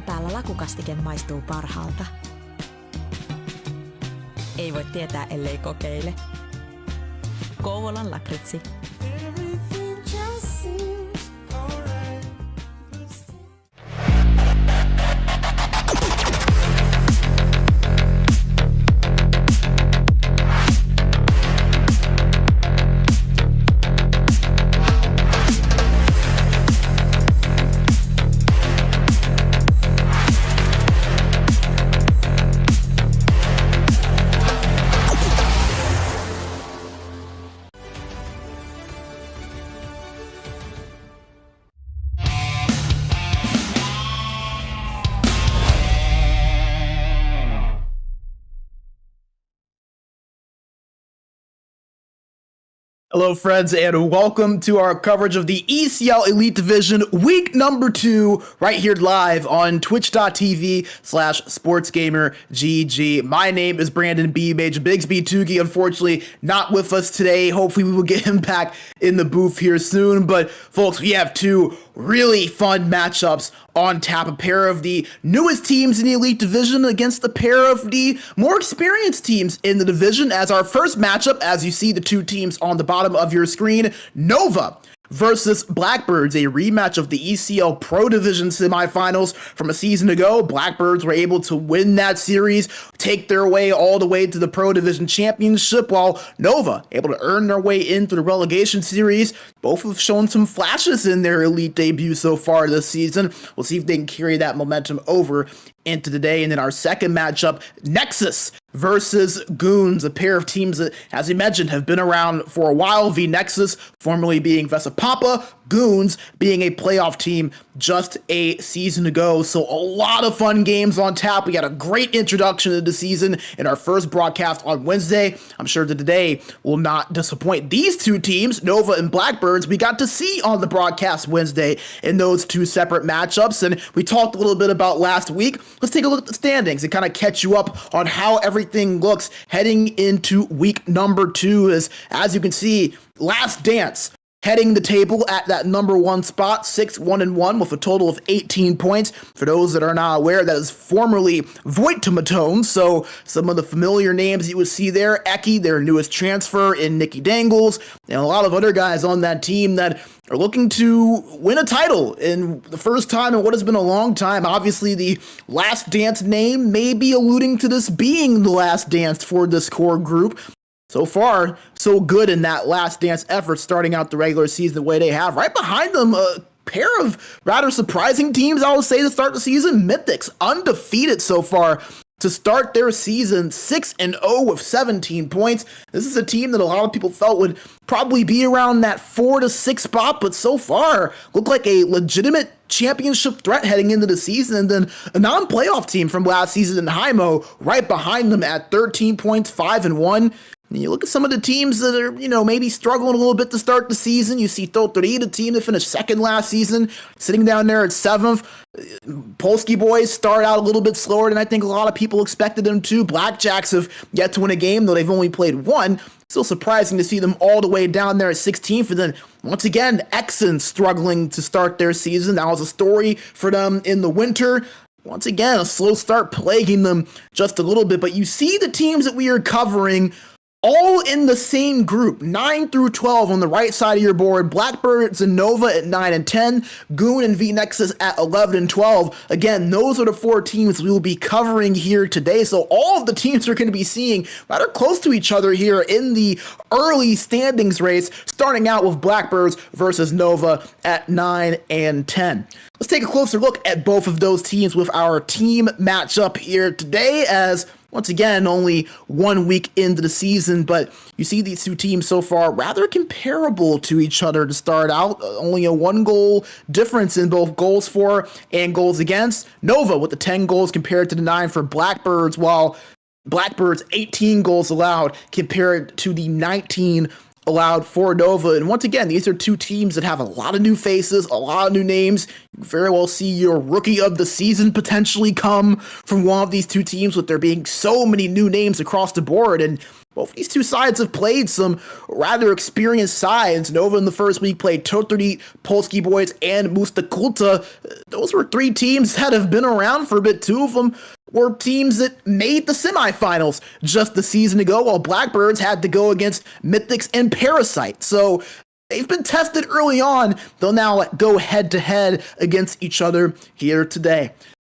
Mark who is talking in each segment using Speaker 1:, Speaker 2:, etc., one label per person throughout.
Speaker 1: päällä lakukastike maistuu parhaalta? Ei voi tietää, ellei kokeile. Kouvolan lakritsi.
Speaker 2: Hello, friends, and welcome to our coverage of the ECL Elite Division week number 2 right here live on twitch.tv/SportsGamer GG. My name is Brandon B. Major Bigsby Toogie, unfortunately not with us today. Hopefully we will get him back in the booth here soon. But folks, we have two really fun matchups on tap. A pair of the newest teams in the Elite Division against a pair of the more experienced teams in the division. As our first matchup, as you see the two teams on the bottom of your screen, Nova versus Blackbirds, a rematch of the ECL Pro Division semifinals from a season ago. Blackbirds were able to win that series, take their way all the way to the Pro Division Championship, while Nova able to earn their way into the relegation series. Both have shown some flashes in their Elite debut so far this season. We'll see if they can carry that momentum over into today. And then our second matchup, vNEXS versus GOONS, a pair of teams that, as we mentioned, have been around for a while. vNEXS formerly being Vesapapa, GOONS being a playoff team just a season ago. So a lot of fun games on tap. We got a great introduction to the season in our first broadcast on Wednesday. I'm sure that today will not disappoint. These two teams, Nova and Blackbirds, we got to see on the broadcast Wednesday in those two separate matchups. And we talked a little bit about last week. Let's take a look at the standings and kind of catch you up on how everything looks heading into week number 2. As you can see, Last Dance heading the table at that number 1 spot, 6-1-1 with a total of 18 points. For those that are not aware, that is formerly Voigtmatone, so some of the familiar names you would see there, Eki, their newest transfer, in Nicky Dangles, and a lot of other guys on that team that are looking to win a title in the first time in what has been a long time. Obviously, the Last Dance name may be alluding to this being the last dance for this core group. So far, so good in that Last Dance effort, starting out the regular season the way they have. Right behind them, a pair of rather surprising teams, I would say, to start the season. Mythics, undefeated so far to start their season, 6-0 with 17 points. This is a team that a lot of people felt would probably be around that 4 to 6 spot, but so far look like a legitimate championship threat heading into the season. And then a non-playoff team from last season in Hymo right behind them at 13 points, 5-1. And you look at some of the teams that are, maybe struggling a little bit to start the season. You see Totori, the team that finished second last season, sitting down there at 7th. Polsky boys start out a little bit slower than I think a lot of people expected them to. Blackjacks have yet to win a game, though they've only played 1. Still surprising to see them all the way down there at 16th. And then, once again, Exon struggling to start their season. That was a story for them in the winter. Once again, a slow start plaguing them just a little bit. But you see the teams that we are covering all in the same group, 9 through 12 on the right side of your board. Blackbirds and Nova at 9 and 10, Goon and vNEXS at 11 and 12. Again, those are the 4 teams we will be covering here today. So all of the teams are going to be seeing rather close to each other here in the early standings race, starting out with Blackbirds versus Nova at 9 and 10. Let's take a closer look at both of those teams with our team matchup here today, as once again, only 1 week into the season, but you see these two teams so far rather comparable to each other to start out. Only a 1-goal difference in both goals for and goals against. Nova with the 10 goals compared to the 9 for Blackbirds, while Blackbirds 18 goals allowed compared to the 19 allowed for Nova. And once again, these are two teams that have a lot of new faces, a lot of new names. You very well see your rookie of the season potentially come from one of these two teams, with there being so many new names across the board. And both these two sides have played some rather experienced sides. Nova in the first week played Totri, Polski Boys, and Mustakulta. Those were three teams that have been around for a bit. Two of them were teams that made the semifinals just the season ago, while Blackbirds had to go against Mythics and Parasite. So they've been tested early on. They'll now go head-to-head against each other here today.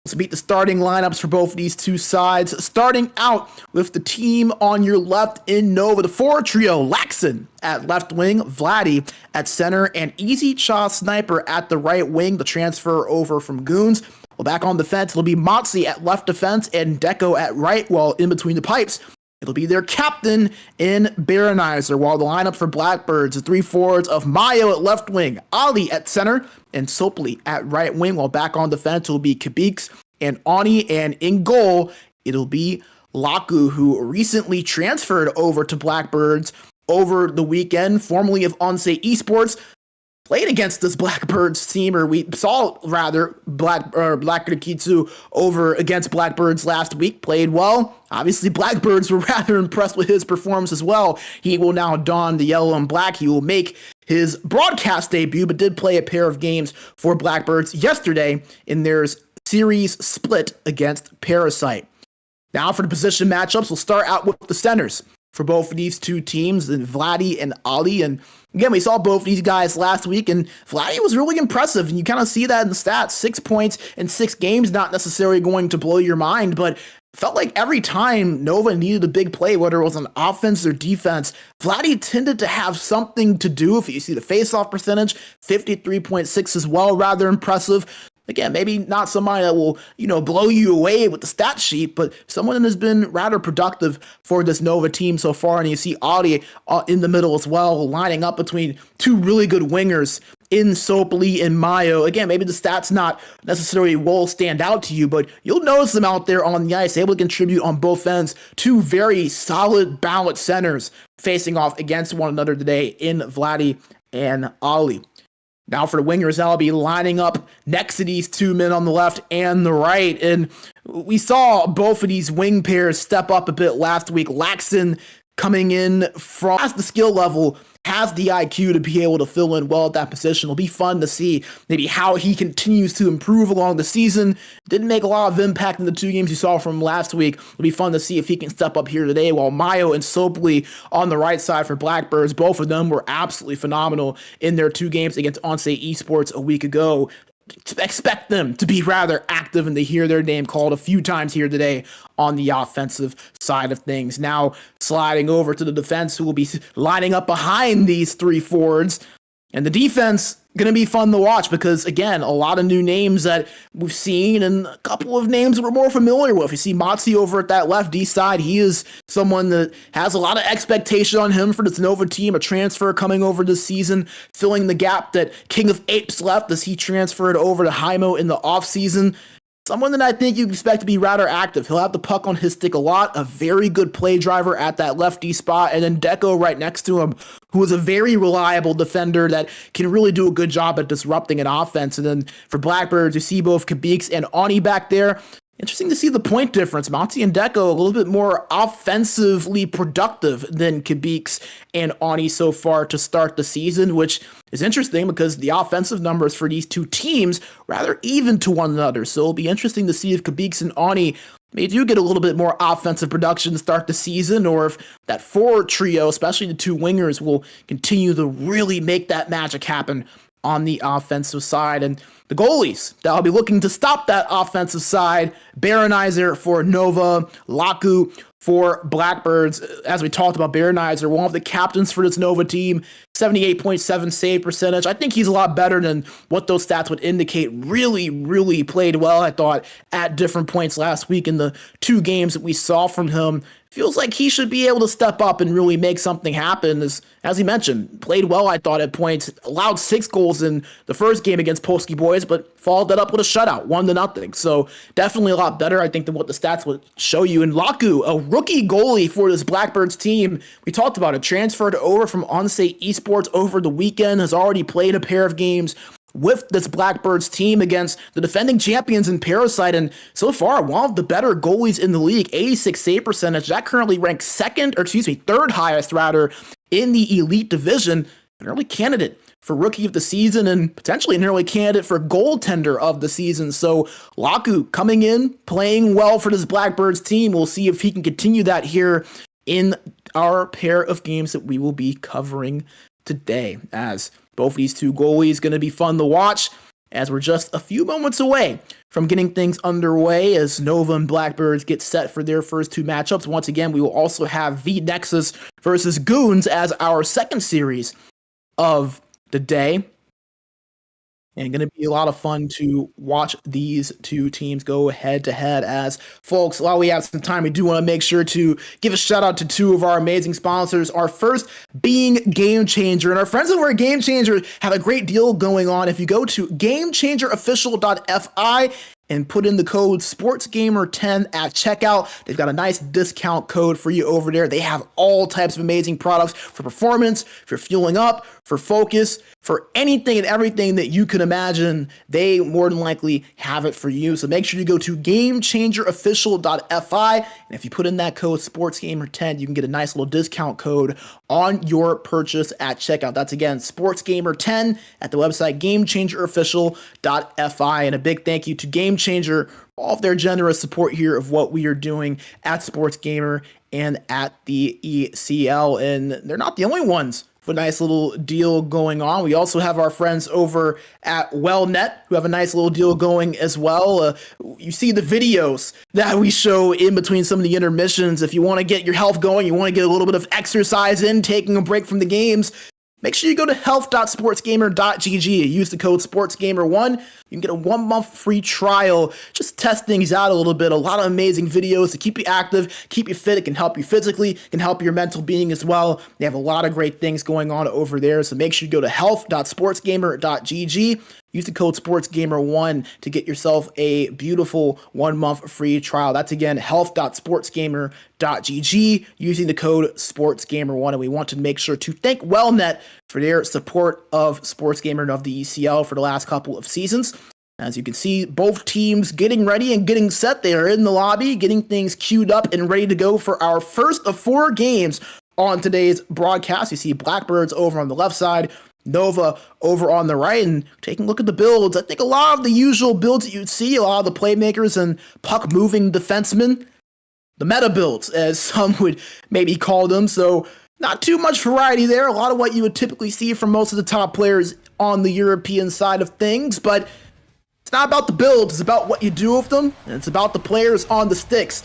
Speaker 2: Let's meet the starting lineups for both of these two sides. Starting out with the team on your left in Nova, the forward trio: Laxon at left wing, Vladdy at center, and Easy Cha Sniper at the right wing, the transfer over from GOONS. Well, back on defense, it'll be Motzi at left defense and Deco at right, while in between the pipes, it'll be their captain in Baronizer, while the lineup for Blackbirds, the three forwards of Mayo at left wing, Ali at center, and Sopli at right wing, while back on defense will be Kabix and Ani, and in goal, it'll be Laku, who recently transferred over to Blackbirds over the weekend, formerly of Onse Esports. Played against this Blackbirds team, or we saw rather Black Kitsu over against Blackbirds last week. Played well. Obviously, Blackbirds were rather impressed with his performance as well. He will now don the yellow and black. He will make his broadcast debut, but did play a pair of games for Blackbirds yesterday in their series split against Parasite. Now for the position matchups, we'll start out with the centers for both of these two teams, and Vladdy and Ali. And again, we saw both of these guys last week, and Vladdy was really impressive, and you kind of see that in the stats. 6 points in 6 games, not necessarily going to blow your mind, but felt like every time Nova needed a big play, whether it was on offense or defense, Vladdy tended to have something to do. If you see the face-off percentage, 53.6 as well, rather impressive. Again, maybe not somebody that will, blow you away with the stat sheet, but someone that has been rather productive for this Nova team so far. And you see Audi in the middle as well, lining up between two really good wingers in Sopli and Mayo. Again, maybe the stats not necessarily will stand out to you, but you'll notice them out there on the ice, able to contribute on both ends. Two very solid, balanced centers facing off against one another today in Vladdy and Ali. Now for the wingers, I'll be lining up next to these two men on the left and the right. And we saw both of these wing pairs step up a bit last week. Laxon coming in from the skill level, has the IQ to be able to fill in well at that position. It'll be fun to see maybe how he continues to improve along the season. Didn't make a lot of impact in the 2 games you saw from last week. It'll be fun to see if he can step up here today, while Mayo and Sopli on the right side for Blackbirds, both of them were absolutely phenomenal in their 2 games against Onse Esports a week ago. Expect them to be rather active and to hear their name called a few times here today on the offensive side of things. Now sliding over to the defense, who will be lining up behind these 3 forwards. And the defense, going to be fun to watch because, again, a lot of new names that we've seen and a couple of names that we're more familiar with. You see Motzi over at that left D side. He is someone that has a lot of expectation on him for this Nova team, a transfer coming over this season, filling the gap that King of Apes left as he transferred over to Hymo in the offseason. Someone that I think you expect to be rather active. He'll have the puck on his stick a lot, a very good play driver at that lefty spot, and then Deco right next to him, who is a very reliable defender that can really do a good job at disrupting an offense. And then for Blackbirds, you see both Kabix and Ani back there. Interesting to see the point difference. Monty and Deco a little bit more offensively productive than Kabix and Ani so far to start the season, which is interesting because the offensive numbers for these two teams rather even to one another. So it'll be interesting to see if Kabix and Ani may do get a little bit more offensive production to start the season, or if that forward trio, especially the 2 wingers, will continue to really make that magic happen on the offensive side. And the goalies that I'll be looking to stop that offensive side: Baronizer for Nova, Laku for Blackbirds. As we talked about, Baronizer, one of the captains for this Nova team, 78.7 save percentage. I think he's a lot better than what those stats would indicate. Really played well, I thought, at different points last week in the 2 games that we saw from him. feels like he should be able to step up and really make something happen. As he mentioned, played well, I thought, at points, allowed 6 goals in the first game against Polsky Boys, but followed that up with a shutout, 1-0. So definitely a lot better, I think, than what the stats would show you. And Laku, a rookie goalie for this Blackbirds team, we talked about it, transferred over from Onsei Esports over the weekend, has already played a pair of games with this Blackbirds team against the defending champions in Parasite, and so far one of the better goalies in the league, 86 save percentage. That currently ranks third highest rather in the elite division. An early candidate for rookie of the season and potentially an early candidate for goaltender of the season. So Laku coming in, playing well for this Blackbirds team. We'll see if he can continue that here in our pair of games that we will be covering today, as both these two goalies going to be fun to watch, as we're just a few moments away from getting things underway as Nova and Blackbirds get set for their first 2 matchups. Once again, we will also have vNEXS versus GOONS as our second series of the day. And going to be a lot of fun to watch these two teams go head to head. As folks, while we have some time, we do want to make sure to give a shout out to 2 of our amazing sponsors. Our first being Game Changer, and our friends over at Game Changer have a great deal going on. If you go to GameChangerOfficial.fi and put in the code SportsGamer10 at checkout, they've got a nice discount code for you over there. They have all types of amazing products for performance, for fueling up, for focus, for anything and everything that you can imagine. They more than likely have it for you. So make sure you go to GameChangerOfficial.fi, and if you put in that code SportsGamer10, you can get a nice little discount code on your purchase at checkout. That's again SportsGamer10 at the website GameChangerOfficial.fi. And a big thank you to Game Changer for all of their generous support here of what we are doing at SportsGamer and at the ECL. And they're not the only ones with a nice little deal going on. We also have our friends over at WellNet who have a nice little deal going as well. You see the videos that we show in between some of the intermissions. If you want to get your health going, you want to get a little bit of exercise in, taking a break from the games, make sure you go to health.sportsgamer.gg. Use the code SportsGamer1. You can get a 1-month free trial. Just test things out a little bit. A lot of amazing videos to keep you active, keep you fit. It can help you physically, it can help your mental being as well. They have a lot of great things going on over there. So make sure you go to health.sportsgamer.gg. Use the code SportsGamer1 to get yourself a beautiful 1-month free trial. That's again, health.sportsgamer.gg using the code SportsGamer1. And we want to make sure to thank WellNet for their support of SportsGamer and of the ECL for the last couple of seasons. As you can see, both teams getting ready and getting set. They are in the lobby, getting things queued up and ready to go for our first of 4 games on today's broadcast. You see Blackbirds over on the left side, Nova over on the right, and taking a look at the builds. I think a lot of the usual builds that you'd see, a lot of the playmakers and puck-moving defensemen, the meta builds, as some would maybe call them. So not too much variety there. A lot of what you would typically see from most of the top players on the European side of things, but it's not about the builds, it's about what you do with them, and it's about the players on the sticks.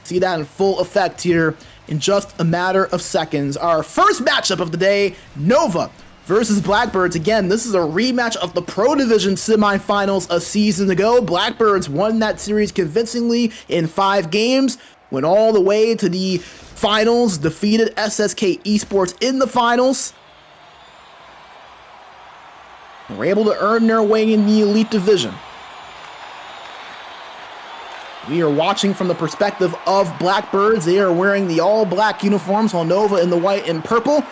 Speaker 2: See that in full effect here in just a matter of seconds. Our first matchup of the day, Nova versus Blackbirds. Again, this is a rematch of the Pro Division semifinals a season ago. Blackbirds won that series convincingly in 5 games, went all the way to the finals, defeated SSK Esports in the finals, and were able to earn their way in the elite division. We are watching from the perspective of Blackbirds. They are wearing the all-black uniforms, while Nova in the white and purple.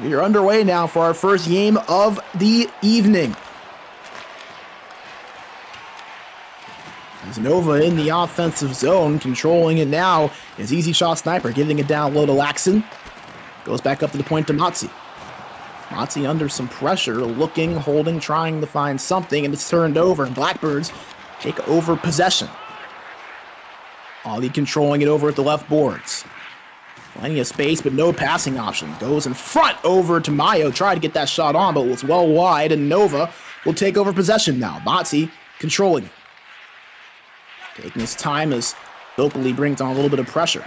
Speaker 2: We are underway now for our first game of the evening. As Nova in the offensive zone, controlling it now is Easy Shot Sniper, giving it down low to Laxon. Goes back up to the point to Matzi. Matzi under some pressure, looking, holding, trying to find something, and it's turned over, and Blackbirds take over possession. Ollie controlling it over at the left boards. Plenty of space, but no passing option. Goes in front over to Mayo. Tried to get that shot on, but was well wide, and Nova will take over possession now. Matzi controlling it. Taking his time as Dopely brings on a little bit of pressure.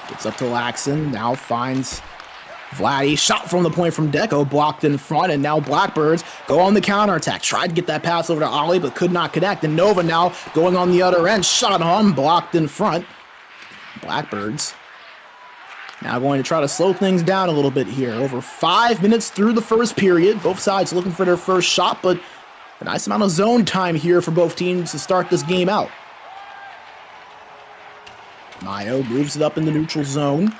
Speaker 2: Gets up to Laxon, now finds Vladdy. Shot from the point from Deco, blocked in front, and now Blackbirds go on the counterattack. Tried to get that pass over to Ollie, but could not connect. And Nova now going on the other end. Shot on, blocked in front. Blackbirds Now going to try to slow things down a little bit here. Over 5 minutes through the first period. Both sides looking for their first shot, but a nice amount of zone time here for both teams to start this game out. Mayo moves it up in the neutral zone.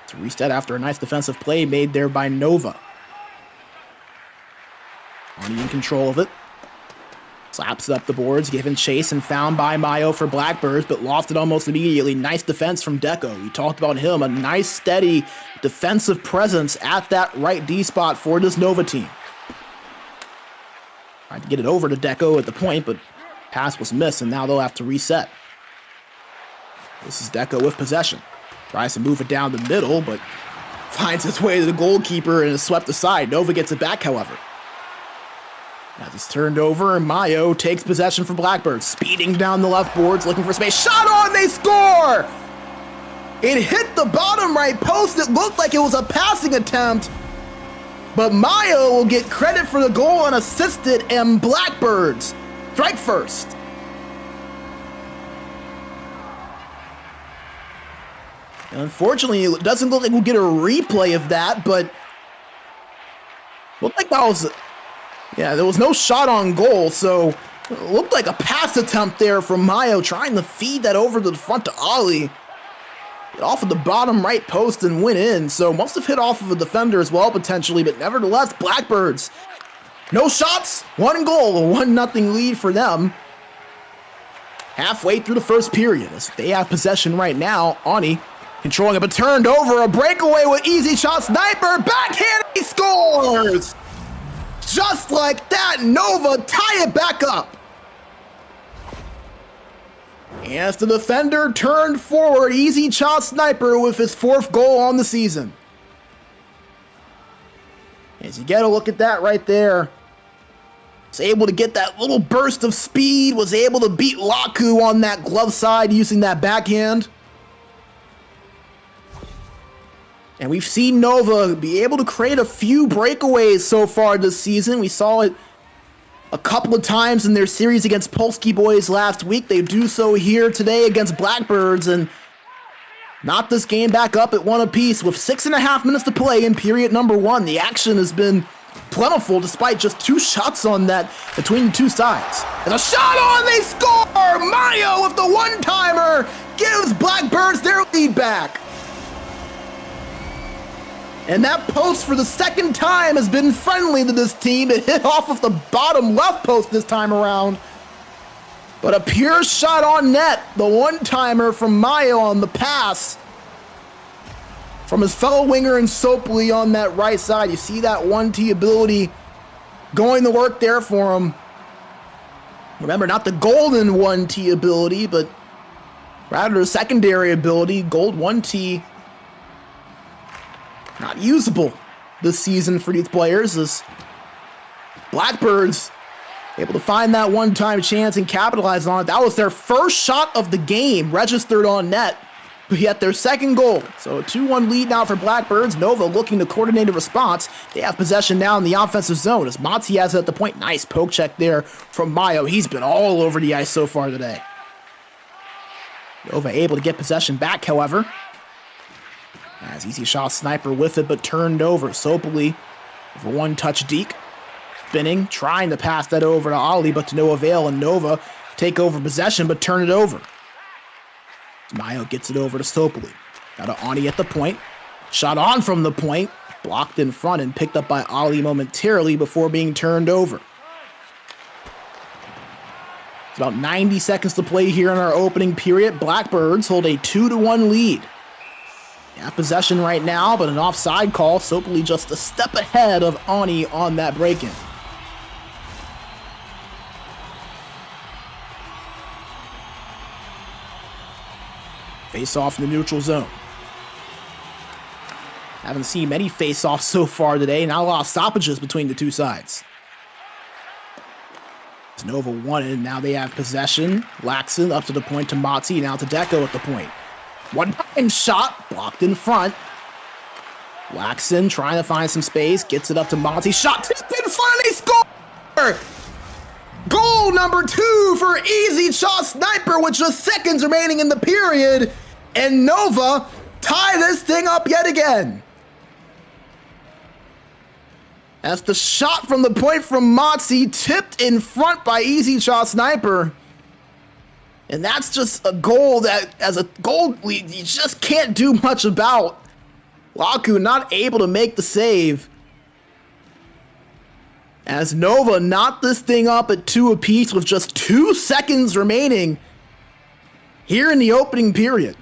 Speaker 2: It's a reset after a nice defensive play made there by Nova. Oni in control of it. Slaps it up the boards, given chase and found by Mayo for Blackbirds, but lost it almost immediately. Nice defense from Deco. We talked about him, a nice, steady defensive presence at that right D spot for this Nova team. Tried to get it over to Deco at the point, but pass was missed, and now they'll have to reset. This is Deco with possession. Tries to move it down the middle, but finds its way to the goalkeeper and is swept aside. Nova gets it back, however. As it's turned over, and Mayo takes possession for Blackbirds. Speeding down the left boards, looking for space. Shot on, they score! It hit the bottom right post. It looked like it was a passing attempt. But Mayo will get credit for the goal unassisted, and Blackbirds strike first. And unfortunately, it doesn't look like we'll get a replay of that, but looked like that was... Yeah, there was no shot on goal, so it looked like a pass attempt there from Mayo, trying to feed that over to the front to Ali. Get off of the bottom right post and went in, so must have hit off of a defender as well, potentially, but nevertheless, Blackbirds. No shots, 1 goal, a 1-0 lead for them. Halfway through the first period, as they have possession right now. Oni controlling it, but turned over, a breakaway with easy shot, sniper, backhand, he scores! Just like that, Nova tie it back up. As the defender turned forward, easy shot sniper with his 4th goal on the season. As you get a look at that right there. Was able to get that little burst of speed, was able to beat Laku on that glove side using that backhand. And we've seen Nova be able to create a few breakaways so far this season. We saw it a couple of times in their series against Polsky Boys last week. They do so here today against Blackbirds and knock this game back up at 1 apiece with 6.5 minutes to play in period number 1. The action has been plentiful despite just 2 shots on that between the two sides. And a shot on, they score! Mayo with the one-timer gives Blackbirds their lead back. And that post for the 2nd time has been friendly to this team. It hit off of the bottom left post this time around. But a pure shot on net. The one-timer from Mayo on the pass from his fellow winger and Sopley on that right side. You see that 1T ability going to work there for him. Remember, not the golden 1T ability, but rather the secondary ability. Gold 1T. Not usable this season for these players, as Blackbirds able to find that one-time chance and capitalize on it. That was their first shot of the game registered on net, but yet their 2nd goal. So a 2-1 lead now for Blackbirds. Nova looking to coordinate a response. They have possession now in the offensive zone as Monty has it at the point. Nice poke check there from Mayo. He's been all over the ice so far today. Nova able to get possession back, however. As easy shot sniper with it, but turned over. Sopley with a 1-touch deke. Spinning, trying to pass that over to Ali, but to no avail, and Nova take over possession, but turn it over. Mayo gets it over to Sopley. Got to Ani at the point. Shot on from the point. Blocked in front and picked up by Ali momentarily before being turned over. It's about 90 seconds to play here in our opening period. Blackbirds hold a 2-1 lead. Have possession right now, but an offside call. Sopley just a step ahead of Ani on that break-in. Face-off in the neutral zone. Haven't seen many face-offs so far today. Not a lot of stoppages between the two sides. Nova won it, and now they have possession. Laxon up to the point to Motzi, now to Deco at the point. One-time shot, blocked in front. Laxon trying to find some space, gets it up to Monty. Shot tipped in front and they score! Goal number 2 for easy shot sniper with just seconds remaining in the period. And Nova tie this thing up yet again. As the shot from the point from Motzi tipped in front by Easy Shot Sniper. And that's just a goal that, as a goal lead, you just can't do much about. Laku not able to make the save. As Nova knocked this thing up at 2 apiece with just 2 seconds remaining here in the opening period.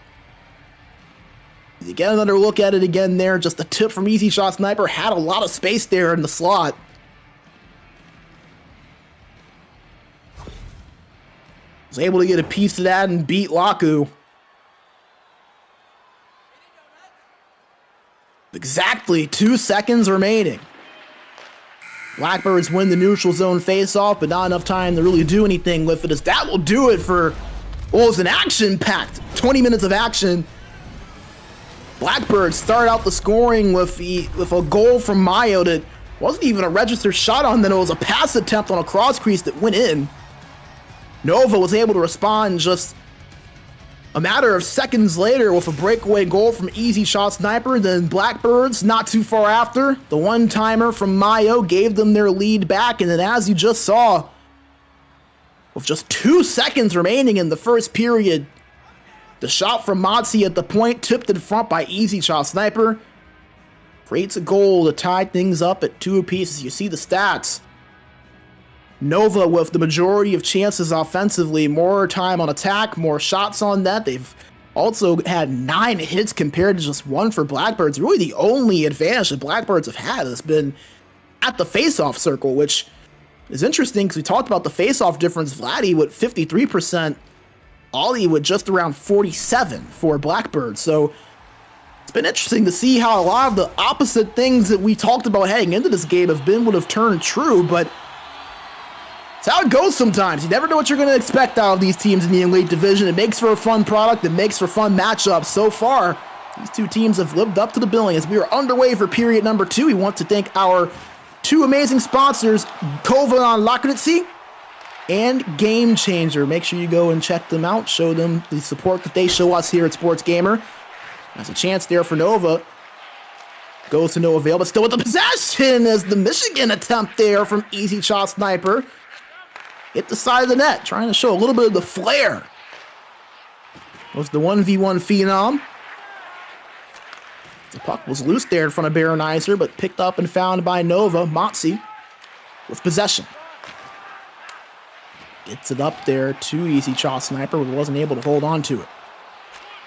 Speaker 2: You get another look at it again there. Just a tip from Easy Shot Sniper. Had a lot of space there in the slot. Was able to get a piece of that and beat Laku. Exactly 2 seconds remaining. Blackbirds win the neutral zone face-off, but not enough time to really do anything with it, as that will do it for what was an action-packed 20 minutes of action. Blackbirds start out the scoring with a goal from Mayo that wasn't even a registered shot on, then it was a pass attempt on a cross crease that went in. Nova was able to respond just a matter of seconds later with a breakaway goal from Easy Shot Sniper. Then Blackbirds, not too far after, the one-timer from Mayo gave them their lead back. And then, as you just saw, with just 2 seconds remaining in the first period, the shot from Motzi at the point, tipped in front by Easy Shot Sniper, creates a goal to tie things up at 2 apiece. As you see the stats, Nova with the majority of chances offensively, more time on attack, more shots on net. They've also had 9 hits compared to just 1 for Blackbirds. Really the only advantage that Blackbirds have had has been at the face-off circle, which is interesting because we talked about the face-off difference. Vladdy with 53%, Ollie with just around 47 for Blackbirds. So it's been interesting to see how a lot of the opposite things that we talked about heading into this game would have turned true, but it's how it goes sometimes. You never know what you're going to expect out of these teams in the Elite Division. It makes for a fun product. It makes for fun matchups. So far, these two teams have lived up to the billing. As we are underway for period number 2, we want to thank our 2 amazing sponsors, Kovan Lakritsi and Game Changer. Make sure you go and check them out. Show them the support that they show us here at SportsGamer. There's a chance there for Nova. Goes to no avail, but still with the possession as the Michigan attempt there from Easy Shot Sniper. Hit the side of the net, trying to show a little bit of the flair. Was the 1v1 Phenom. The puck was loose there in front of Baronizer, but picked up and found by Nova. Motzi with possession. Gets it up there to Easy Shot Sniper, but wasn't able to hold on to it.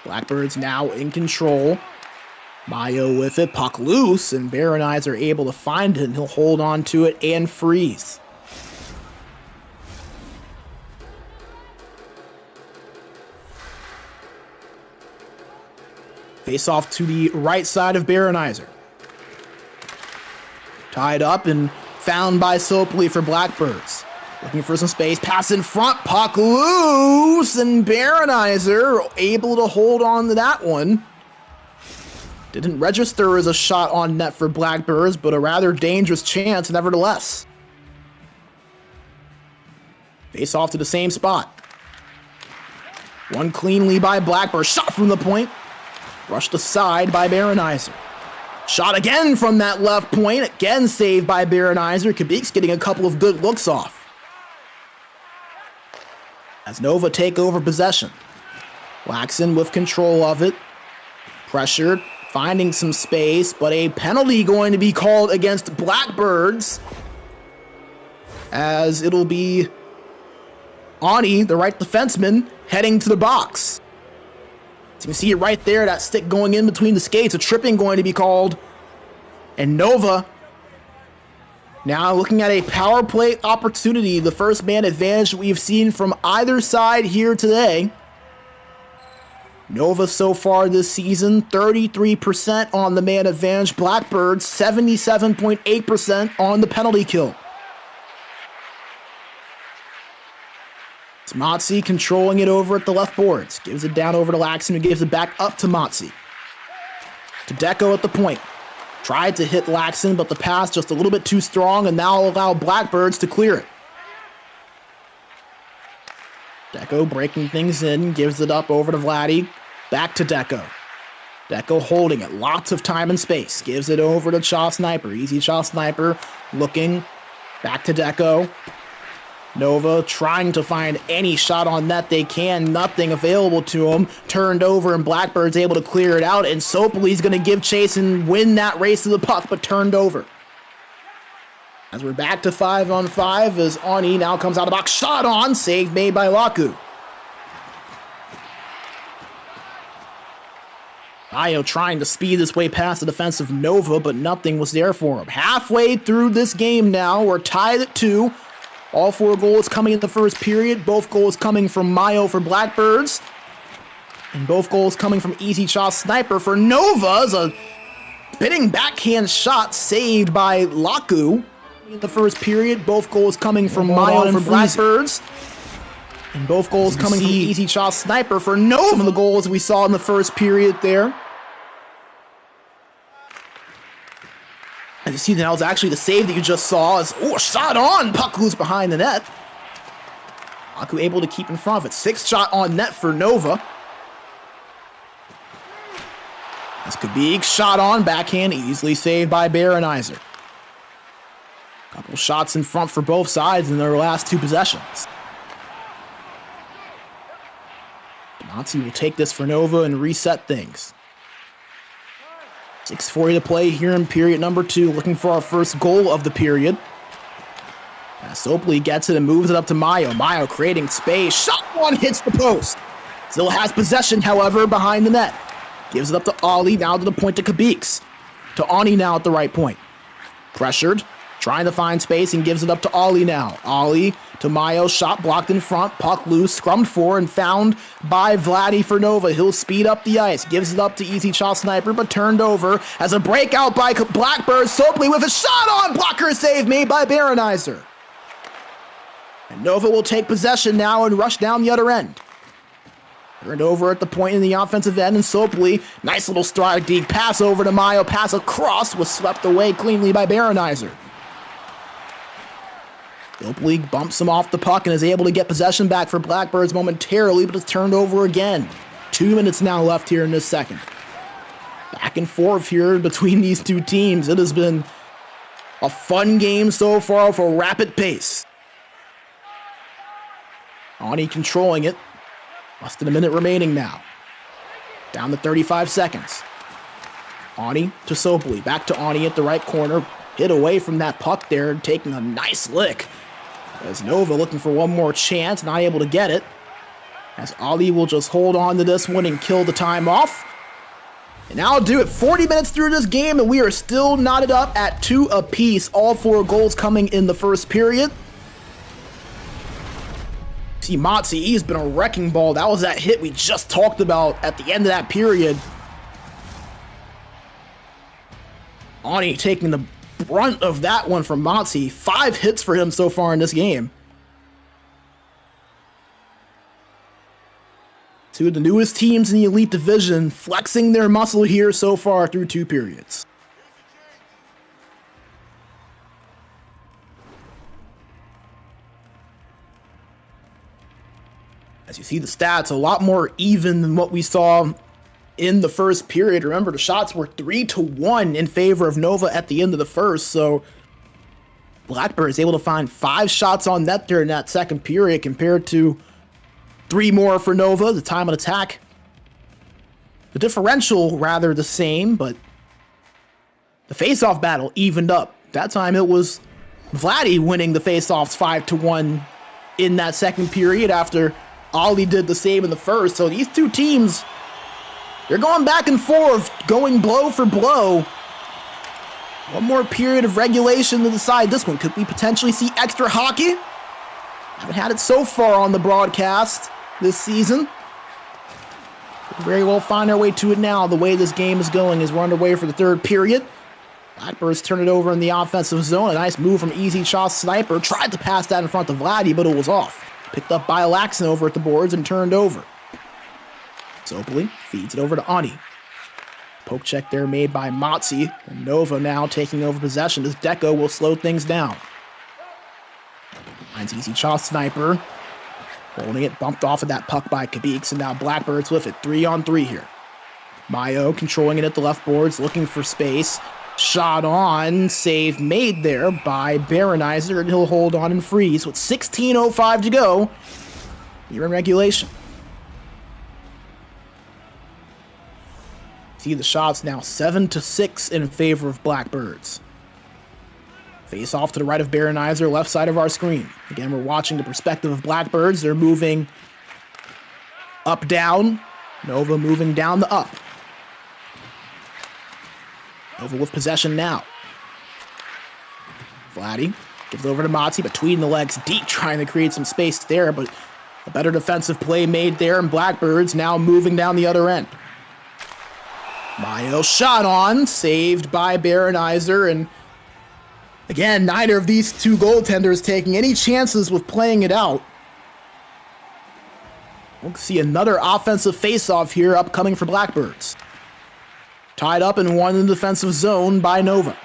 Speaker 2: Blackbirds now in control. Mayo with it, puck loose, and Baronizer able to find it, and he'll hold on to it and freeze. Face off to the right side of Baronizer. Tied up and found by Sopley for Blackbirds. Looking for some space, pass in front, puck loose, and Baronizer able to hold on to that one. Didn't register as a shot on net for Blackbirds, but a rather dangerous chance nevertheless. Face off to the same spot. One cleanly by Blackbird, shot from the point. Rushed aside by Baronizer. Shot again from that left point. Again saved by Baronizer. Kubik's getting a couple of good looks off. As Nova take over possession. Waxon with control of it. Pressured. Finding some space. But a penalty going to be called against Blackbirds. As it'll be Ani, the right defenseman, heading to the box. So you can see it right there, that stick going in between the skates. A tripping going to be called. And Nova now looking at a power play opportunity. The first man advantage we've seen from either side here today. Nova so far this season, 33% on the man advantage. Blackbirds, 77.8% on the penalty kill. Motzi controlling it over at the left boards. Gives it down over to Laxon, who gives it back up to Motzi. To Deco at the point. Tried to hit Laxon, but the pass just a little bit too strong, and now allow Blackbirds to clear it. Deco breaking things in, gives it up over to Vladdy. Back to Deco. Deco holding it. Lots of time and space. Gives it over to Chaw Sniper. Easy Chaw Sniper looking back to Deco. Nova trying to find any shot on net they can. Nothing available to him. Turned over and Blackbird's able to clear it out. And Sopley's going to give chase and win that race to the puck, but turned over. As we're back to 5-on-5 as Ani now comes out of the box. Shot on. Save made by Laku. Ayo trying to speed his way past the defensive Nova, but nothing was there for him. Halfway through this game now. We're tied at 2. All 4 goals coming in the first period. Both goals coming from Mayo for Blackbirds. And both goals coming from Easy Chaw Sniper for Nova. As a spinning backhand shot saved by Laku in the first period. Both goals coming from Mayo for Blackbirds. And both goals coming from Easy Chaw Sniper for Nova. Some of the goals we saw in the first period there. And you see that was actually the save that you just saw. Is shot on. Puck loose behind the net. Laku able to keep in front of it. 6th shot on net for Nova. This could be shot on. Backhand easily saved by Baronizer. Couple shots in front for both sides in their last 2 possessions. Nazi will take this for Nova and reset things. 6:40 to play here in period number 2. Looking for our first goal of the period. As Sopley gets it and moves it up to Mayo. Mayo creating space. Shot one hits the post. Still has possession, however, behind the net. Gives it up to Ali. Now to the point to Kabiks. To Ani now at the right point. Pressured. Trying to find space and gives it up to Ali now. Ali to Mayo. Shot blocked in front. Puck loose. Scrummed for and found by Vladdy for Nova. He'll speed up the ice. Gives it up to Easy Chaw Sniper, but turned over as a breakout by Blackbirds. Sopley with a shot on. Blocker save made by Baronizer. And Nova will take possession now and rush down the other end. Turned over at the point in the offensive end, and Sopley, nice little strategic pass over to Mayo. Pass across was swept away cleanly by Baronizer. Sopley bumps him off the puck and is able to get possession back for Blackbirds momentarily, but it's turned over again. 2 minutes now left here in this second. Back and forth here between these 2 teams. It has been a fun game so far with a rapid pace. Ani controlling it. Less than a minute remaining now. Down to 35 seconds. Ani to Sopley. Back to Ani at the right corner. Hit away from that puck there, taking a nice lick. As Nova looking for one more chance, not able to get it. As Ali will just hold on to this one and kill the time off. And that'll do it. 40 minutes through this game, and we are still knotted up at 2 apiece. All 4 goals coming in the first period. See, Motzi, he's been a wrecking ball. That was that hit we just talked about at the end of that period. Ani taking the brunt of that one from Motzi. 5 hits for him so far in this game. 2 of the newest teams in the Elite Division flexing their muscle here so far through 2 periods. As you see the stats, a lot more even than what we saw in the first period. Remember, the shots were 3-1 in favor of Nova at the end of the first, so Blackbird is able to find 5 shots on net there in that second period compared to 3 more for Nova. The time of attack, the differential rather the same, but the face-off battle evened up. That time it was Vladdy winning the face-offs 5-1 in that second period after Ali did the same in the first. So these 2 teams, they're going back and forth, going blow for blow. One more period of regulation to decide this one. Could we potentially see extra hockey? Haven't had it so far on the broadcast this season. Could very well find our way to it now. The way this game is going is we're underway for the 3rd period. Blackbirds turn it over in the offensive zone. A nice move from Easy Chaw Sniper. Tried to pass that in front of Vladdy, but it was off. Picked up by Laxon over at the boards and turned over. Sopley feeds it over to Ani. Poke check there made by Motzi. And Nova now taking over possession as Deco will slow things down. Finds Easy Chaw Sniper. Holding it, bumped off of that puck by Kabiks, and now Blackbirds with it. 3-on-3 here. Mayo controlling it at the left boards, looking for space. Shot on, save made there by Baronizer, and he'll hold on and freeze with 16:05 to go here in regulation. See the shots now 7-6 in favor of Blackbirds. Face off to the right of Baronizer, left side of our screen. Again, we're watching the perspective of Blackbirds. They're moving up, down. Nova moving down the up. Nova with possession now. Vladdy gives it over to Matzi, between the legs, deep, trying to create some space there, but a better defensive play made there, and Blackbirds now moving down the other end. Mayo shot on, saved by Baronizer, and again, neither of these two goaltenders taking any chances with playing it out. We'll see another offensive face-off here upcoming for Blackbirds. Tied up and won in the defensive zone by Nova.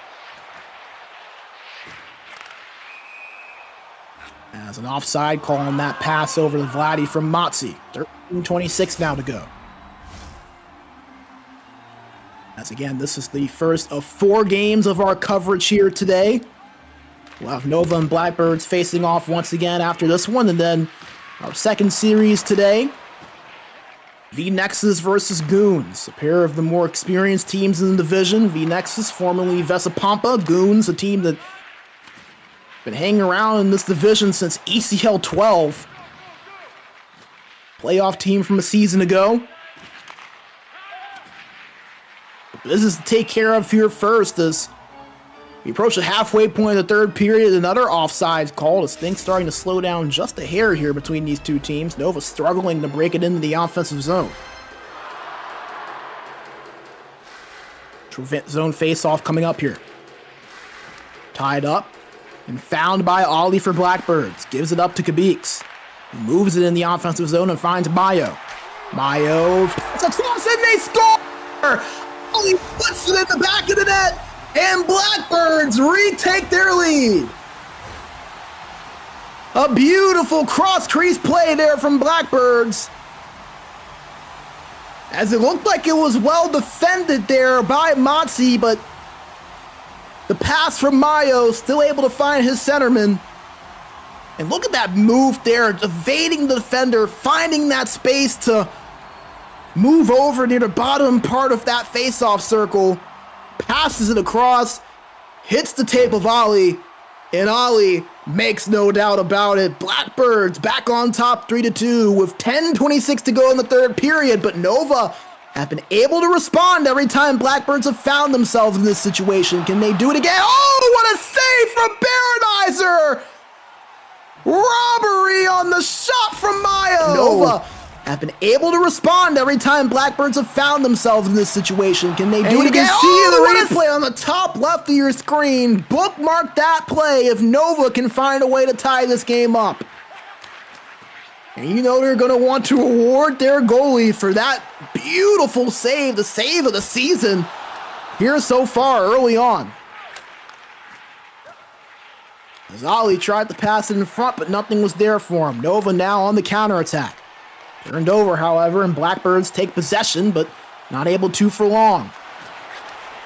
Speaker 2: As an offside call on that pass over to Vladdy from Matzi. 13:26 now to go. As again, this is the first of 4 games of our coverage here today. We'll have Nova and Blackbirds facing off once again after this one, and then our second series today, vNEXS versus GOONS, a pair of the more experienced teams in the division. vNEXS, formerly Vesapampa, GOONS, a team that been hanging around in this division since ECL 12. Playoff team from a season ago. Business to take care of here first as we approach the halfway point of the third period. Another offside call as things starting to slow down just a hair here between these two teams. Nova struggling to break it into the offensive zone. Zone face-off coming up here. Tied up and found by Ollie for Blackbirds. Gives it up to Kabix. Moves it in the offensive zone and finds Mayo. Mayo, it's a toss and they score! Ollie puts it in the back of the net, and Blackbirds retake their lead. A beautiful cross-crease play there from Blackbirds, as it looked like it was well defended there by Matzi, but the pass from Mayo still able to find his centerman. And look at that move there, evading the defender, finding that space to move over near the bottom part of that face-off circle, passes it across, hits the tape of Ollie, and Ollie makes no doubt about it. Blackbirds back on top 3-2 with 10:26 to go in the third period, but Nova have been able to respond every time Blackbirds have found themselves in this situation. Can they do it again? Oh, what a save from Baronizer! Robbery on the shot from Mayo! Nova have been able to respond every time Blackbirds have found themselves in this situation. Can they do it again? See the replay on the top left of your screen. Bookmark that play if Nova can find a way to tie this game up. And you know they're going to want to award their goalie for that beautiful save, the save of the season here so far early on. As Ollie tried to pass it in front, but nothing was there for him. Nova now on the counterattack. Turned over, however, and Blackbirds take possession, but not able to for long.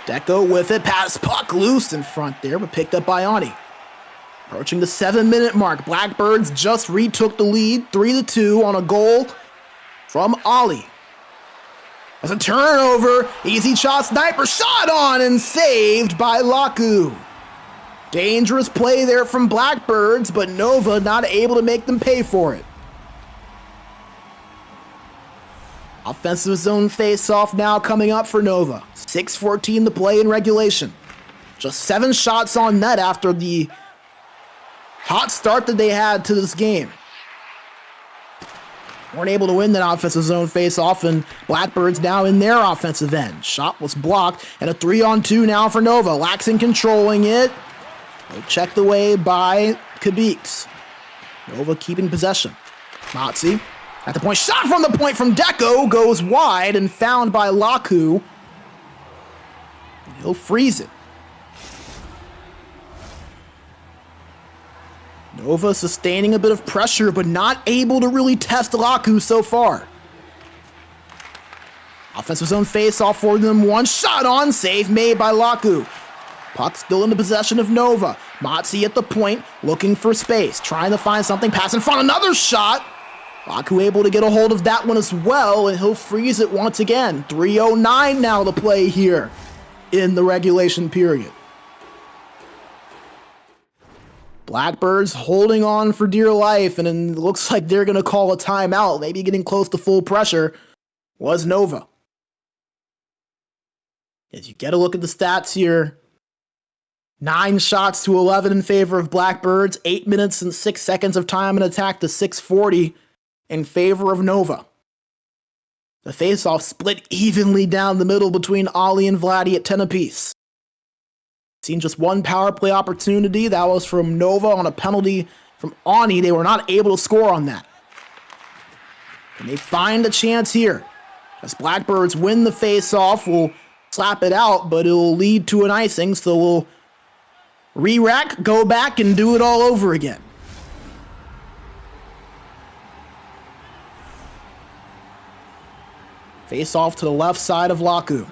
Speaker 2: Deco with it, pass puck loose in front there, but picked up by Ani. Approaching the 7-minute mark, Blackbirds just retook the lead, 3-2 on a goal from Ollie. As a turnover, easy shot, sniper shot on and saved by Laku. Dangerous play there from Blackbirds, but Nova not able to make them pay for it. Offensive zone face-off now coming up for Nova. 6:14 to play in regulation. Just 7 shots on net after the hot start that they had to this game. Weren't able to win that offensive zone face-off, and Blackbirds now in their offensive end. Shot was blocked, and a 3-on-2 now for Nova. Laxon controlling it. Checked away by Kabix. Nova keeping possession. Matzi at the point. Shot from the point from Deco goes wide and found by Laku. He'll freeze it. Nova sustaining a bit of pressure, but not able to really test Laku so far. Offensive zone face-off for them. One shot on, save made by Laku. Puck still in the possession of Nova. Motzi at the point, looking for space, trying to find something, pass in front, another shot. Laku able to get a hold of that one as well, and he'll freeze it once again. 3:09 now to play here in the regulation period. Blackbirds holding on for dear life, and it looks like they're going to call a timeout. Maybe getting close to full pressure was Nova. As you get a look at the stats here, 9 shots to 11 in favor of Blackbirds, 8 minutes and 6 seconds of time in attack to 6:40 in favor of Nova. The faceoff split evenly down the middle between Ollie and Vladdy at 10 apiece. Seen just one power play opportunity. That was from Nova on a penalty from Ani. They were not able to score on that. And they find a chance here. As Blackbirds win the faceoff, we'll slap it out, but it will lead to an icing, so we'll re-rack, go back, and do it all over again. Face off to the left side of Laku.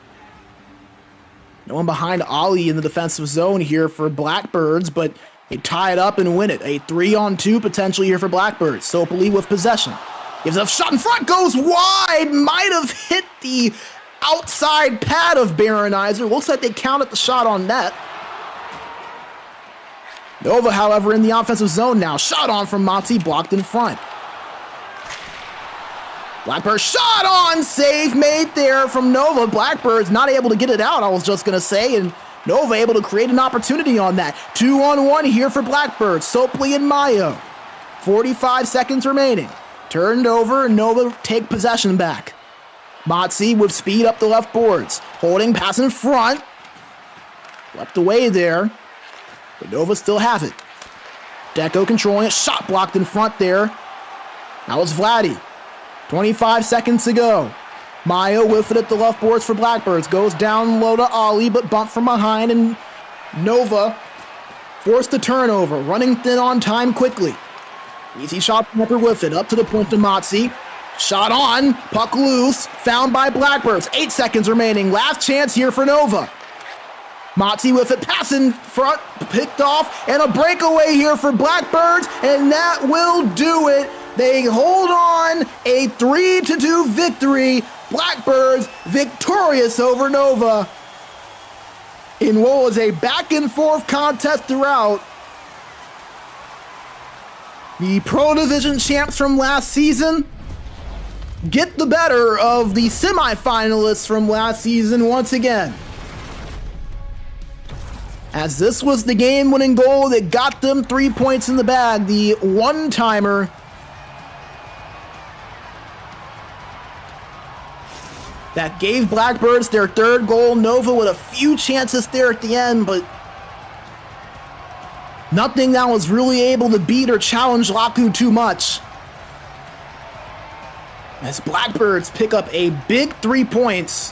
Speaker 2: No one behind Ollie in the defensive zone here for Blackbirds, but they tie it up and win it. A 3-on-2 potentially here for Blackbirds. Sopoli with possession. Gives a shot in front, goes wide, might have hit the outside pad of Baronizer. Looks like they counted the shot on net. Nova, however, in the offensive zone now. Shot on from Motzi, blocked in front. Blackbird shot on, save made there from Nova. Blackbird's not able to get it out, I was just going to say, and Nova able to create an opportunity on that. 2-on-1 here for Blackbird. Sopli and Mayo. 45 seconds remaining. Turned over, and Nova take possession back. Motzi with speed up the left boards. Holding, pass in front. Swept away there, but Nova still have it. Deco controlling it, shot blocked in front there. That was Vladdy. 25 seconds to go. Mayo with it at the left boards for Blackbirds. Goes down low to Ollie, but bumped from behind, and Nova forced a turnover. Running thin on time quickly. Easy shot from Upper with it. Up to the point to Motzi. Shot on. Puck loose. Found by Blackbirds. 8 seconds remaining. Last chance here for Nova. Motzi with it. Pass in front. Picked off. And a breakaway here for Blackbirds. And that will do it. They hold on, a 3-2 victory. Blackbirds victorious over Nova in what was a back and forth contest throughout. The Pro Division champs from last season get the better of the semifinalists from last season once again. As this was the game-winning goal that got them 3 points in the bag, the one-timer that gave Blackbirds their third goal. Nova with a few chances there at the end, but nothing that was really able to beat or challenge Laku too much. As Blackbirds pick up a big 3 points.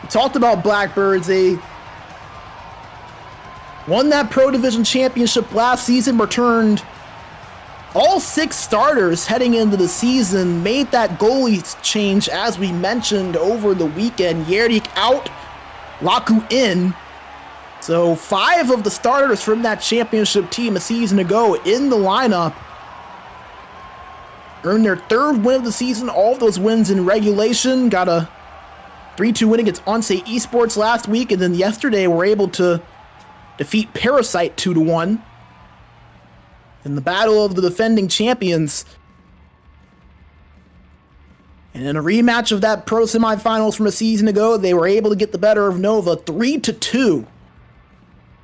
Speaker 2: We talked about Blackbirds. They won that Pro Division Championship last season, returned all 6 starters heading into the season, made that goalie change as we mentioned over the weekend. Yerdik out, Laku in. So 5 of the starters from that championship team a season ago in the lineup. Earned their 3rd win of the season, all of those wins in regulation. Got a 3-2 win against Onsei Esports last week, and then yesterday were able to defeat Parasite 2-1. In the battle of the defending champions. And in a rematch of that pro semifinals from a season ago, they were able to get the better of Nova 3-2.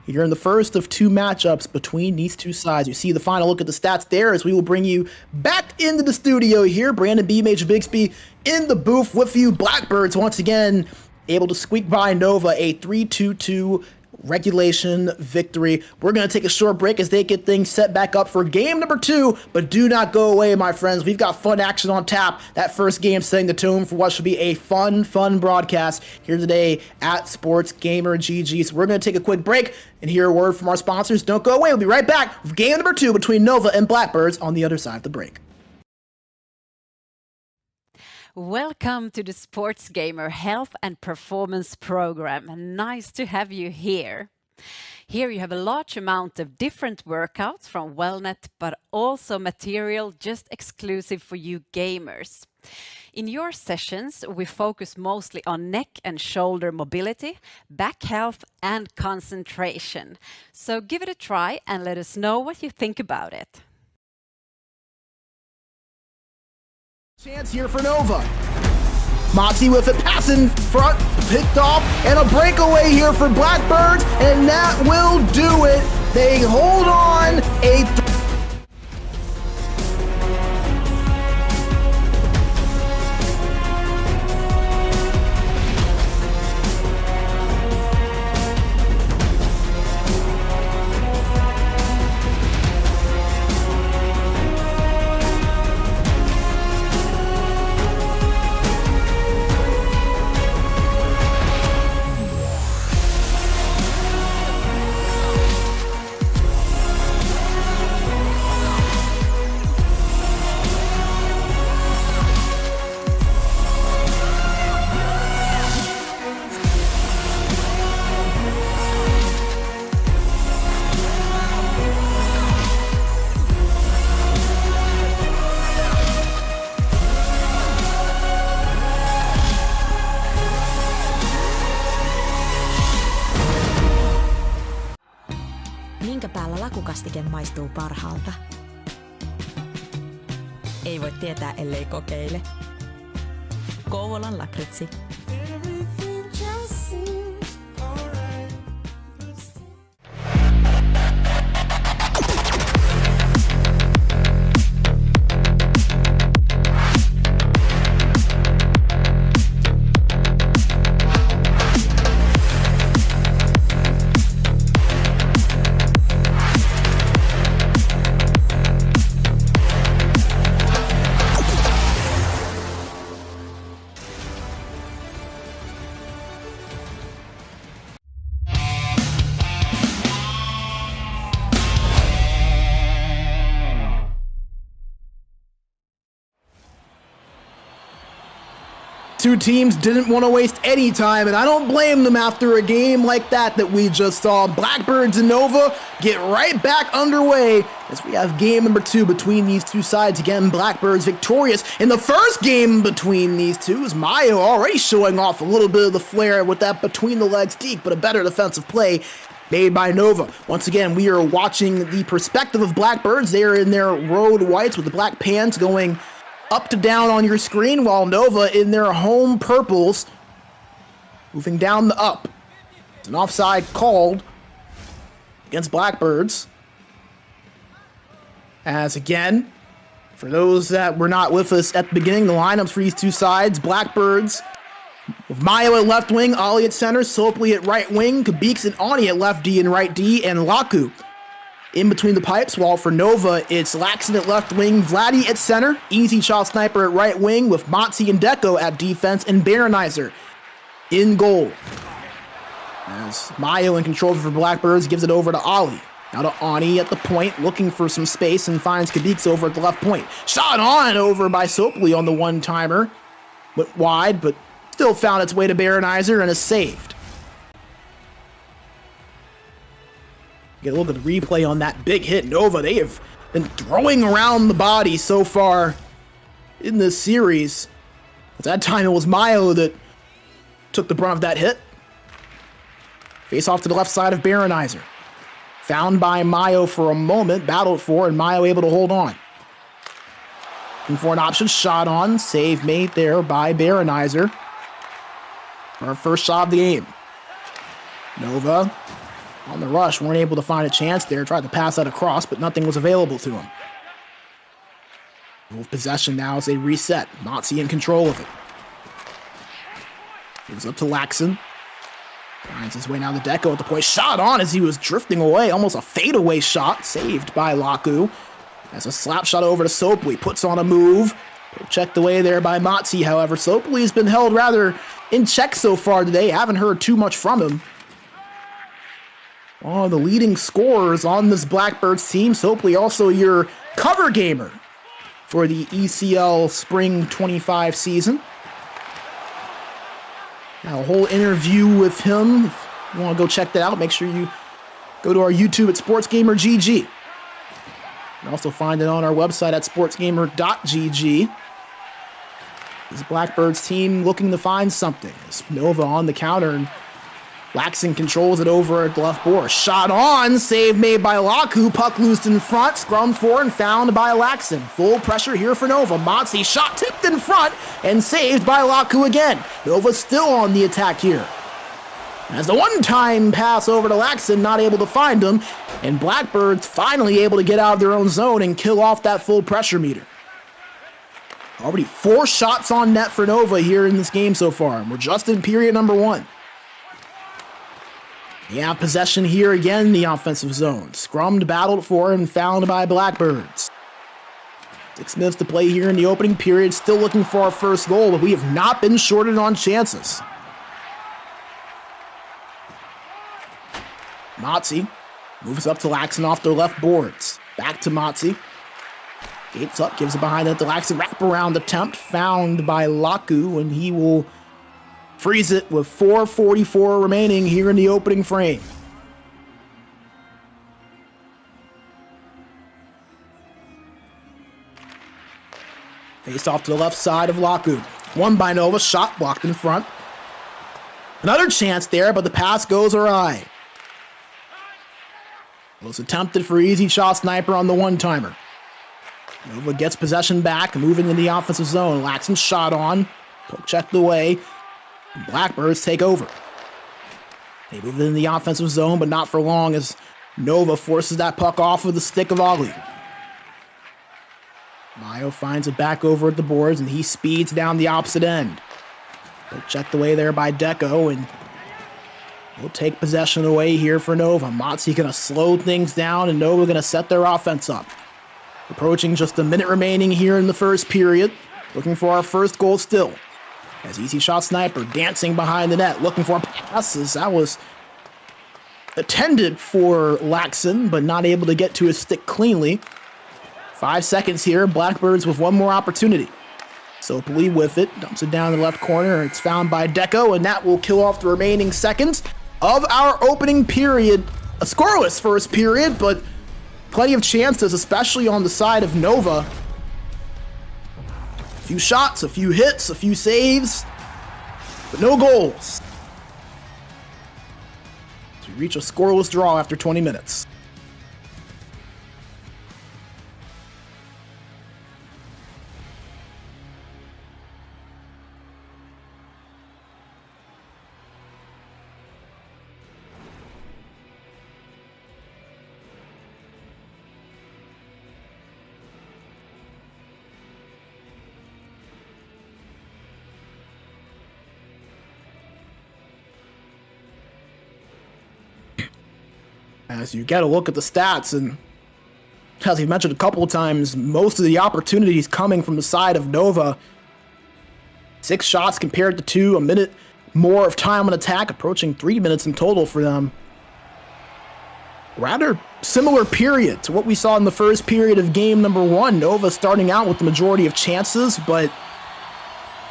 Speaker 2: Here in the first of 2 matchups between these two sides. You see the final look at the stats there as we will bring you back into the studio here. Brandon B. Major Bixby in the booth with you. Blackbirds once again able to squeak by Nova, a 3-2 regulation victory. We're going to take a short break as they get things set back up for game number 2, but do not go away, my friends. We've got fun action on tap. That first game setting the tone for what should be a fun broadcast here today at SportsGamer GG. So we're going to take a quick break and hear a word from our sponsors. Don't go away. We'll be right back with game number 2 between Nova and Blackbirds on the other side of the break.
Speaker 3: Welcome to the SportsGamer Health and Performance Program. Nice to have you here. Here you have a large amount of different workouts from Wellnet, but also material just exclusive for you gamers. In your sessions, we focus mostly on neck and shoulder mobility, back health, and concentration. So give it a try and let us know what you think about it.
Speaker 2: Chance here for Nova. Motzi with it, passing front, picked off, and a breakaway here for Blackbirds, and that will do it. They hold on a
Speaker 1: Minkä päällä lakukastike maistuu parhaalta? Ei voi tietää, ellei kokeile. Kouvolan lakritsi.
Speaker 2: Two teams didn't want to waste any time, and I don't blame them after a game like that we just saw. Blackbirds and Nova get right back underway as we have game number 2 between these two sides. Again, Blackbirds victorious in the first game between these two, as Mayo already showing off a little bit of the flair with that between the legs deke, but a better defensive play made by Nova. Once again, we are watching the perspective of Blackbirds. They are in their road whites with the black pants going up to down on your screen, while Nova in their home purples moving down the up. It's an offside called against Blackbirds. As again, for those that were not with us at the beginning, the lineups for these two sides: Blackbirds with Mayo at left wing, Ali at center, Sopley at right wing, Kabix and Ani at left D and right D, and Laku in between the pipes, while for Nova, it's Laxon at left wing, Vladdy at center, Easy Shot Sniper at right wing, with Motzi and Deco at defense, and Baronizer in goal. As Mayo in control for Blackbirds gives it over to Ali. Now to Ani at the point, looking for some space, and finds Kabix over at the left point. Shot on over by Sopley on the one-timer. Went wide, but still found its way to Baronizer and is saved. Get a look at the replay on that big hit. Nova, they have been throwing around the body so far in this series. At that time, it was Mayo that took the brunt of that hit. Face off to the left side of Baronizer. Found by Mayo for a moment, battled for, and Mayo able to hold on. Looking for an option, shot on, save made there by Baronizer. Our first shot of the game. Nova on the rush, weren't able to find a chance there. Tried to pass that across, but nothing was available to him. With possession now as they reset. Motzi in control of it. Gives up to Laxon. Finds his way now to Deco at the point. Shot on as he was drifting away. Almost a fadeaway shot. Saved by Laku. As a slap shot over to Sopley. Puts on a move. Checked away there by Motzi, however. Sopley has been held rather in check so far today. Haven't heard too much from him. One of the leading scorers on this Blackbirds team. Sopley also your cover gamer for the ECL Spring 25 season. Now, a whole interview with him. If you want to go check that out, make sure you go to our YouTube at SportsGamer GG. You can also find it on our website at sportsgamer.gg. This Blackbirds team looking to find something. It's Nova on the counter, and Laxon controls it over at the left board. Shot on, save made by Laku, puck loosed in front, scrum for and found by Laxon. Full pressure here for Nova. Motzi shot tipped in front and saved by Laku again. Nova still on the attack here. As the one-time pass over to Laxon, not able to find him, and Blackbirds finally able to get out of their own zone and kill off that full pressure meter. Already 4 shots on net for Nova here in this game so far, and we're just in period number 1. We have possession here again in the offensive zone. Scrummed, battled for, and found by Blackbirds. 6 minutes to play here in the opening period. Still looking for our first goal, but we have not been shorted on chances. Motzi moves up to Laxon off their left boards. Back to Motzi. Gates up, gives it behind it to Laxon. Wraparound attempt found by Laku, and he will freeze it with 4:44 remaining here in the opening frame. Face off to the left side of Laku. Won by Nova, shot blocked in front. Another chance there, but the pass goes awry. Was attempted for easy shot sniper on the one-timer. Nova gets possession back, moving in the offensive zone. Laxon shot on, poke checked away. Blackbirds take over. They move in the offensive zone, but not for long as Nova forces that puck off with the stick of Ogli. Mayo finds it back over at the boards, and he speeds down the opposite end. Poke checked away there by Deco, and we'll take possession away here for Nova. Motzi going to slow things down, and Nova going to set their offense up. Approaching just a minute remaining here in the first period. Looking for our first goal still. As easy shot sniper dancing behind the net, looking for passes. That was intended for Laxon, but not able to get to his stick cleanly. 5 seconds here. Blackbirds with one more opportunity. Sopoli with it, dumps it down in the left corner. It's found by Deco, and that will kill off the remaining seconds of our opening period. A scoreless first period, but plenty of chances, especially on the side of Nova. A few shots, a few hits, a few saves, but no goals. So we reach a scoreless draw after 20 minutes. As you get a look at the stats, and as you mentioned a couple of times, most of the opportunities coming from the side of Nova. 6 shots compared to 2, a minute more of time on attack, approaching 3 minutes in total for them. Rather similar period to what we saw in the first period of game number 1. Nova starting out with the majority of chances, but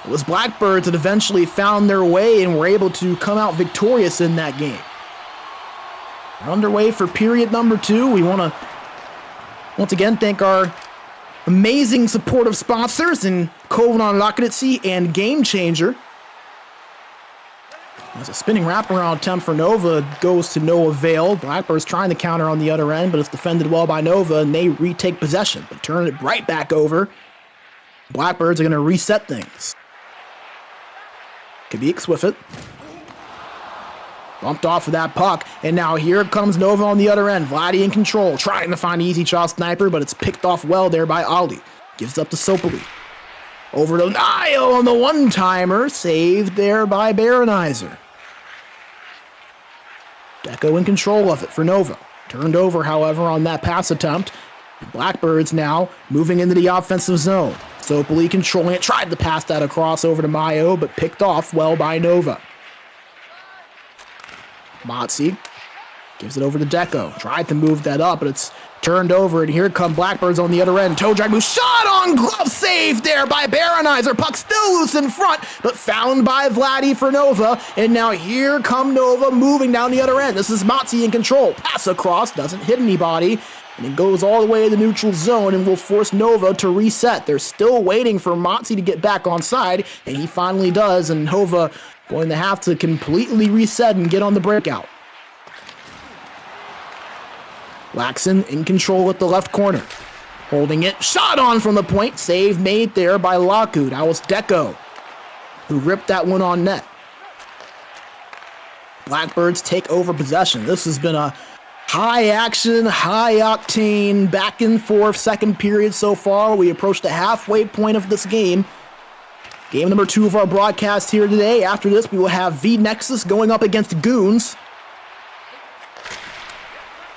Speaker 2: it was Blackbirds that eventually found their way and were able to come out victorious in that game. We're underway for period number 2. We want to once again thank our amazing supportive sponsors in Kovan Lakritsi and Game Changer. As a spinning wraparound attempt for Nova goes to no avail. Blackbirds trying to counter on the other end, but it's defended well by Nova, and they retake possession, but turn it right back over. Blackbirds are going to reset things. Kabik with it. Bumped off of that puck, and now here comes Nova on the other end. Vladdy in control, trying to find easy shot sniper, but it's picked off well there by Ali. Gives up to Sopoli. Over to Nio on the one-timer, saved there by Baronizer. Deco in control of it for Nova. Turned over, however, on that pass attempt. Blackbirds now moving into the offensive zone. Sopoli controlling it, tried to pass that across over to Mayo, but picked off well by Nova. Motzi Gives it over to Deco. Tried to move that up, but it's turned over, and here come Blackbirds on the other end. Toe drag move, shot on glove, save there by Baronizer. Puck still loose in front, but found by Vladdy for Nova. And now here come Nova moving down the other end. This is Motzi in control. Pass across, doesn't hit anybody. And it goes all the way to the neutral zone and will force Nova to reset. They're still waiting for Motzi to get back on side, and he finally does, and Nova going to have to completely reset and get on the breakout. Laxon in control at the left corner. Holding it. Shot on from the point. Save made there by Laku. That was Deco who ripped that one on net. Blackbirds take over possession. This has been a high action, high octane, back and forth second period so far. We approach the halfway point of this game. Game number 2 of our broadcast here today. After this, we will have vNEXS going up against GOONS.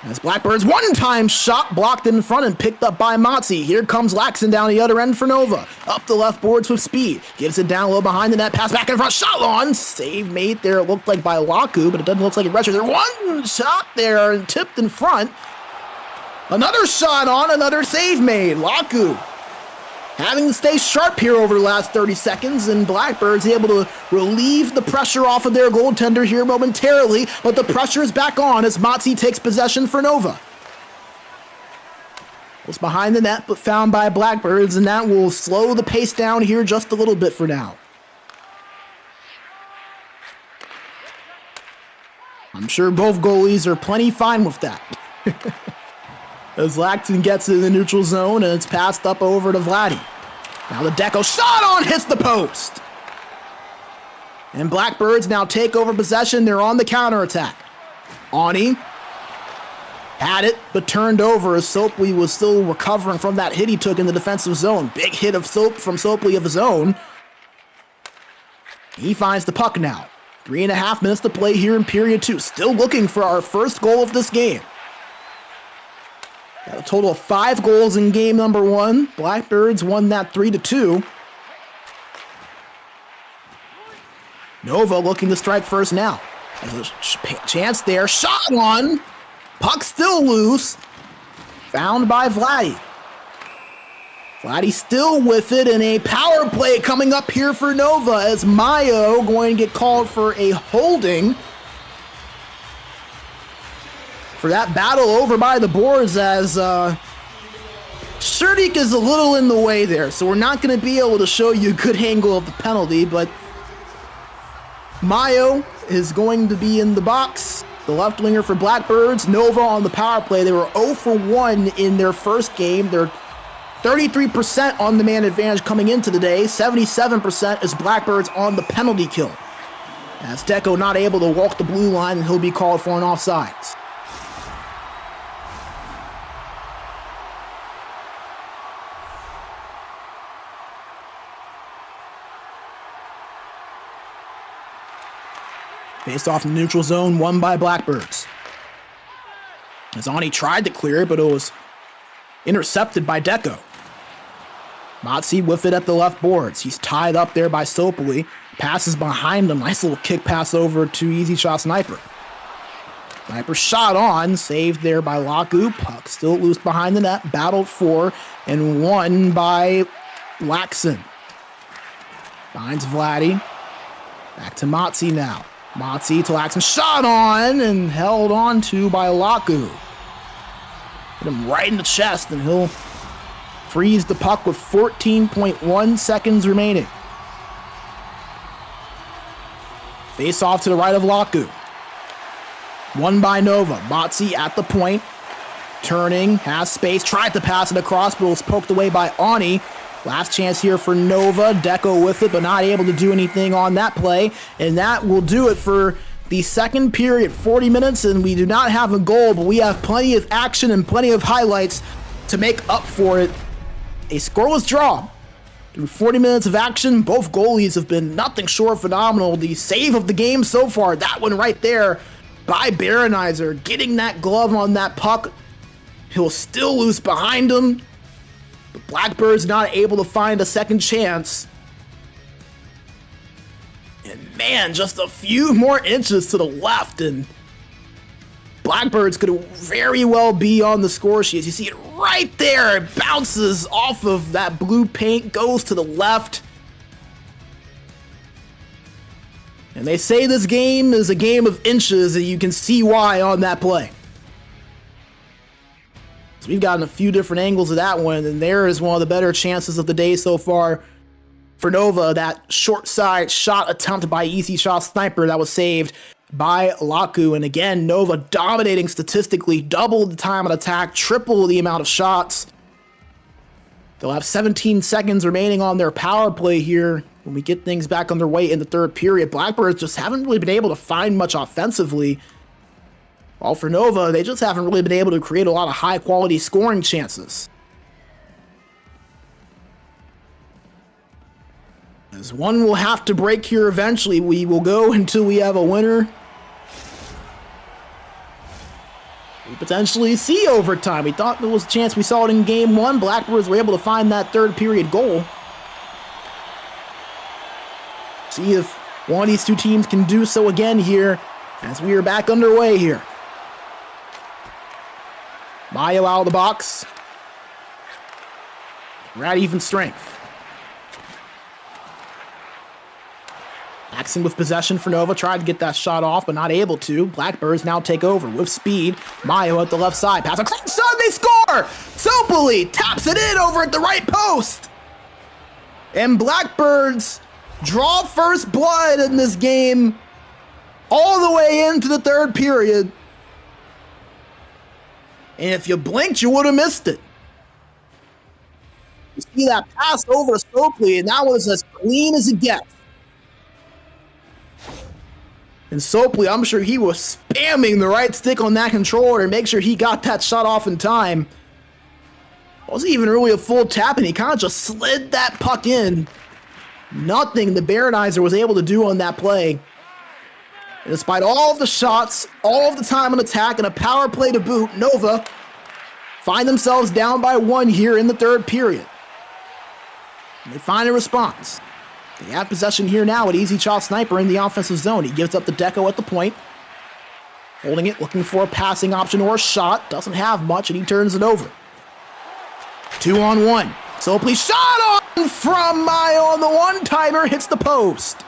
Speaker 2: As Blackbirds one-time shot blocked in front and picked up by Motzi. Here comes Laxon down the other end for Nova. Up the left boards with speed. Gives it down low behind the net. Pass back in front. Shot on. Save made there. It looked like by Laku, but it doesn't look like it registered. One shot there and tipped in front. Another shot on. Another save made. Laku having to stay sharp here over the last 30 seconds, and Blackbirds able to relieve the pressure off of their goaltender here momentarily, but the pressure is back on as Motzi takes possession for Nova. Was behind the net, but found by Blackbirds, and that will slow the pace down here just a little bit for now. I'm sure both goalies are plenty fine with that. As Laxon gets in the neutral zone, and it's passed up over to Vladdy. Now the Deco shot on hits the post. And Blackbirds now take over possession. They're on the counterattack. Ani had it, but turned over as Sopley was still recovering from that hit he took in the defensive zone. Big hit of from Sopley of his own. He finds the puck now. 3.5 minutes to play here in period 2. Still looking for our first goal of this game. Got a total of 5 goals in game number 1. Blackbirds won that 3-2. Nova looking to strike first now. There's a chance there. Shot on. Puck still loose. Found by Vladdy. Vladdy still with it, and a power play coming up here for Nova as Mayo going to get called for a holding. For that battle over by the boards, as Sherdik is a little in the way there, so we're not going to be able to show you a good angle of the penalty, but Mayo is going to be in the box. The left winger for Blackbirds. Nova on the power play. They were 0 for 1 in their first game. They're 33% on the man advantage coming into the day. 77% is Blackbirds on the penalty kill. As Deco not able to walk the blue line, and he'll be called for an offsides. Faced off in the neutral zone, won by Blackbirds. As Ani tried to clear it, but it was intercepted by Deco. Motzi with it at the left boards. He's tied up there by Sopley. Passes behind him. Nice little kick pass over to Easy Shot Sniper. Sniper shot on. Saved there by Laku. Puck still loose behind the net. Battled for and won by Laxon. Finds Vladdy. Back to Motzi now. Motzi to Laxon. Shot on and held on to by Laku. Hit him right in the chest, and he'll freeze the puck with 14.1 seconds remaining. Face off to the right of Laku. Won by Nova. Motzi at the point. Turning, has space, tried to pass it across, but was poked away by Ani. Last chance here for Nova. Deco with it, but not able to do anything on that play. And that will do it for the second period, 40 minutes, and we do not have a goal, but we have plenty of action and plenty of highlights to make up for it. A scoreless draw. Through 40 minutes of action, both goalies have been nothing short of phenomenal. The save of the game so far, that one right there by Baronizer, getting that glove on that puck. He'll still loose behind him. But Blackbird's not able to find a second chance. And man, just a few more inches to the left, and Blackbirds could very well be on the score sheet. You see it right there. It bounces off of that blue paint, goes to the left. And they say this game is a game of inches, and you can see why on that play. So we've gotten a few different angles of that one, and there is one of the better chances of the day so far for Nova. That short side shot attempt by ECL Sniper that was saved by Laku. And again, Nova dominating statistically, double the time on attack, triple the amount of shots. They'll have 17 seconds remaining on their power play here when we get things back underway in the third period. Blackbirds just haven't really been able to find much offensively. While for Nova, they just haven't really been able to create a lot of high-quality scoring chances. As one will have to break here eventually, we will go until we have a winner. We potentially see overtime. We thought there was a chance we saw it in game one. Blackbirds were able to find that third period goal. See if one of these two teams can do so again here as we are back underway here. Mayo out of the box. We're at even strength. Axon with possession for Nova, tried to get that shot off, but not able to. Blackbirds now take over with speed. Mayo at the left side. Pass across, they score! Sopoli taps it in over at the right post. And Blackbirds draw first blood in this game all the way into the third period. And if you blinked, you would have missed it. You see that pass over to Sopoli, and that was as clean as it gets. And Sopoli, I'm sure he was spamming the right stick on that controller to make sure he got that shot off in time. It wasn't even really a full tap, and he kind of just slid that puck in. Nothing the Baronizer was able to do on that play. And despite all of the shots, all of the time on attack, and a power play to boot, Nova find themselves down by one here in the third period. And they find a response. They have possession here now with ECL Sniper in the offensive zone. He gives up the deco at the point. Holding it, looking for a passing option or a shot. Doesn't have much, and he turns it over. 2-on-1. Sopoli shot on from Mayo on the one-timer. Hits the post.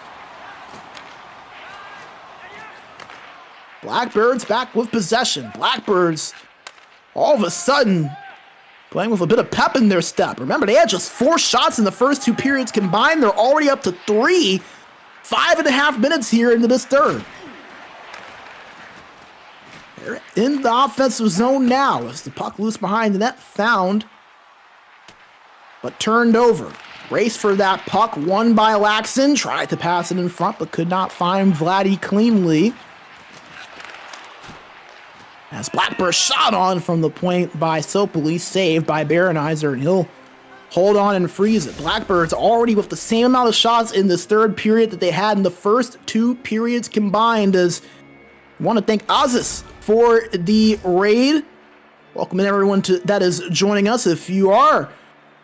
Speaker 2: Blackbirds back with possession. Blackbirds all of a sudden playing with a bit of pep in their step. Remember, they had just 4 shots in the first 2 periods combined. They're already up to 3. 5.5 minutes here into this third. They're in the offensive zone now as the puck loose behind the net, found, but turned over. Race for that puck, won by Laxon. Tried to pass it in front, but could not find Vladdy cleanly. As Blackbird shot on from the point by Sopoli, saved by Baronizer, and he'll hold on and freeze it. Blackbirds already with the same amount of shots in this third period that they had in the first 2 periods combined. As I want to thank Aziz for the raid. Welcome everyone that is joining us. If you are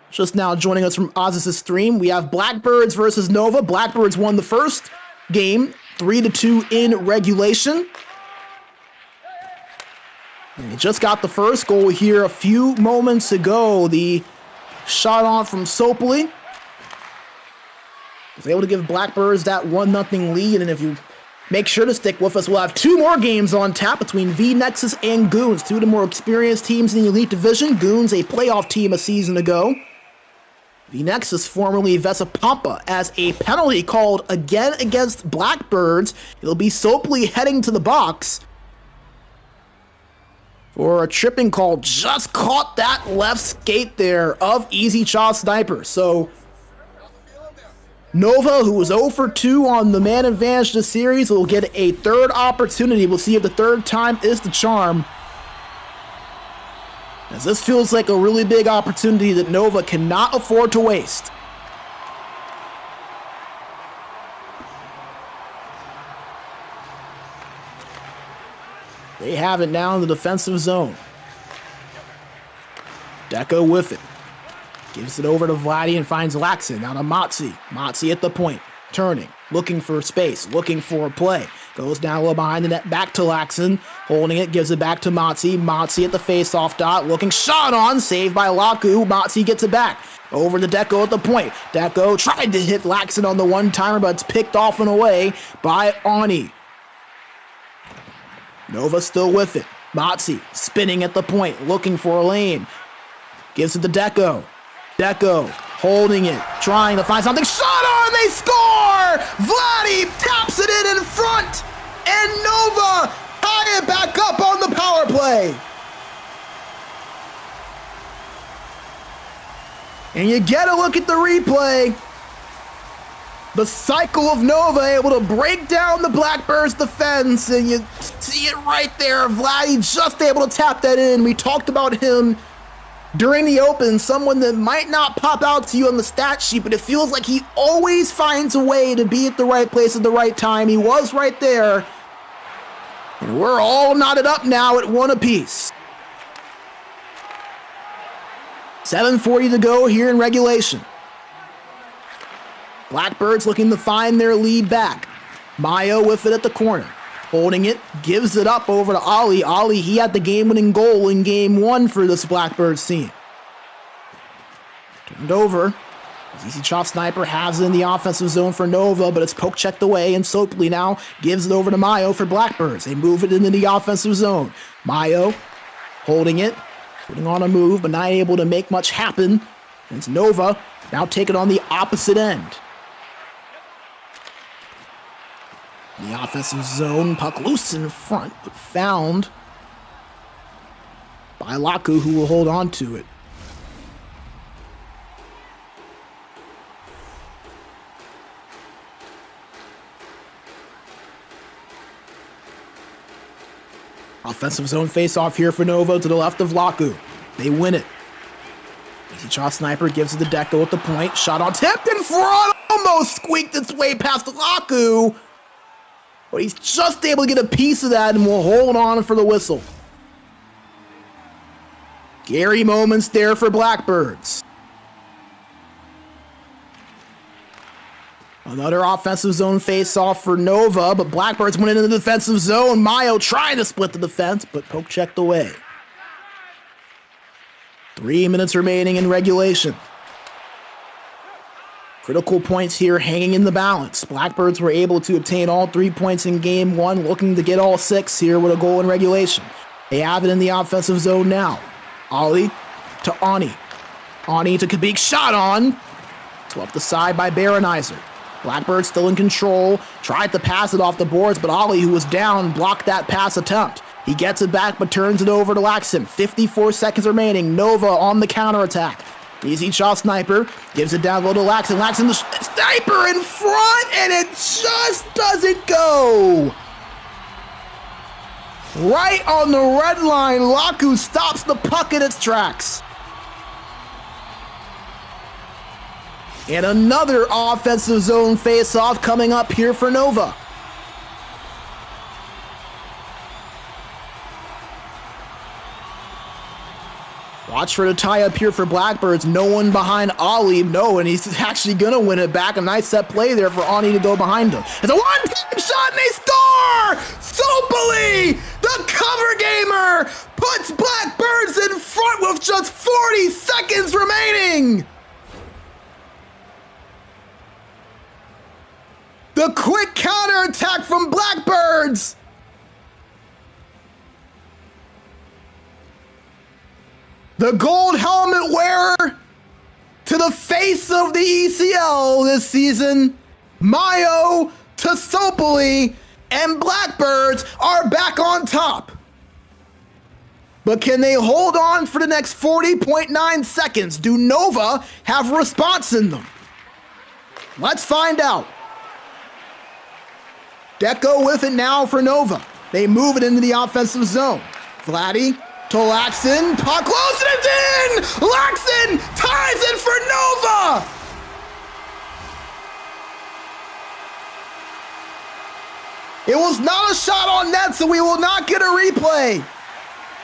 Speaker 2: just now joining us from Aziz's stream, we have Blackbirds versus Nova. Blackbirds won the first game 3-2 in regulation. And he just got the first goal here a few moments ago. The shot on from Sopoli was able to give Blackbirds that 1-0 lead. And if you make sure to stick with us, we'll have 2 more games on tap between vNEXS and GOONS, 2 of the more experienced teams in the Elite Division. GOONS, a playoff team a season ago. vNEXS, formerly Vesapampa, as a penalty called again against Blackbirds. It'll be Sopoli heading to the box for a tripping call. Just caught that left skate there of ECL Sniper. So Nova, who was 0 for 2 on the man advantage this series, will get a third opportunity. We'll see if the third time is the charm, as this feels like a really big opportunity that Nova cannot afford to waste. They have it now in the defensive zone. Deco with it. Gives it over to Vladdy and finds Laxon. Now to Motzi. Motzi at the point. Turning. Looking for space. Looking for a play. Goes down a little behind the net, back to Laxon. Holding it, gives it back to Motzi. Motzi at the face-off dot, looking shot on, saved by Laku. Motzi gets it back. Over to Deco at the point. Deco tried to hit Laxon on the one-timer, but it's picked off and away by Ani. Nova still with it. Motzi spinning at the point, looking for a lane. Gives it to Deco. Deco holding it, trying to find something. Shot on, they score! Vladdy taps it in front, and Nova tie it back up on the power play. And you get a look at the replay. The cycle of Nova able to break down the Blackbirds defense, and you see it right there. Vladdy just able to tap that in. We talked about him during the Open, someone that might not pop out to you on the stat sheet, but it feels like he always finds a way to be at the right place at the right time. He was right there. And we're all knotted up now at 1 apiece. 7:40 to go here in regulation. Blackbirds looking to find their lead back. Mayo with it at the corner. Holding it, gives it up over to Ali. Ali, he had the game-winning goal in game 1 for this Blackbirds team. Turned over. Easy chop sniper has it in the offensive zone for Nova, but it's poke checked away, and Sopley now gives it over to Mayo for Blackbirds. They move it into the offensive zone. Mayo holding it, putting on a move, but not able to make much happen. And it's Nova now taking on the opposite end. The offensive zone, puck loose in front, but found by Laku, who will hold on to it. Offensive zone face-off here for Nova to the left of Laku. They win it. Easy shot sniper gives it to Deco at the point. Shot on tipped in front, almost squeaked its way past Laku. But he's just able to get a piece of that and will hold on for the whistle. Scary moments there for Blackbirds. Another offensive zone face-off for Nova, but Blackbirds went into the defensive zone. Mayo trying to split the defense, but poke checked away. 3 minutes remaining in regulation. Critical points here hanging in the balance. Blackbirds were able to obtain all 3 points in game 1, looking to get all 6 here with a goal in regulation. They have it in the offensive zone now. Ali to Ani. Ani to Kabik, shot on. Swept aside by Baronizer. Blackbirds still in control. Tried to pass it off the boards, but Ali, who was down, blocked that pass attempt. He gets it back, but turns it over to Laxon. 54 seconds remaining. Nova on the counterattack. Easy shot sniper. Gives it down low to Laxon. Laxon the sniper in front, and it just doesn't go. Right on the red line, Laku stops the puck in its tracks. And another offensive zone face-off coming up here for Nova. Watch for the tie-up here for Blackbirds. No one behind Ali. No, and he's actually going to win it back. A nice set play there for Ani to go behind him. It's a one-time shot, and they score! Sopoli, the cover gamer, puts Blackbirds in front with just 40 seconds remaining. The quick counterattack from Blackbirds. The gold helmet wearer to the face of the ECL this season. Mayo to Sopoli, and Blackbirds are back on top. But can they hold on for the next 40.9 seconds? Do Nova have response in them? Let's find out. Deco with it now for Nova. They move it into the offensive zone. Vladdy to Laxon. Puck close, and it's in! Laxon ties it for Nova! It was not a shot on net, so we will not get a replay.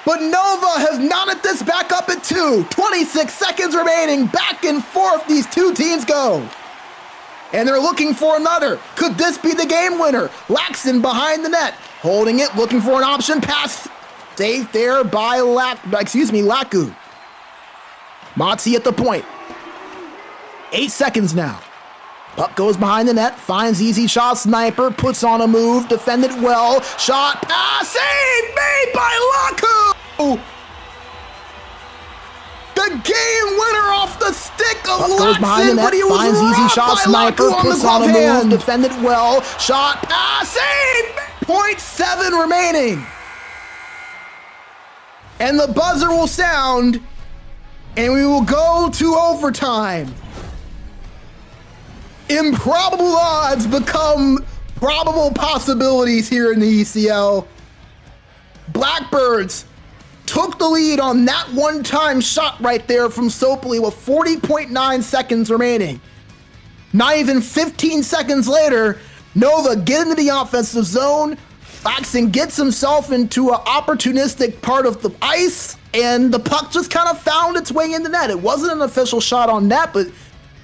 Speaker 2: But Nova has knotted this back up at 2. 26 seconds remaining. Back and forth these two teams go. And they're looking for another. Could this be the game winner? Laxon behind the net, holding it, looking for an option pass. Saved there by Laku. Motzi at the point. 8 seconds now. Puck goes behind the net, finds easy shot, sniper, puts on a move, defended well, shot, pass, save made by Laku! The game winner off the stick of Laxon, but he was finds easy shot, sniper, puts on a move, defended well, shot, pass, save! 0.7 remaining. And the buzzer will sound, and we will go to overtime. Improbable odds become probable possibilities here in the ECL. Blackbirds took the lead on that one-time shot right there from Sopoli with 40.9 seconds remaining. Not even 15 seconds later, Nova get into the offensive zone. Laxon gets himself into an opportunistic part of the ice, and the puck just kind of found its way in the net. It wasn't an official shot on net, but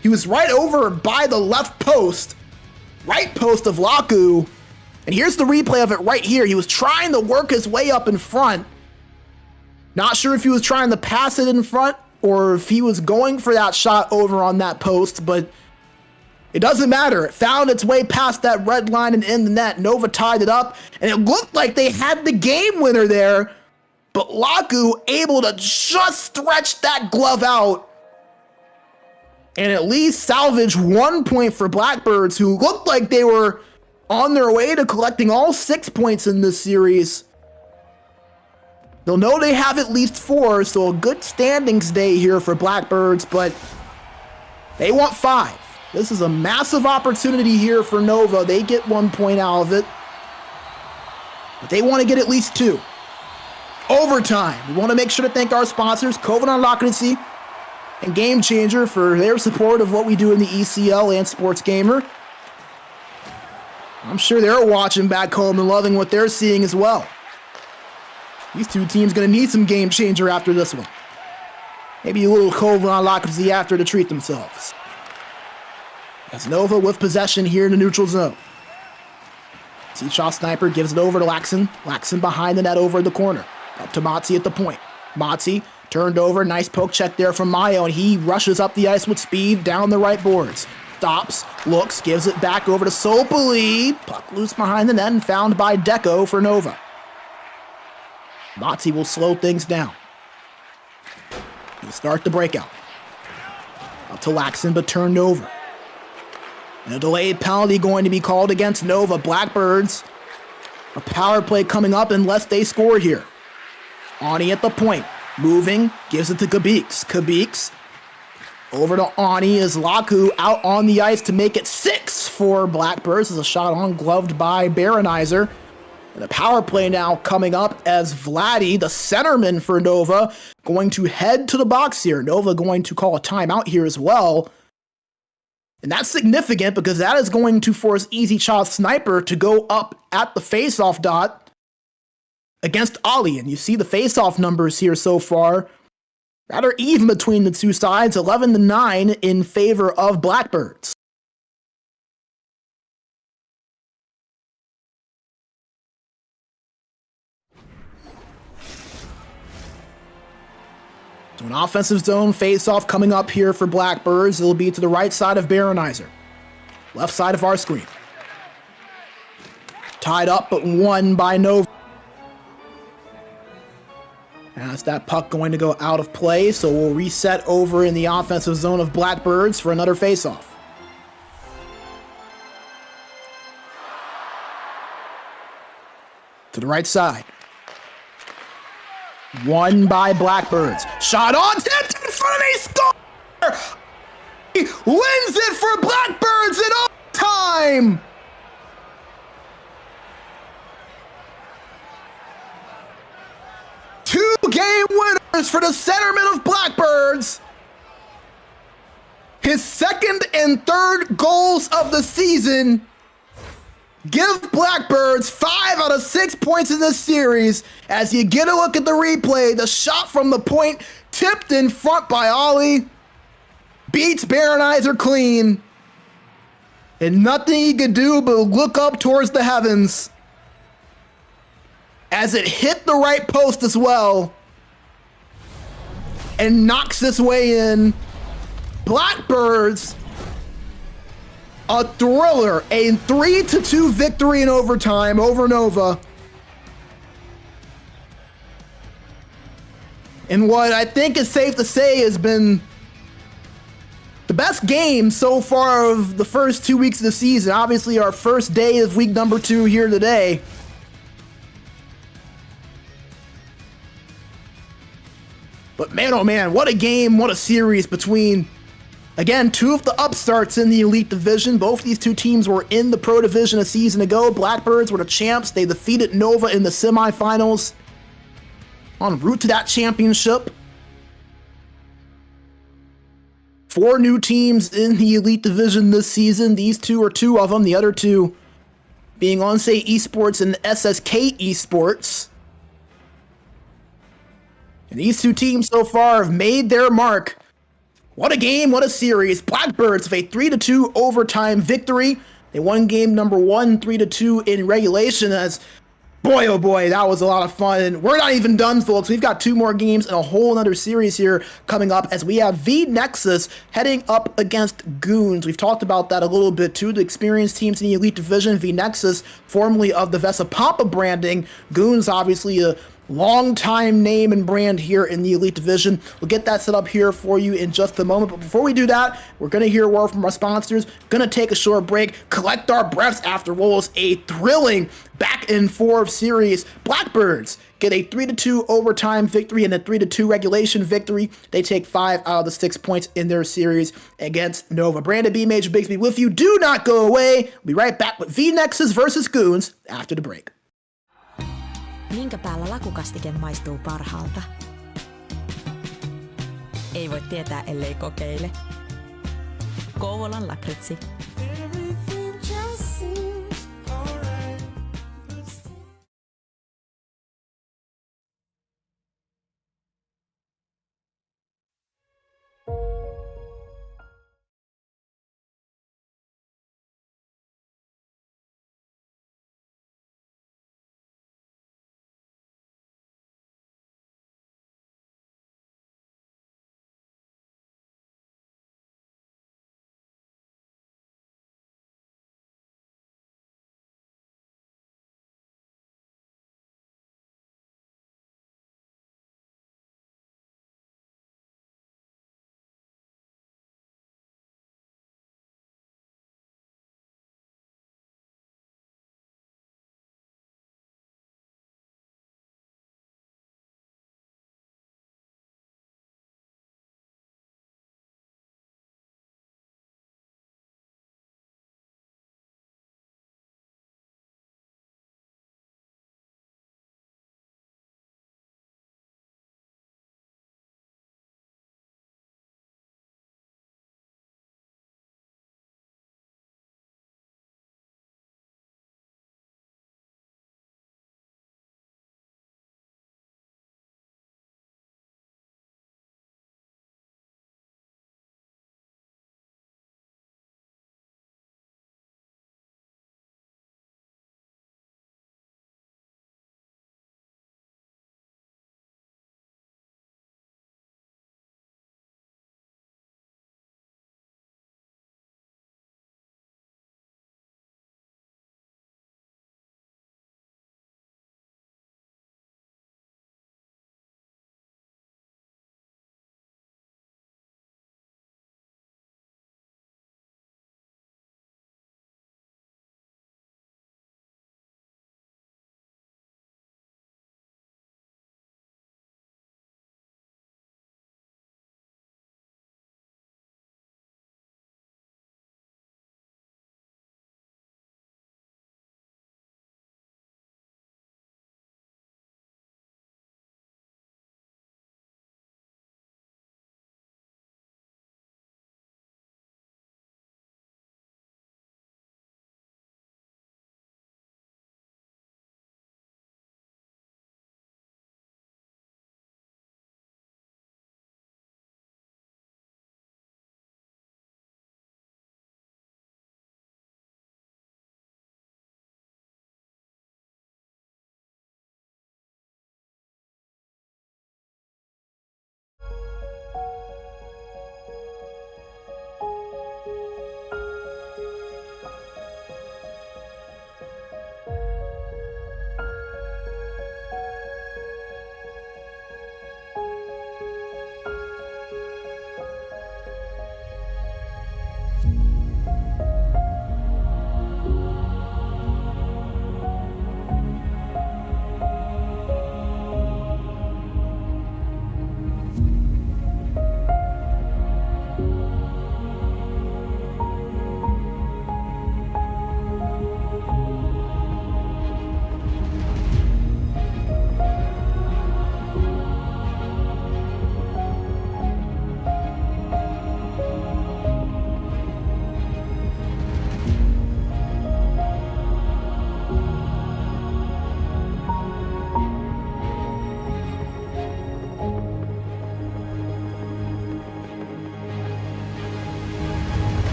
Speaker 2: he was right over by the left post, right post of Laku. And here's the replay of it right here. He was trying to work his way up in front. Not sure if he was trying to pass it in front or if he was going for that shot over on that post, but it doesn't matter. It found its way past that red line and in the net. Nova tied it up, and it looked like they had the game winner there, but Laku able to just stretch that glove out and at least salvage 1 point for Blackbirds, who looked like they were on their way to collecting all 6 points in this series. They'll know they have at least 4, so a good standings day here for Blackbirds, but they want 5. This is a massive opportunity here for Nova. They get 1 point out of it, but they want to get at least 2. Overtime. We want to make sure to thank our sponsors, Covenant Occupancy and Game Changer, for their support of what we do in the ECL and SportsGamer. I'm sure they're watching back home and loving what they're seeing as well. These two teams going to need some Game Changer after this one. Maybe a little Covenant Occupancy after to treat themselves. As Nova with possession here in the neutral zone. T-Shot Sniper gives it over to Laxon. Laxon behind the net over in the corner. Up to Motzi at the point. Motzi turned over. Nice poke check there from Mayo, and he rushes up the ice with speed down the right boards. Stops, looks, gives it back over to Sopoli. Puck loose behind the net and found by Deco for Nova. Motzi will slow things down. He'll start the breakout. Up to Laxon, but turned over. And a delayed penalty going to be called against Nova. Blackbirds, a power play coming up unless they score here. Ani at the point, moving, gives it to Kabix. Kabix over to Ani as Laku out on the ice to make it 6 for Blackbirds. As a shot on gloved by Baronizer. And a power play now coming up as Vladdy, the centerman for Nova, going to head to the box here. Nova going to call a timeout here as well. And that's significant because that is going to force Easy Shot Sniper to go up at the faceoff dot against Ali. And you see the faceoff numbers here so far. Rather even between the two sides, 11-9 in favor of Blackbirds. So an offensive zone face-off coming up here for Blackbirds. It'll be to the right side of Baronizer. Left side of our screen. Tied up, but won by Nova. As that puck going to go out of play, so we'll reset over in the offensive zone of Blackbirds for another face-off. To the right side. Won by Blackbirds. Shot on, tipped in front of me, score! He wins it for Blackbirds in overtime! Two game winners for the centerman of Blackbirds. His second and third goals of the season give Blackbirds 5 out of 6 points in this series. As you get a look at the replay, the shot from the point tipped in front by Ollie beats Baronizer clean. And nothing he could do but look up towards the heavens as it hit the right post as well and knocks its way in. Blackbirds, a thriller, a 3-2 victory in overtime over Nova. And what I think is safe to say has been the best game so far of the first 2 weeks of the season. Obviously, our first day of week number 2 here today. But man, oh man, what a game, what a series between, again, 2 of the upstarts in the Elite Division. Both these 2 teams were in the Pro Division a season ago. Blackbirds were the champs. They defeated Nova in the semifinals, en route to that championship. 4 new teams in the Elite Division this season. These 2 are 2 of them. The other 2 being Onsei Esports and SSK Esports. And these 2 teams so far have made their mark. What a game, what a series. Blackbirds have a 3-2 overtime victory. They won game number 1, 3-2 in regulation. As boy, oh boy, that was a lot of fun. And we're not even done, folks. We've got 2 more games and a whole other series here coming up as we have vNEXS heading up against GOONS. We've talked about that a little bit too. The experienced teams in the Elite Division, vNEXS, formerly of the Vesapapa branding. GOONS, obviously a long-time name and brand here in the Elite Division. We'll get that set up here for you in just a moment. But before we do that, we're going to hear a word from our sponsors, going to take a short break, collect our breaths after what was a thrilling back and forth series. Blackbirds get a 3-2 overtime victory and a 3-2 regulation victory. They take 5 out of the 6 points in their series against Nova. Brandon B. Major Bigsby with you. Do not go away. We'll be right back with vNEXS versus GOONS after the break.
Speaker 1: Minkä päällä lakukastike maistuu parhaalta? Ei voi tietää, ellei kokeile. Kouvolan lakritsi.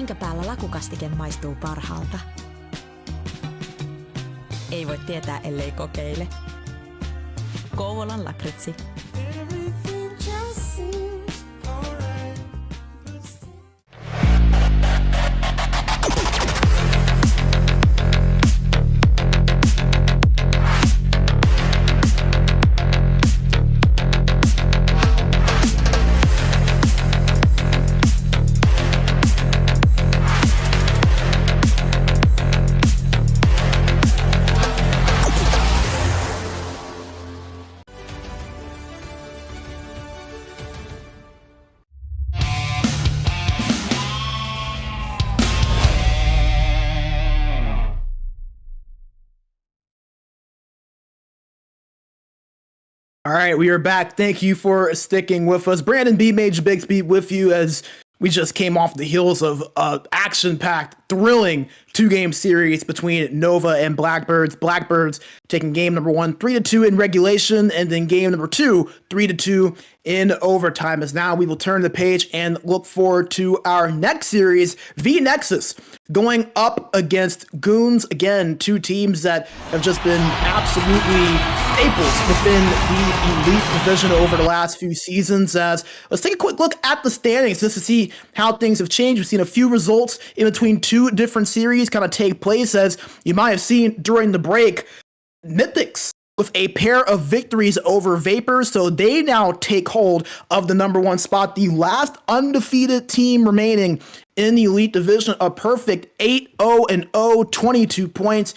Speaker 1: Minkä päällä lakukastike maistuu parhaalta? Ei voi tietää, ellei kokeile. Kouvolan lakritsi.
Speaker 2: All right, we are back. Thank you for sticking with us. Brandon B. Major Bigsby with you as we just came off the heels of action-packed, thrilling two-game series between Nova and Blackbirds. Blackbirds taking game number 1, 3-2 in regulation, and then game number 2, 3-2 in overtime. As now we will turn the page and look forward to our next series, vNEXS, going up against GOONS. Again, two teams that have just been absolutely staples within the elite division over the last few seasons. As let's take a quick look at the standings just to see how things have changed. We've seen a few results in between two different series kind of take place, as you might have seen during the break. Mythics with a pair of victories over Vapors, so they now take hold of the number 1 spot, the last undefeated team remaining in the elite division, a perfect 8-0-0, 22 points.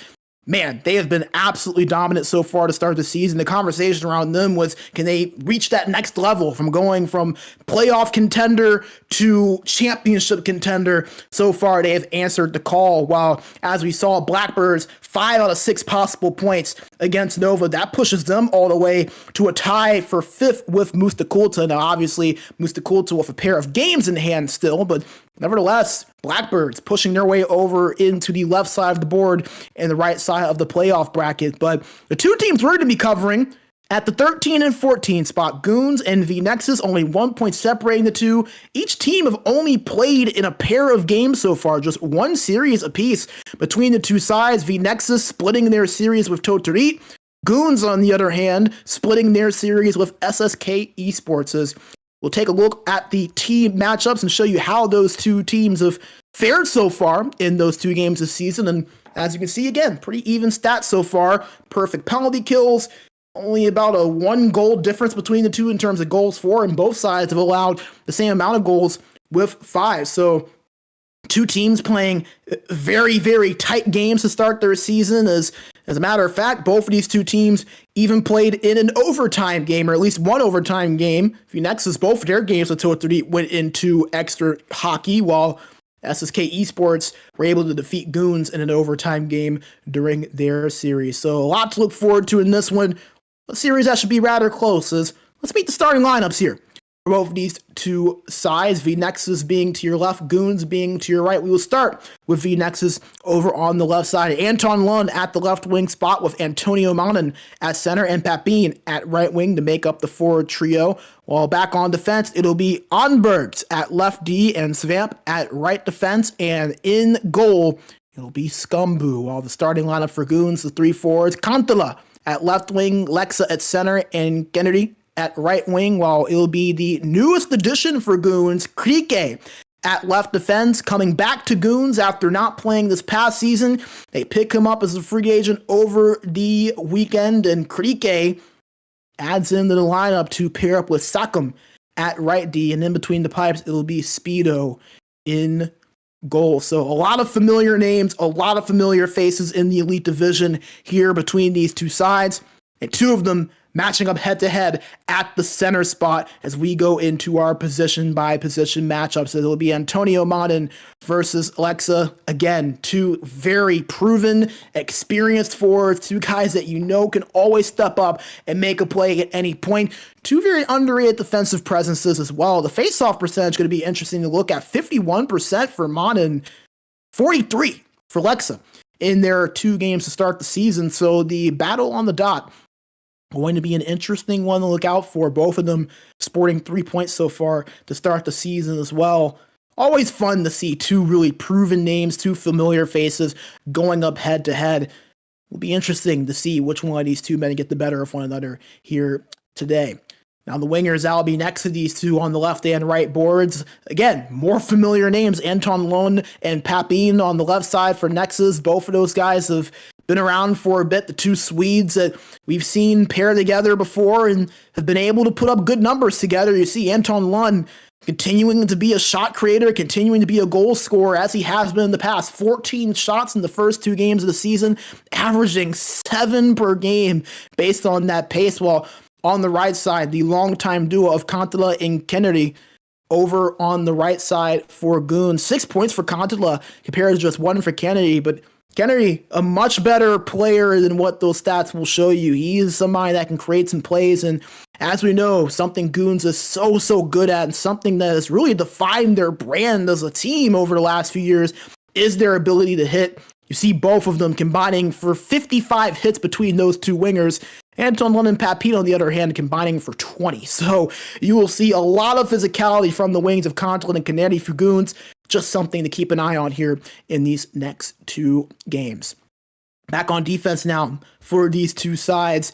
Speaker 2: Man, they have been absolutely dominant so far to start the season. The conversation around them was, can they reach that next level from going from playoff contender to championship contender? So far, they have answered the call. While, as we saw, Blackbirds, 5 out of 6 possible points against Nova. That pushes them all the way to a tie for 5th with Mustakulta. Now, obviously, Mustakulta with a pair of games in hand still, but nevertheless, Blackbirds pushing their way over into the left side of the board and the right side of the playoff bracket. But the two teams we're going to be covering at the 13 and 14 spot, GOONS and vNEXS, only 1 point separating the two. Each team have only played in a pair of games so far, just one series apiece between the two sides. vNEXS splitting their series with Totorit. GOONS, on the other hand, splitting their series with SSK Esports. We'll take a look at the team matchups and show you how those two teams have fared so far in those two games this season. And as you can see, again, pretty even stats so far. Perfect penalty kills, only about a 1 goal difference between the two in terms of goals for, and both sides have allowed the same amount of goals with 5. So two teams playing very, very tight games to start their season. As a matter of fact, both of these two teams even played in an overtime game, or at least one overtime game. vNEXS, both of their games with Totorit went into extra hockey, while SSK Esports were able to defeat GOONS in an overtime game during their series. So a lot to look forward to in this one. A series that should be rather close. Let's meet the starting lineups here for both of these two sides. vNEXS being to your left, GOONS being to your right. We will start with vNEXS over on the left side. Anton Lund at the left wing spot with Antonio Mannen at center and Pat Bean at right wing to make up the forward trio. While back on defense, it'll be Onbergs at left D and Svamp at right defense. And in goal, it'll be Scumbu. While the starting lineup for GOONS, the 3 forwards, Kantala at left wing, Lexa at center, and Kennedy at right wing, while it'll be the newest addition for GOONS, Krike at left defense, coming back to GOONS after not playing this past season. They pick him up as a free agent over the weekend, and Krike adds into the lineup to pair up with Sakum at right D, and in between the pipes, it'll be Speedo in goal. So a lot of familiar names, a lot of familiar faces in the elite division here between these two sides, and two of them matching up head-to-head at the center spot as we go into our position-by-position matchups. So it'll be Antonio Mannen versus Alexa. Again, two very proven, experienced forwards, two guys that you know can always step up and make a play at any point. Two very underrated defensive presences as well. The face-off percentage going to be interesting to look at. 51% for Mannen, 43% for Alexa in their two games to start the season. So the battle on the dot going to be an interesting one to look out for. Both of them sporting 3 points so far to start the season as well. always fun to see two really proven names, two familiar faces going up head to head. Will be interesting to see which one of these two men get the better of one another here today. Now, the wingers, that'll be next to these two on the left and right boards. Again, more familiar names, Anton Lund and Papin on the left side for vNEXS. Both of those guys have been around for a bit. The two Swedes that we've seen pair together before and have been able to put up good numbers together. You see Anton Lund continuing to be a shot creator, continuing to be a goal scorer as he has been in the past. 14 shots in the first 2 games of the season, averaging 7 per game based on that pace, while on the right side, the longtime duo of Kontala and Kennedy over on the right side for GOONS. 6 points for Kontala compared to just 1 for Kennedy, but Kennedy, a much better player than what those stats will show you. He is somebody that can create some plays, and as we know, something GOONS is so good at, and something that has really defined their brand as a team over the last few years, is their ability to hit. You see both of them combining for 55 hits between those two wingers. Anton Lund and Papin, on the other hand, combining for 20. So you will see a lot of physicality from the wings of Kontala and Kennedy for GOONS. Just something to keep an eye on here in these next 2 games. Back on defense now for these two sides.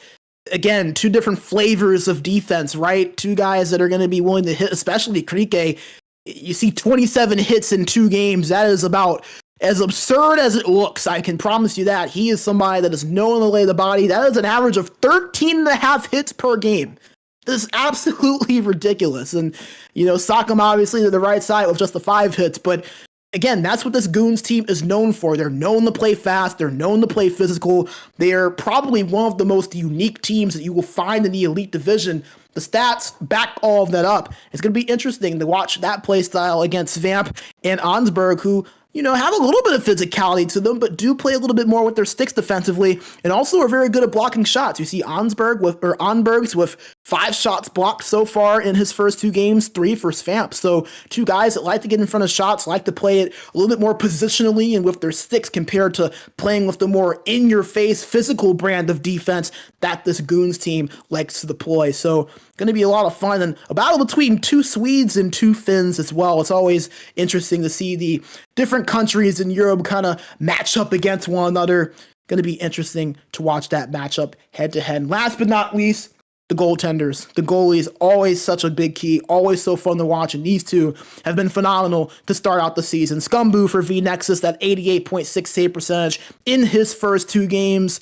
Speaker 2: Again, 2 different flavors of defense, right? 2 guys that are going to be willing to hit, especially Krike. You see 27 hits in 2 games. That is about as absurd as it looks. I can promise you that. He is somebody that is known to lay the body. That is an average of 13.5 hits per game. This is absolutely ridiculous. And, Sakam obviously to the right side with just the 5 hits. But again, that's what this GOONS team is known for. They're known to play fast. They're known to play physical. They are probably one of the most unique teams that you will find in the Elite Division. The stats back all of that up. It's going to be interesting to watch that play style against Svamp and Ansberg, who have a little bit of physicality to them, but do play a little bit more with their sticks defensively, and also are very good at blocking shots. You see Ansbergs with 5 shots blocked so far in his first 2 games, 3 for Svamp. So 2 guys that like to get in front of shots, like to play it a little bit more positionally and with their sticks compared to playing with the more in-your-face physical brand of defense that this GOONS team likes to deploy. So going to be a lot of fun, and a battle between 2 Swedes and 2 Finns as well. It's always interesting to see the different countries in Europe kind of match up against one another. Going to be interesting to watch that matchup head to head. And last but not least, the goaltenders. The goalies, always such a big key, always so fun to watch, and these two have been phenomenal to start out the season. Scumbu for vNEXS, that 88.6 save percentage in his first 2 games.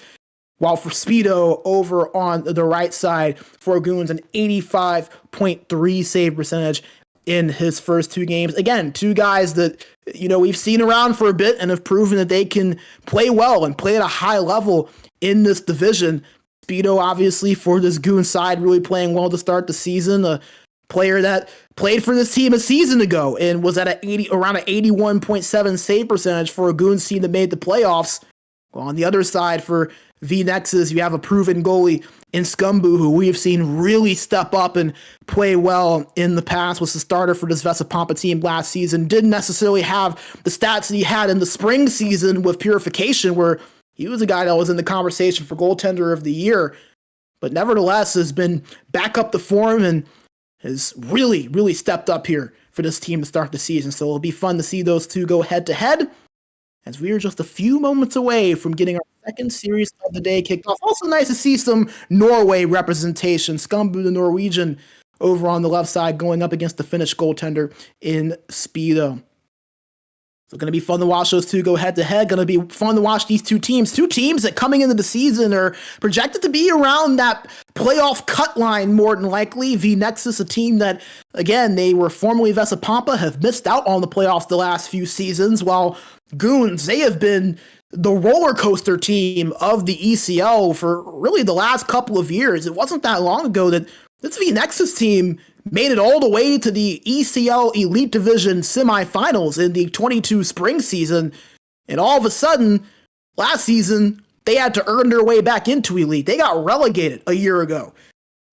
Speaker 2: While for Speedo over on the right side for GOONS, an 85.3 save percentage in his first 2 games. Again, 2 guys that, we've seen around for a bit and have proven that they can play well and play at a high level in this division. Speedo, obviously, for this GOONS side, really playing well to start the season. A player that played for this team a season ago and was at around an 81.7 save percentage for a GOONS team that made the playoffs. Well, on the other side for vNEXS, you have a proven goalie in Scumbu, who we have seen really step up and play well in the past. Was the starter for this Vesapampa team last season. Didn't necessarily have the stats that he had in the spring season with Purification, where he was a guy that was in the conversation for goaltender of the year, but nevertheless has been back up the form and has really stepped up here for this team to start the season. So it'll be fun to see those two go head to head, as we are just a few moments away from getting our second series of the day kicked off. Also nice to see some Norway representation. Scumbu, the Norwegian, over on the left side, going up against the Finnish goaltender in Speedo. So going to be fun to watch those two go head to head. Going to be fun to watch these 2 teams. 2 teams that coming into the season are projected to be around that playoff cut line more than likely. vNEXS, a team that, again, they were formerly Vesapampa, have missed out on the playoffs the last few seasons, while GOONS, they have been the roller coaster team of the ECL for really the last couple of years. It wasn't that long ago that this vNEXS team made it all the way to the ECL Elite Division semifinals in the 22 spring season. And all of a sudden, last season, they had to earn their way back into Elite. They got relegated a year ago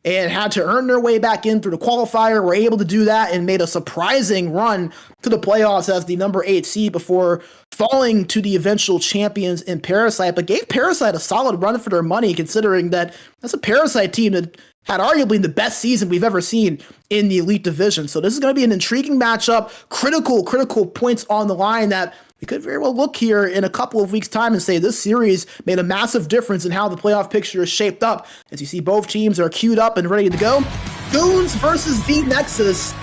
Speaker 2: and had to earn their way back in through the qualifier, were able to do that and made a surprising run to the playoffs as the number 8 seed before falling to the eventual champions in Parasite, but gave Parasite a solid run for their money, considering that that's a Parasite team that had arguably the best season we've ever seen in the Elite Division. So this is going to be an intriguing matchup, critical points on the line that we could very well look here in a couple of weeks' time and say this series made a massive difference in how the playoff picture is shaped up. As you see, both teams are queued up and ready to go. GOONS versus vNEXS.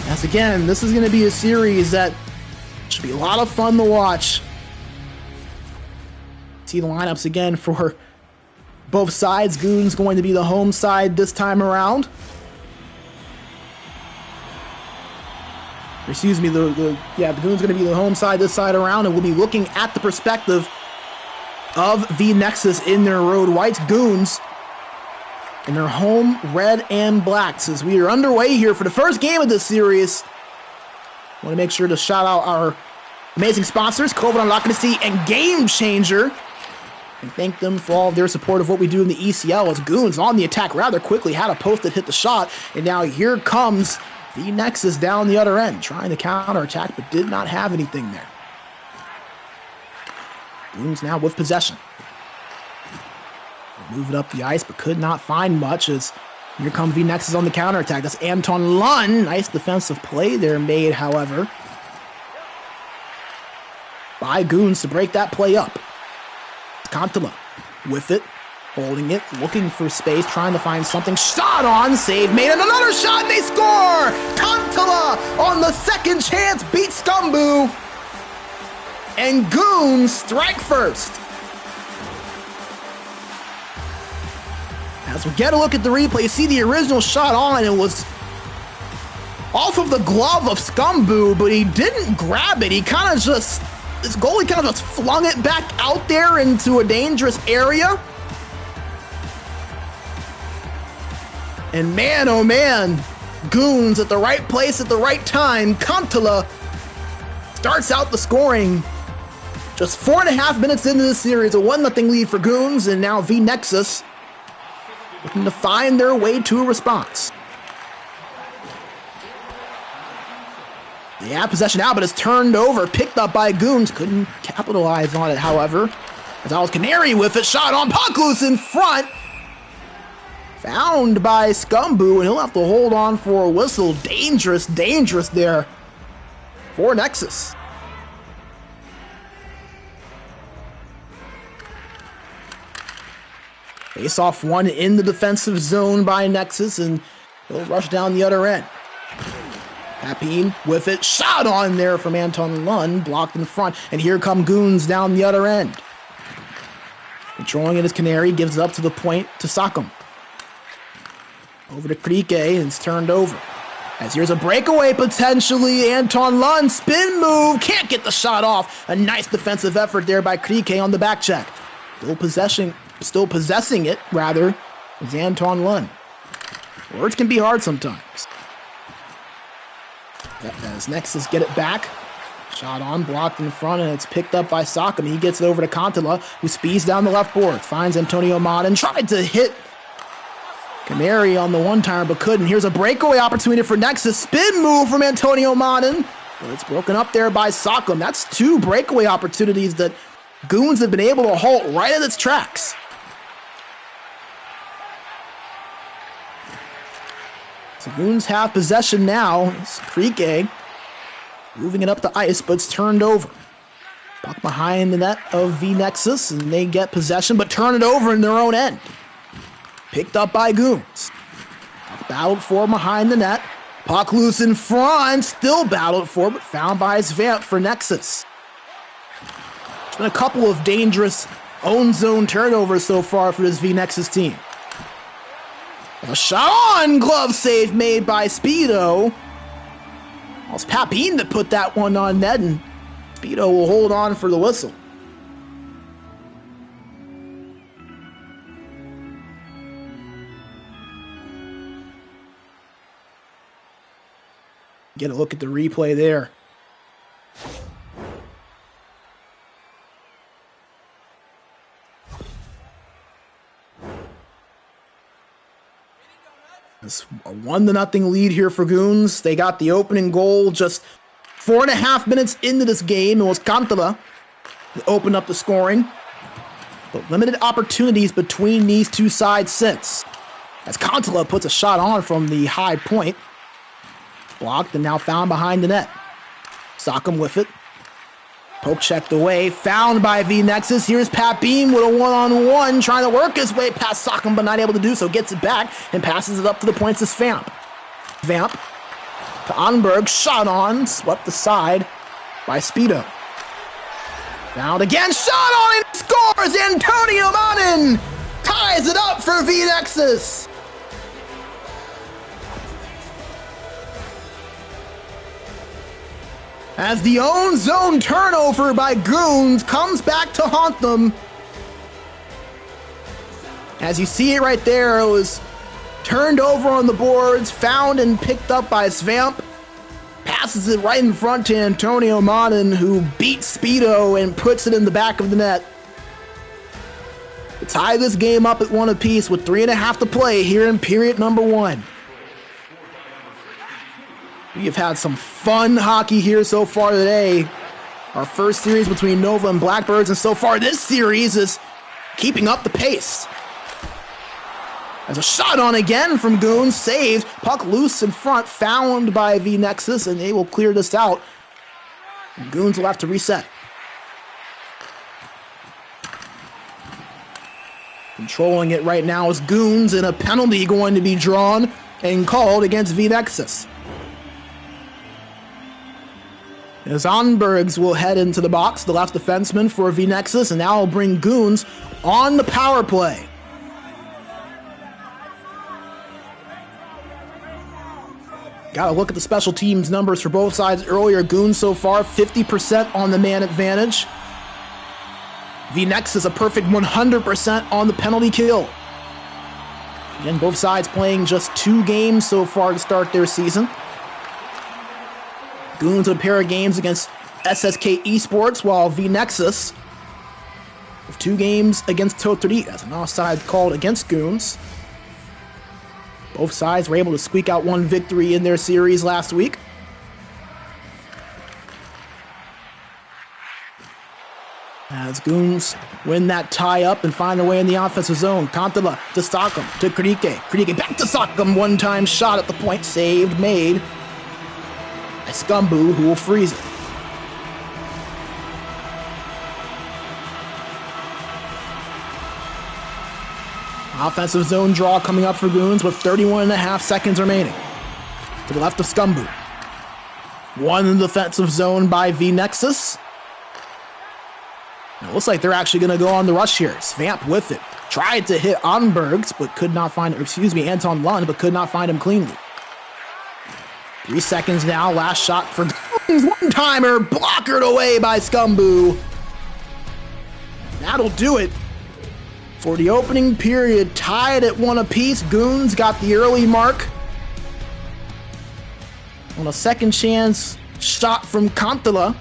Speaker 2: As again, this is going to be a series that should be a lot of fun to watch. See the lineups again for both sides. GOONS going to be the home side this time around. Excuse me, the GOONS going to be the home side this side around, and we'll be looking at the perspective of vNEXS in their road whites. GOONS in their home red and blacks. As we are underway here for the first game of this series, I want to make sure to shout out our amazing sponsors, COVID Unlockability and Game Changer, and thank them for all of their support of what we do in the ECL. As GOONS on the attack rather quickly, had a post that hit the shot, and now here comes vNEXS down the other end, trying to counterattack, but did not have anything there. GOONS now with possession. Move it up the ice, but could not find much as here comes vNEXS on the counterattack. That's Anton Lund. Nice defensive play there made, however, by GOONS to break that play up. Kantala with it, holding it, looking for space, trying to find something. Shot on, save made, and another shot, and they score! Kantala on the second chance beats Scumbu, and GOONS strike first. As we get a look at the replay, you see the original shot on, it was off of the glove of Scumbu, but he didn't grab it. He kind of just, this goalie kind of just flung it back out there into a dangerous area. And man, oh man, GOONS at the right place at the right time. Kantala starts out the scoring. Just 4.5 minutes into the series, a 1-0 lead for GOONS, and now vNEXS looking to find their way to a response. They have possession now, but it's turned over, picked up by GOONS. Couldn't capitalize on it, however. As I was Canary with it, shot on, puck loose in front. Found by Scumbu, and he'll have to hold on for a whistle. Dangerous there for Nexus. Face off one in the defensive zone by Nexus, and he'll rush down the other end. Papine with it, shot on there from Anton Lund, blocked in front, and here come GOONS down the other end. Controlling it as Canary, gives it up to the point to Sakam. Over to Krike, and it's turned over. As here's a breakaway potentially, Anton Lund, spin move, can't get the shot off. A nice defensive effort there by Krike on the back check. Still possessing it, rather, is Anton Lund. Words can be hard sometimes. As Nexus get it back. Shot on, blocked in front, and it's picked up by Sakam. He gets it over to Kantala, who speeds down the left board. Finds Antonio Madden, tried to hit Canary on the one-timer, but couldn't. Here's a breakaway opportunity for Nexus. Spin move from Antonio Madden, but it's broken up there by Sakam. That's 2 breakaway opportunities that GOONS have been able to halt right at its tracks. So GOONS have possession now. It's Krike moving it up the ice, but it's turned over. Puck behind the net of vNEXS, and they get possession, but turn it over in their own end. Picked up by GOONS. Battled for behind the net. Puck loose in front, still battled for, but found by Svamp for Nexus. There's been a couple of dangerous own zone turnovers so far for this vNEXS team. A shot on, glove save made by Speedo. Well, it's Papine that put that one on net, and Speedo will hold on for the whistle. Get a look at the replay there. It's a 1-0 lead here for GOONS. They got the opening goal just 4.5 minutes into this game. It was Kantala that opened up the scoring. but limited opportunities between these two sides since. As Kontala puts a shot on from the high point. Blocked and now found behind the net. Sock'em with it. Poke checked away. Found by vNEXS. Here's Pat Beam with a one-on-one, trying to work his way past Sock'em, but not able to do so. Gets it back and passes it up to the points to Svamp. Vamp to Onberg. Shot on. Swept aside by Speedo. Found again. Shot on and scores! Antonio Manin ties it up for vNEXS. As the own zone turnover by Goons comes back to haunt them. As you see it right there, it was turned over on the boards, found and picked up by Svamp. Passes it right in front to Antonio Manin, who beats Speedo and puts it in the back of the net. To tie this game up at 1 apiece with 3.5 to play here in period number 1. We have had some fun hockey here so far today. Our first series between Nova and Blackbirds, and so far this series is keeping up the pace. As a shot on again from Goons, saved, puck loose in front, found by vNEXS, and they will clear this out. And Goons will have to reset. Controlling it right now is Goons, and a penalty going to be drawn and called against vNEXS. As Onbergs will head into the box, the left defenseman for vNEXS, and now will bring Goons on the power play. Gotta look at the special teams numbers for both sides earlier. Goons so far, 50% on the man advantage. vNEXS a perfect 100% on the penalty kill. Again, both sides playing just 2 games so far to start their season. Goons with a pair of games against SSK Esports, while vNEXS with 2 games against Totri. That's an offside called against Goons. Both sides were able to squeak out 1 victory in their series last week. As Goons win that tie-up and find their way in the offensive zone. Kontala to Sock'em, to Krike. Krike back to Sock'em, one-time shot at the point, saved, made by Scumbu, who will freeze it. Offensive zone draw coming up for Goons with 31.5 seconds remaining. To the left of Scumbu. One in the defensive zone by vNEXS. It looks like they're actually going to go on the rush here. Svamp with it. Tried to hit Onbergs, but could not find, Anton Lund, but could not find him cleanly. 3 seconds now, last shot for Goons. One-timer, blockered away by Scumbu. That'll do it for the opening period. Tied at 1 apiece. Goons got the early mark on a second chance shot from Kontala.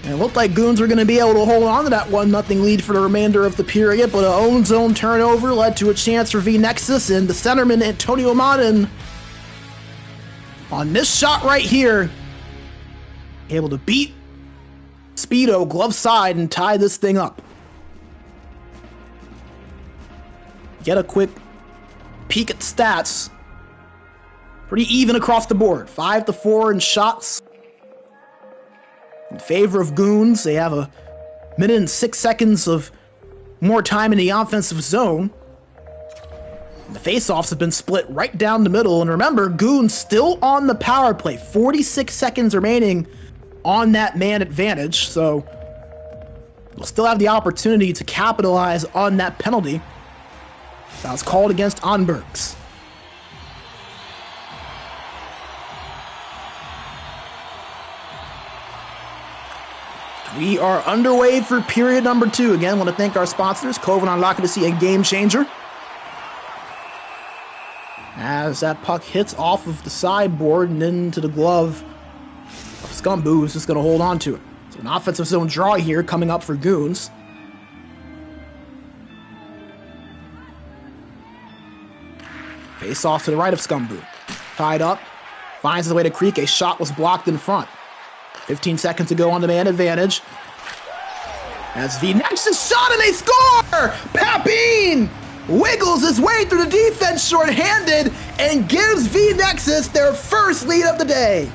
Speaker 2: And it looked like Goons were going to be able to hold on to that 1-0 lead for the remainder of the period, but an own zone turnover led to a chance for vNEXS, and the centerman Antonio Manin on this shot right here, able to beat Speedo glove side and tie this thing up. Get a quick peek at stats. Pretty even across the board. 5-4 in shots in favor of Goons. They have 1 minute and 6 seconds of more time in the offensive zone. And the faceoffs have been split right down the middle. And remember, Goons still on the power play. 46 seconds remaining on that man advantage. So we'll still have the opportunity to capitalize on that penalty that was called against Onbergs. We are underway for period number 2. Again, want to thank our sponsors, Covenant Lock to see a game changer. As that puck hits off of the sideboard and into the glove of Scumbu, who's just going to hold on to it. So an offensive zone draw here coming up for Goons. Face off to the right of Scumbu. Tied up. Finds his way to Creek. A shot was blocked in front. 15 seconds to go on the man advantage. As vNEXS shot and they score! Papine wiggles his way through the defense short-handed and gives vNEXS their first lead of the day.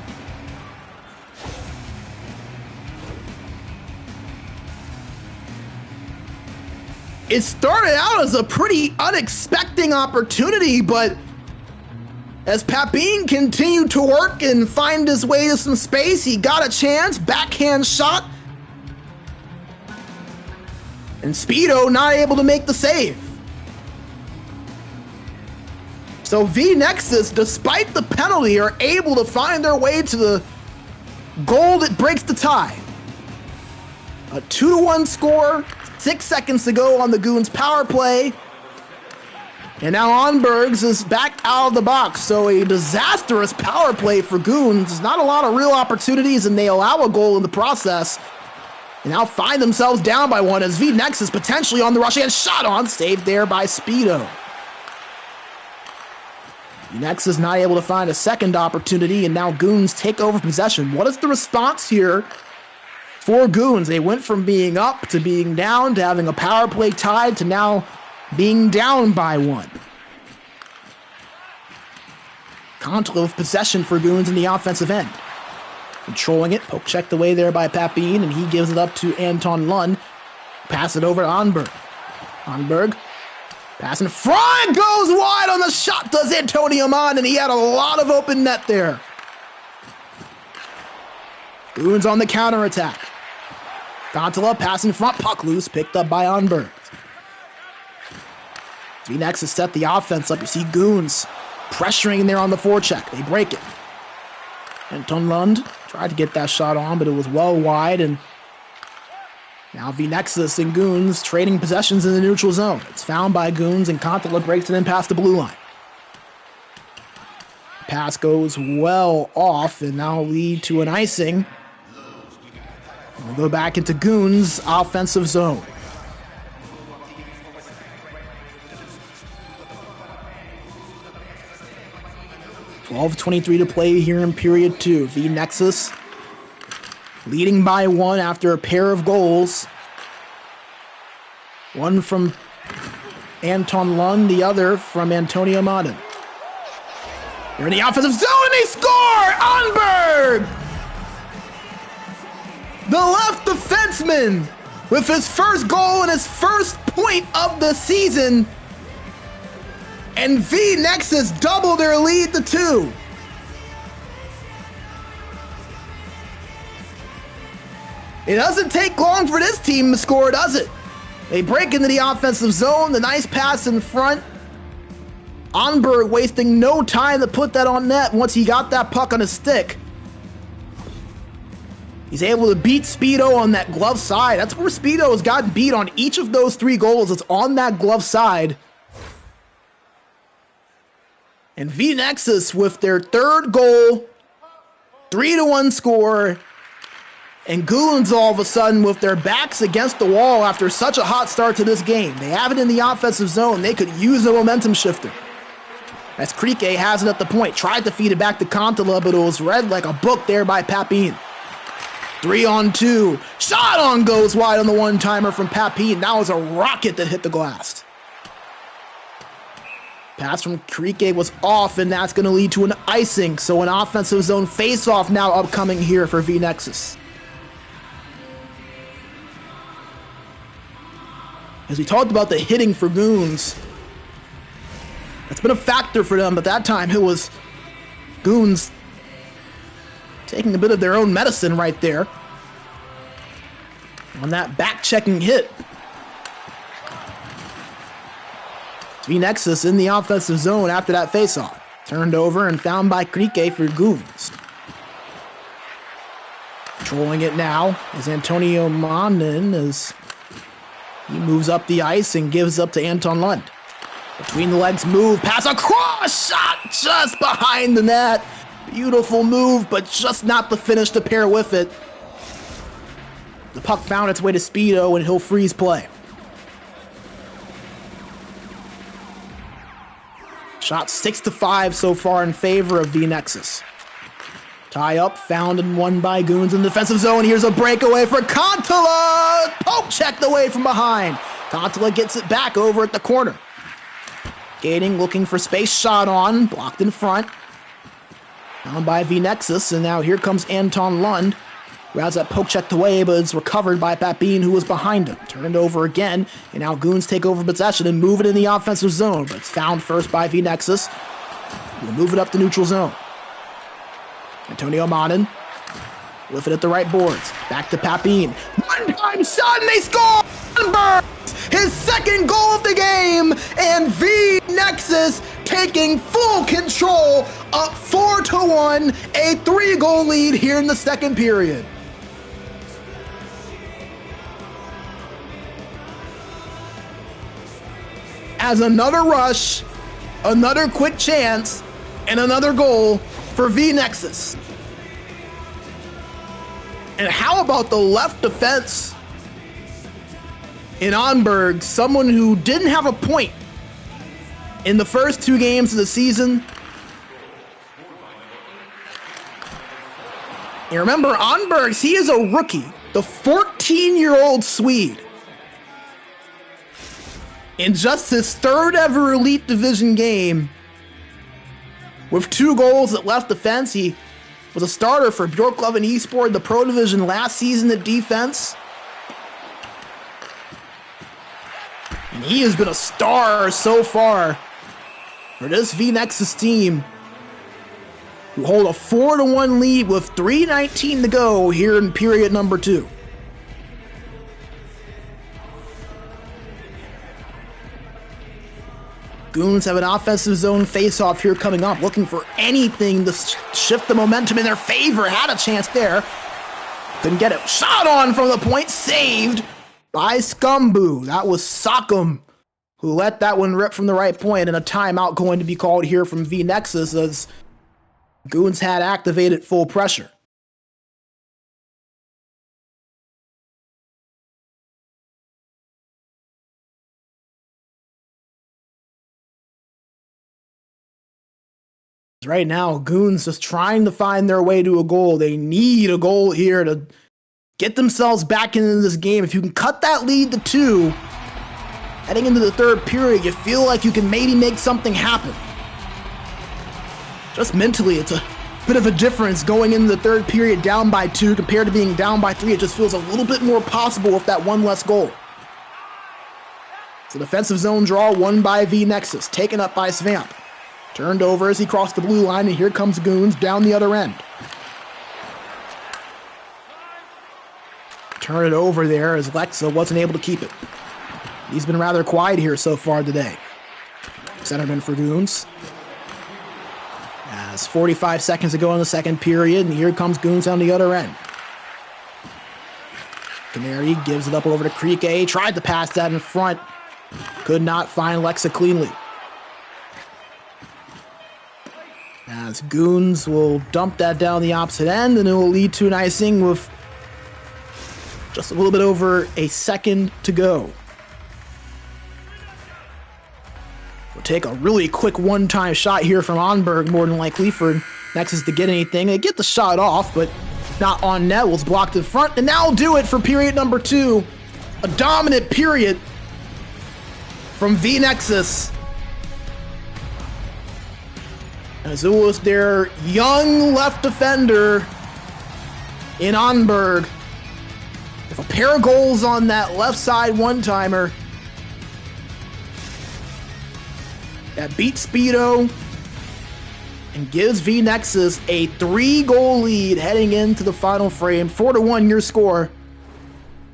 Speaker 2: It started out as a pretty unexpected opportunity, but as Papine continued to work and find his way to some space, he got a chance, backhand shot, and Speedo not able to make the save. So vNEXS, despite the penalty, are able to find their way to the goal that breaks the tie. A 2-1 score, 6 seconds to go on the Goons power play. And now Onbergs is back out of the box, so a disastrous power play for Goons. Not a lot of real opportunities, and they allow a goal in the process. And now find themselves down by one as vNEXS potentially on the rush and shot on, saved there by Speedo. vNEXS is not able to find a second opportunity, and now Goons take over possession. What is the response here for Goons? They went from being up to being down to having a power play tied to now being down by one. Control of possession for Goons in the offensive end. Controlling it, poke checked away there by Papine, and he gives it up to Anton Lund. Pass it over to Onberg. Onberg, pass in front, goes wide on the shot, does Antonio Mon, and he had a lot of open net there. Goons on the counterattack. Gontala, pass in front, puck loose, picked up by Onberg. vNEXS set the offense up. You see Goons pressuring there on the forecheck. They break it. Anton Lund tried to get that shot on, but it was well wide, and now vNEXS and Goons trading possessions in the neutral zone. It's found by Goons, and Kontala breaks it in past the blue line. Pass goes well off, and now lead to an icing. We'll go back into Goons' offensive zone. 12:23 to play here in period 2. vNEXS leading by one after a pair of goals. One from Anton Lund, the other from Antonio Madden. They're in the offensive zone and they score! Onberg! The left defenseman with his first goal and his first point of the season. And vNEXS double their lead to 2. It doesn't take long for this team to score, does it? They break into the offensive zone, the nice pass in front. Onberg wasting no time to put that on net once he got that puck on his stick. He's able to beat Speedo on that glove side. That's where Speedo has gotten beat on each of those 3 goals. It's on that glove side. And vNEXS with their 3rd goal, 3-1 score, and Goons all of a sudden with their backs against the wall after such a hot start to this game. They have it in the offensive zone. They could use a momentum shifter. As Krike has it at the point, tried to feed it back to Kontala, but it was read like a book there by Papine. 3-on-2, shot on goes wide on the one-timer from Papine. That was a rocket that hit the glass. Pass from Krike was off, and that's going to lead to an icing. So an offensive zone face-off now upcoming here for vNEXS. As we talked about the hitting for Goons, that's been a factor for them, but that time it was Goons taking a bit of their own medicine right there on that back-checking hit. vNEXS in the offensive zone after that faceoff. Turned over and found by Krike for Goons. Controlling it now is Antonio Mondin as he moves up the ice and gives up to Anton Lund. Between the legs move, pass across, shot just behind the net. Beautiful move, but just not the finish to pair with it. The puck found its way to Speedo and he'll freeze play. Shot 6-5 so far in favor of vNEXS. Tie up, found and won by Goons in the defensive zone. Here's a breakaway for Kontala. Poke checked away from behind. Kontala gets it back over at the corner. Skating, looking for space, shot on, blocked in front. Found by vNEXS, and now here comes Anton Lund, who has that poke checked away, but it's recovered by Papine, who was behind him. Turned over again, and now Goons take over possession and move it in the offensive zone, but it's found first by vNEXS. We'll move it up the neutral zone. Antonio Manin with it at the right boards. Back to Papine. One-time shot, and they score! His second goal of the game, and vNEXS taking full control, up 4-1, a 3-goal lead here in the second period. As another rush, another quick chance, and another goal for vNEXS. And how about the left defense in Onberg, someone who didn't have a point in the first 2 games of the season. And remember, Onbergs, he is a rookie, the 14-year-old Swede. In just his 3rd ever Elite Division game, with 2 goals at left defense. He was a starter for Bjorklov and Esports, the Pro Division last season at defense. And he has been a star so far for this vNEXS team, who hold a 4-1 lead with 3:19 to go here in period number 2. Goons have an offensive zone face-off here coming up, looking for anything to shift the momentum in their favor. Had a chance there. Couldn't get it. Shot on from the point, saved by Scumbu. That was Sockham who let that one rip from the right point, and a timeout going to be called here from vNEXS as Goons had activated full pressure. Right now, Goons just trying to find their way to a goal. They need a goal here to get themselves back into this game. If you can cut that lead to 2, heading into the 3rd period, you feel like you can maybe make something happen. Just mentally, it's a bit of a difference going into the 3rd period down by 2 compared to being down by 3. It just feels a little bit more possible with that one less goal. It's a defensive zone draw won by vNEXS, taken up by Svamp. Turned over as he crossed the blue line, and here comes Goons down the other end. Turn it over there as Lexa wasn't able to keep it. He's been rather quiet here so far today. Centerman for Goons. As 45 seconds to go in the 2nd period, and here comes Goons on the other end. Canary gives it up over to Krieke. Tried to pass that in front. Could not find Lexa cleanly. As Goons will dump that down the opposite end, and it will lead to an icing with just a little bit over a second to go. We'll take a really quick one-time shot here from Onberg, more than likely, for vNEXS to get anything. They get the shot off, but not on net. Was blocked in front, and now will do it for period number 2. A dominant period from vNEXS, as it was their young left defender in Onberg with a pair of goals on that left side one-timer that beat Speedo and gives vNEXS a 3-goal lead heading into the final frame. 4-1 your score.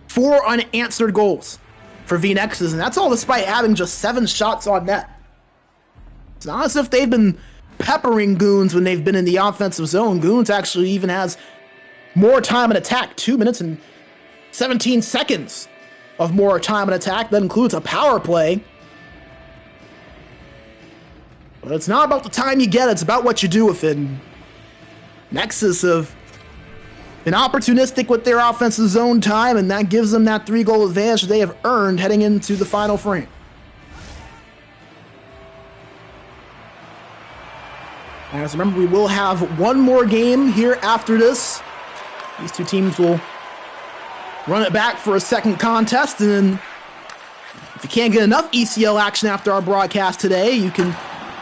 Speaker 2: 4 unanswered goals for vNEXS, and that's all despite having just 7 shots on net. It's not as if they've been peppering Goons when they've been in the offensive zone. Goons actually even has more time in attack, 2 minutes and 17 seconds of more time in attack. That includes a power play. But it's not about the time you get, it's about what you do with it. vNEXS have been opportunistic with their offensive zone time, and that gives them that 3-goal advantage they have earned heading into the final frame. As remember, we will have one more game here after this. These two teams will run it back for a second contest, and then if you can't get enough ECL action after our broadcast today, you can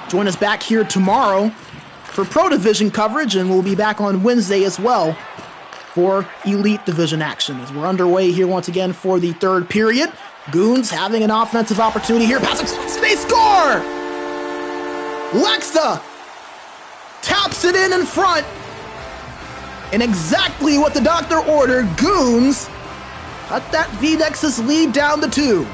Speaker 2: join us back here tomorrow for Pro Division coverage, and we'll be back on Wednesday as well for Elite Division action. As we're underway here once again for the third period, Goons having an offensive opportunity here. Passing, they score! Lexa taps it in front, and exactly what the doctor ordered, Goons cut that vNEXS lead down to 2.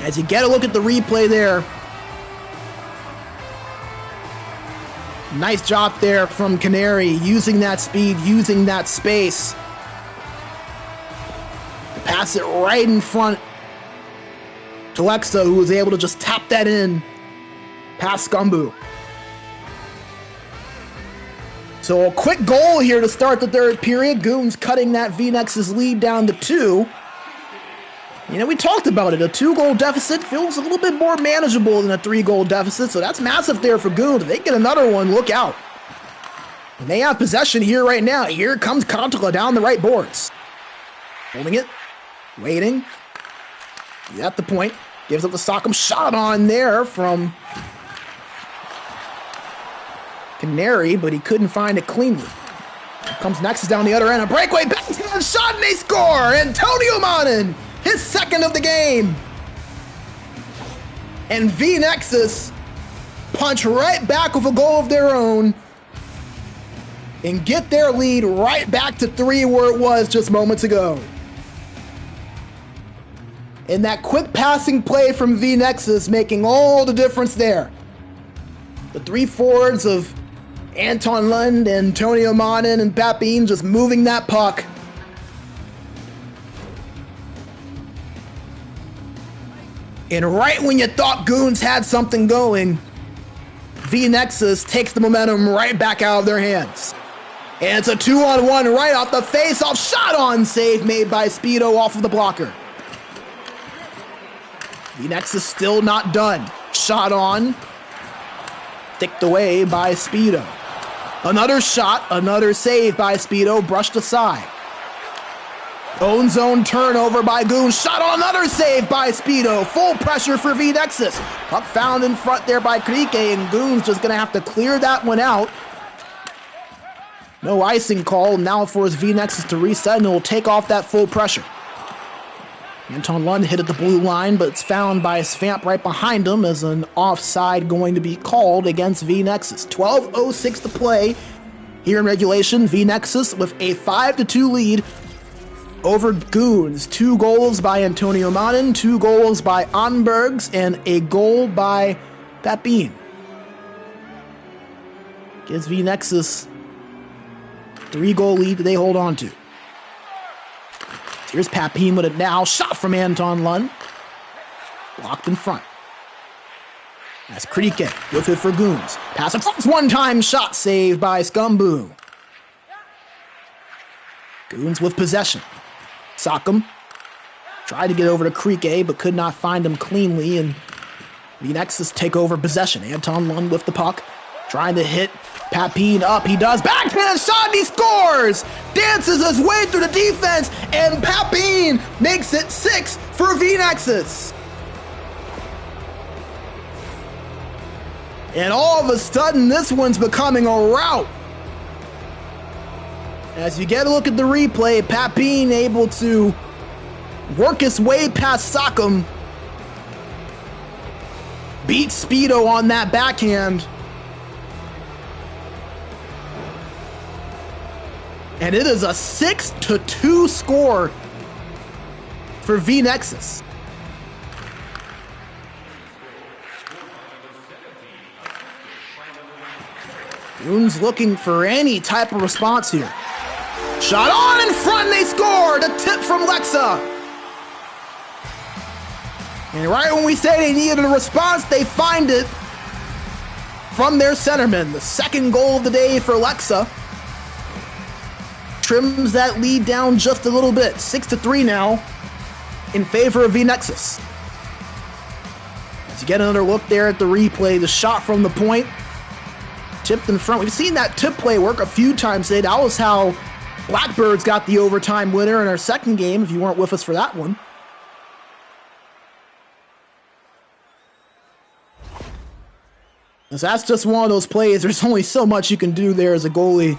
Speaker 2: As you get a look at the replay there, nice job there from Canary, using that speed, using that space to pass it right in front to Lexa, who was able to just tap that in past Scumbu. So a quick goal here to start the third period. Goons cutting that vNEXS lead down to 2. You know, we talked about it. A 2-goal deficit feels a little bit more manageable than a 3-goal deficit, so that's massive there for Goons. If they get another one, look out. And they have possession here right now. Here comes Kontala down the right boards. Holding it, waiting. He's at the point. Gives up the Sock'em shot on there from Canary, but he couldn't find it cleanly. Here comes Nexus down the other end. A breakaway backhand shot, and they score! Antonio Manin, his second of the game. And vNEXS punch right back with a goal of their own and get their lead right back to 3 where it was just moments ago. And that quick passing play from vNEXS making all the difference there. The 3 forwards of Anton Lund, Antonio Manin, and Papine just moving that puck. And right when you thought Goons had something going, vNEXS takes the momentum right back out of their hands. And it's a 2-on-1 right off the face-off, shot on save made by Speedo off of the blocker. vNEXS still not done. Shot on, ticked away by Speedo. Another shot, another save by Speedo, brushed aside. Own zone turnover by Goons. Shot on, another save by Speedo. Full pressure for vNEXS. Puck found in front there by Krike, and Goons just gonna have to clear that one out. No icing call. Now for his vNEXS to reset, and it will take off that full pressure. Anton Lund hit at the blue line, but it's found by Svamp right behind him as an offside going to be called against vNEXS. 12:06 to play here in regulation. vNEXS with a 5-2 lead over Goons. 2 goals by Antonio Manin, 2 goals by Onbergs, and a goal by Papine. Gives vNEXS 3-goal lead that they hold on to. Here's Papine with it now. Shot from Anton Lund. Blocked in front. That's Krike with it for Goons. Pass across, one-time shot saved by Scumbu. Goons with possession. Sock'em tried to get over to Krike, but could not find him cleanly, and vNEXS take over possession. Anton Lund with the puck, trying to hit Papine up. He does. Backhand shot, and he scores! Dances his way through the defense, and Papine makes it 6 for vNEXS. And all of a sudden, this one's becoming a rout. As you get a look at the replay, Papine able to work his way past Sock'em. Beat Speedo on that backhand. And it is a 6-2 score for vNEXS. Goons looking for any type of response here. Shot on in front, and they scored! A tip from Lexa. And right when we say they needed a response, they find it from their centerman. The second goal of the day for Lexa. Trims that lead down just a little bit. 6-3 now in favor of vNEXS. As you get another look there at the replay, the shot from the point, tipped in front. We've seen that tip play work a few times today. That was how Blackbirds got the overtime winner in our second game, if you weren't with us for that one. So that's just one of those plays. There's only so much you can do there as a goalie,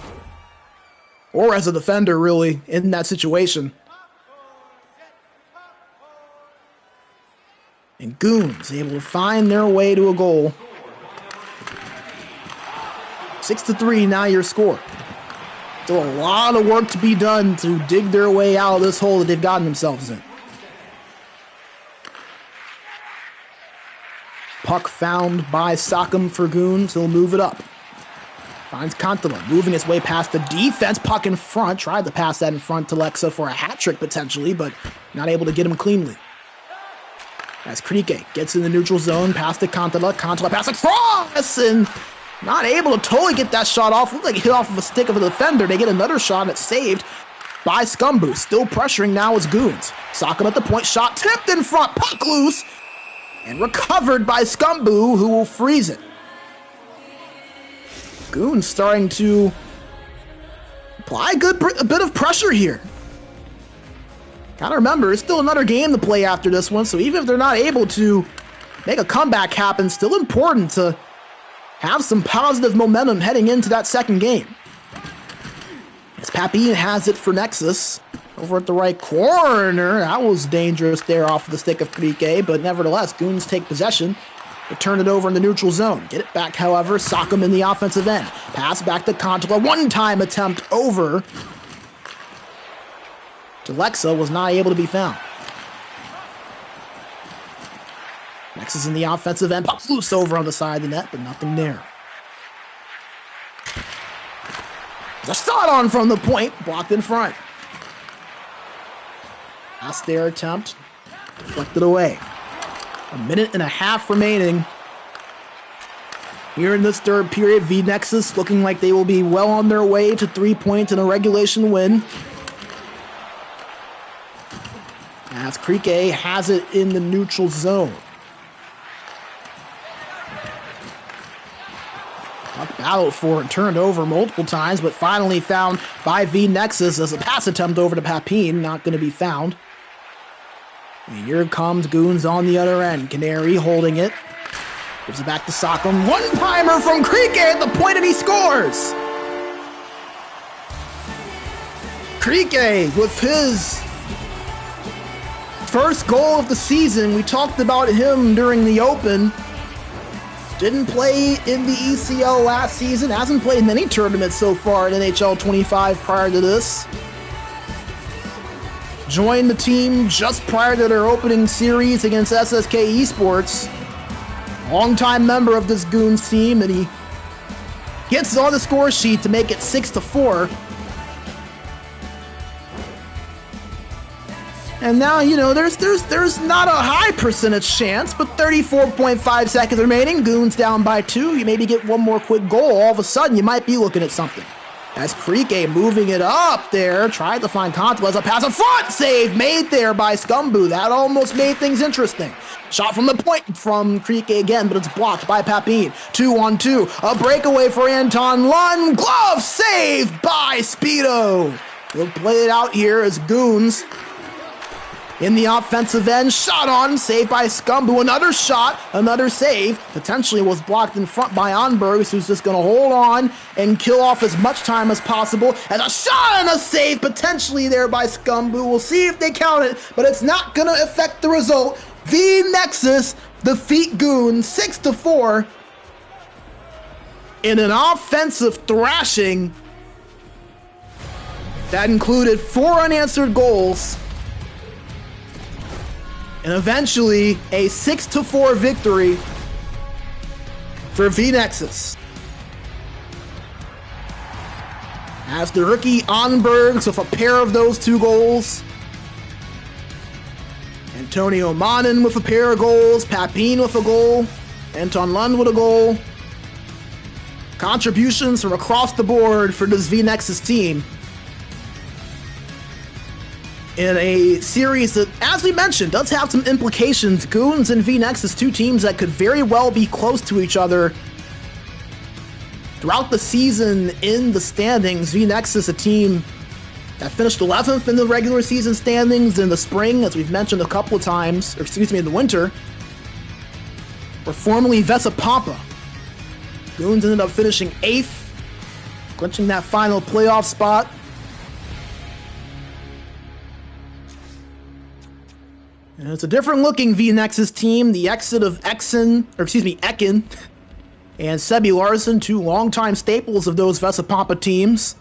Speaker 2: or as a defender, really, in that situation. And GOONS able to find their way to a goal. 6-3, now your score. Still a lot of work to be done to dig their way out of this hole that they've gotten themselves in. Puck found by Sakam for GOONS. He'll move it up. Finds Kantala, moving his way past the defense. Puck in front. Tried to pass that in front to Lexa for a hat trick potentially, but not able to get him cleanly. As Krike gets in the neutral zone, past to Kantala. Kantala pass across, and not able to totally get that shot off. Looked like it hit off of a stick of a defender. They get another shot, and it's saved by Scumbu. Still pressuring now is GOONS. Sakam at the point, shot tipped in front, puck loose, and recovered by Scumbu, who will freeze it. GOONS starting to apply a bit of pressure here. Gotta remember, it's still another game to play after this one, so even if they're not able to make a comeback happen, still important to have some positive momentum heading into that second game. As Papine has it for vNEXS. Over at the right corner. That was dangerous there off of the stick of Krike, but nevertheless, GOONS take possession. They turn it over in the neutral zone. Get it back, however. Sakam in the offensive end. Pass back to Kantala. One-time attempt over to Lexa was not able to be found. vNEXS in the offensive end. Pops loose over on the side of the net, but nothing there. There's a shot on from the point. Blocked in front. That's their attempt. Deflected away. 1.5 minutes remaining here in this third period. vNEXS looking like they will be well on their way to 3 points in a regulation win. As Krike has it in the neutral zone. Puck battled for and turned over multiple times, but finally found by vNEXS as a pass attempt over to Papine. Not going to be found. And here comes GOONS on the other end. Canary holding it. Gives it back to Sakam. One-timer from Krike at the point, and he scores! Krike with his first goal of the season. We talked about him during the Open. Didn't play in the ECL last season. Hasn't played in any tournaments so far in NHL 25 prior to this. Joined the team just prior to their opening series against SSK Esports. Longtime member of this GOONS team, and he gets on the score sheet to make it 6-4. And now, you know, there's not a high percentage chance, but 34.5 seconds remaining. GOONS down by 2. You maybe get one more quick goal. All of a sudden, you might be looking at something. As Krike moving it up there, tried to find Kantala as a pass. A front save made there by Scumbu. That almost made things interesting. Shot from the point from Krike again, but it's blocked by Papine. 2-on-2. A breakaway for Anton Lund. Glove saved by Speedo. He'll play it out here as GOONS in the offensive end. Shot on, saved by Scumbu. Another shot, another save. Potentially was blocked in front by Onbergs, who's just going to hold on and kill off as much time as possible. And a shot and a save potentially there by Scumbu. We'll see if they count it, but it's not going to affect the result. vNEXS defeat GOONS 6-4 in an offensive thrashing that included 4 unanswered goals. And eventually, a 6-4 victory for vNEXS. As the rookie Onbergs with a pair of those 2 goals. Antonio Manin with a pair of goals. Papine with a goal. Anton Lund with a goal. Contributions from across the board for this vNEXS team. in a series that, as we mentioned, does have some implications. GOONS and vNEXS, two teams that could very well be close to each other throughout the season in the standings. vNEXS is a team that finished 11th in the regular season standings in the spring, as we've mentioned a couple of times, or excuse me, in the winter, were formerly Vesapampa. GOONS ended up finishing 8th, clinching that final playoff spot. And it's a different looking vNEXS team. The exit of Ekin, and Sebi Larson, two longtime staples of those Vesapampa teams.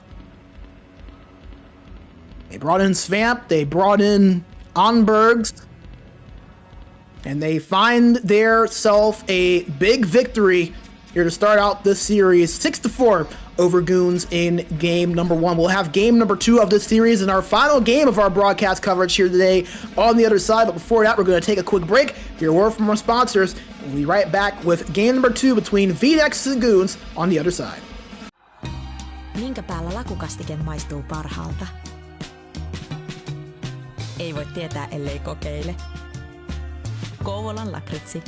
Speaker 2: They brought in Svamp, they brought in Onbergs, and they find theirself a big victory here to start out this series, 6-4 over GOONS in game number 1. We'll have game number 2 of this series in our final game of our broadcast coverage here today on the other side. But before that, we're going to take a quick break, hear a word from our sponsors. We'll be right back with game number 2 between vNEXS and GOONS on the other side.
Speaker 1: Minkä päällä lakukastike maistuu parhaalta? Ei voi tietää, ellei kokeile. Kouvolan lakritsi.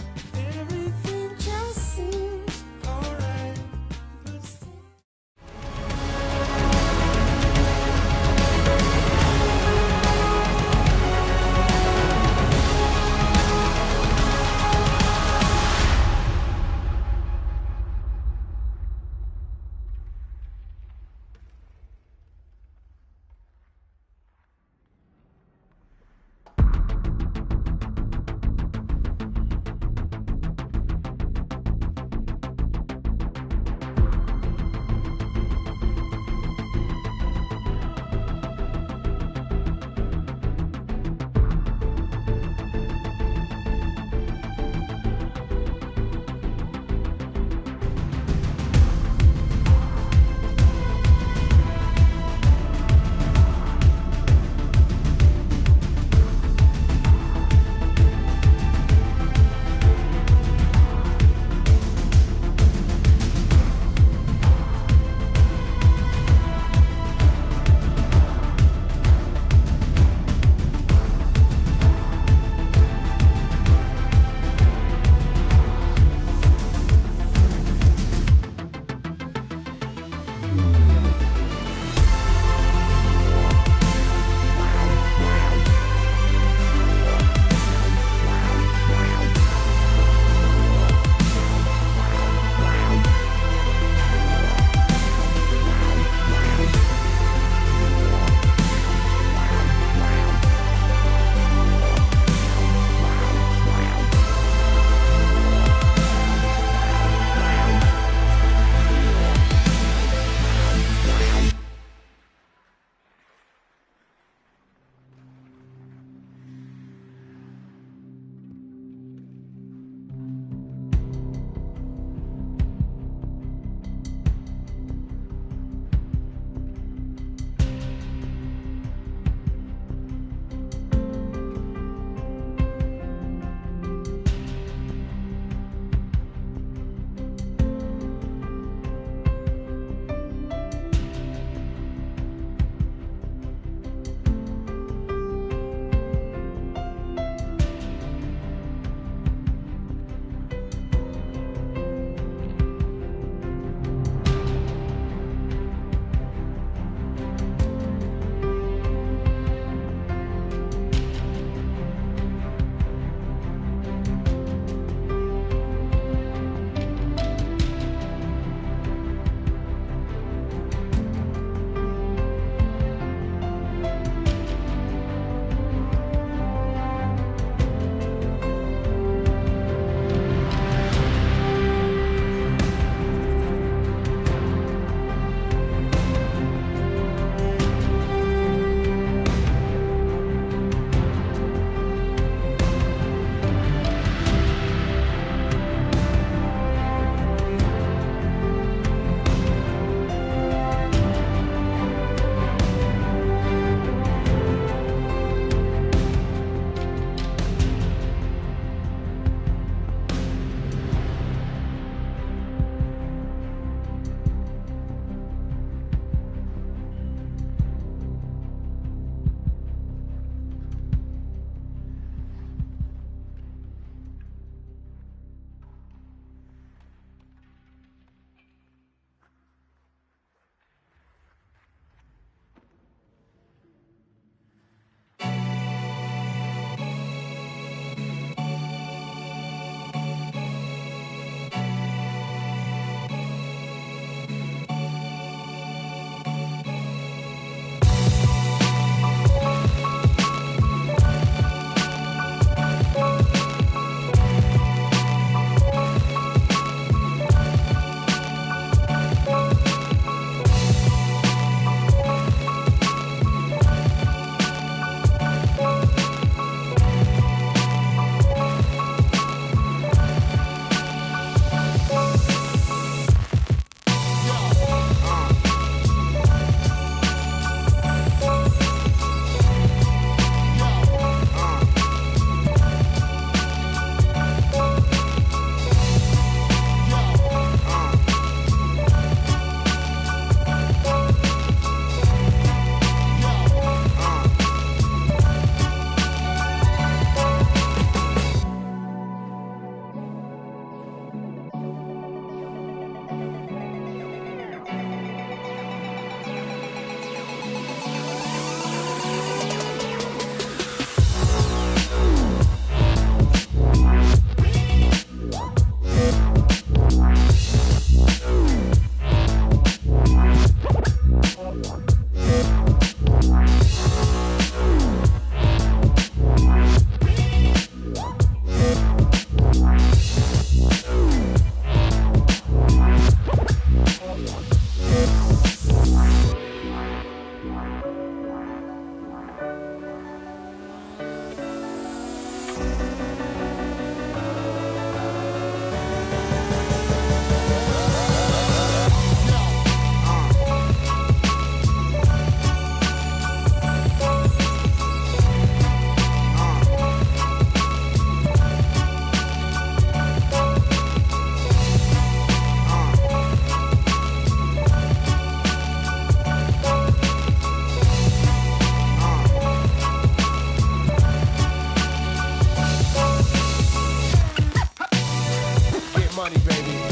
Speaker 2: baby.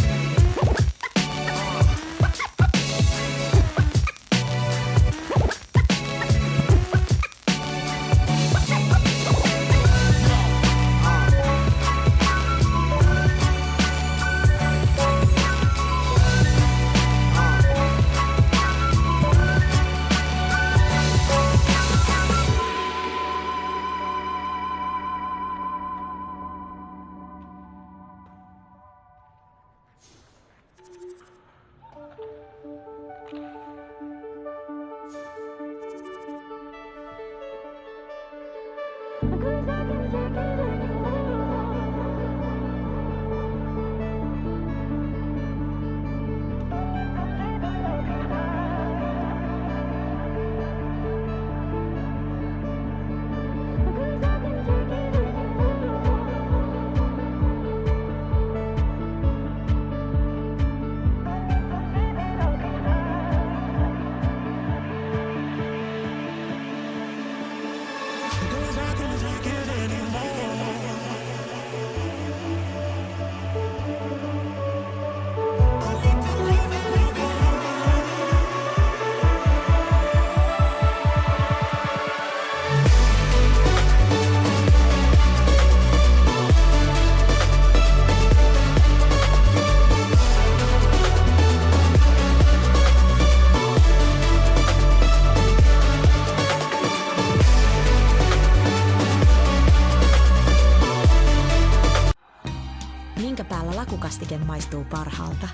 Speaker 1: Minkä päällä lakukastike maistuu parhaalta?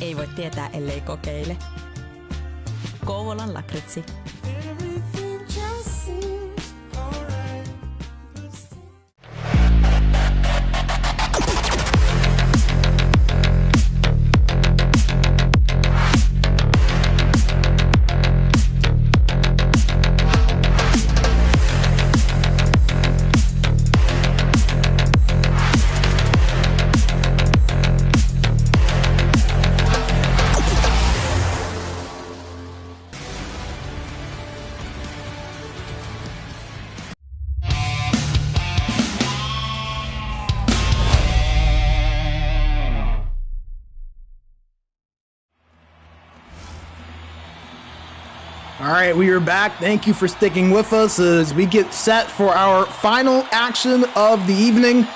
Speaker 1: Ei voi tietää, ellei kokeile. Kouvolan lakritsi.
Speaker 2: All right, we are back. Thank you for sticking with us as we get set for our final action of the evening.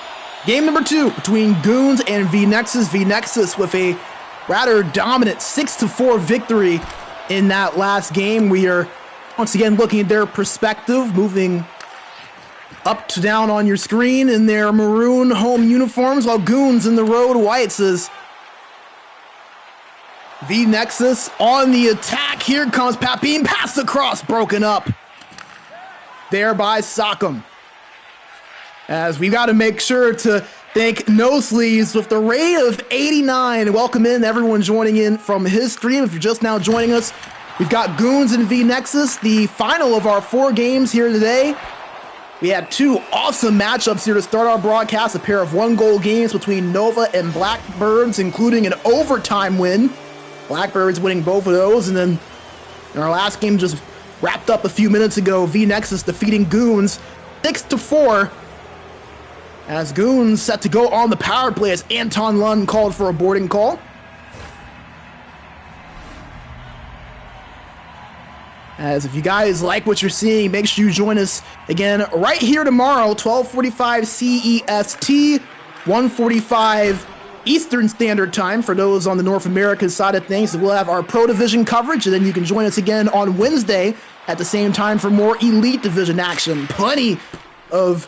Speaker 2: Game number 2 between GOONS and vNEXS. vNEXS with a rather dominant 6-4 victory in that last game. We are once again looking at their perspective, moving up to down on your screen in their maroon home uniforms, while GOONS in the road whites as vNEXS on the attack. Here comes Papine, pass across, broken up there by Sockham. As we've got to make sure to thank No Sleeves with the rate of 89. Welcome in everyone joining in from his stream. If you're just now joining us, we've got GOONS and vNEXS, the final of our 4 games here today. We had 2 awesome matchups here to start our broadcast, a pair of 1-goal games between Nova and Blackbirds, including an overtime win. Blackbirds winning both of those, and then in our last game just wrapped up a few minutes ago, vNEXS defeating GOONS 6-4. As GOONS set to go on the power play as Anton Lund called for a boarding call. As if you guys like what you're seeing, make sure you join us again right here tomorrow, 12:45 CEST, 1:45 Eastern Standard Time for those on the North American side of things. We'll have our Pro Division coverage, and then you can join us again on Wednesday at the same time for more Elite Division action. Plenty of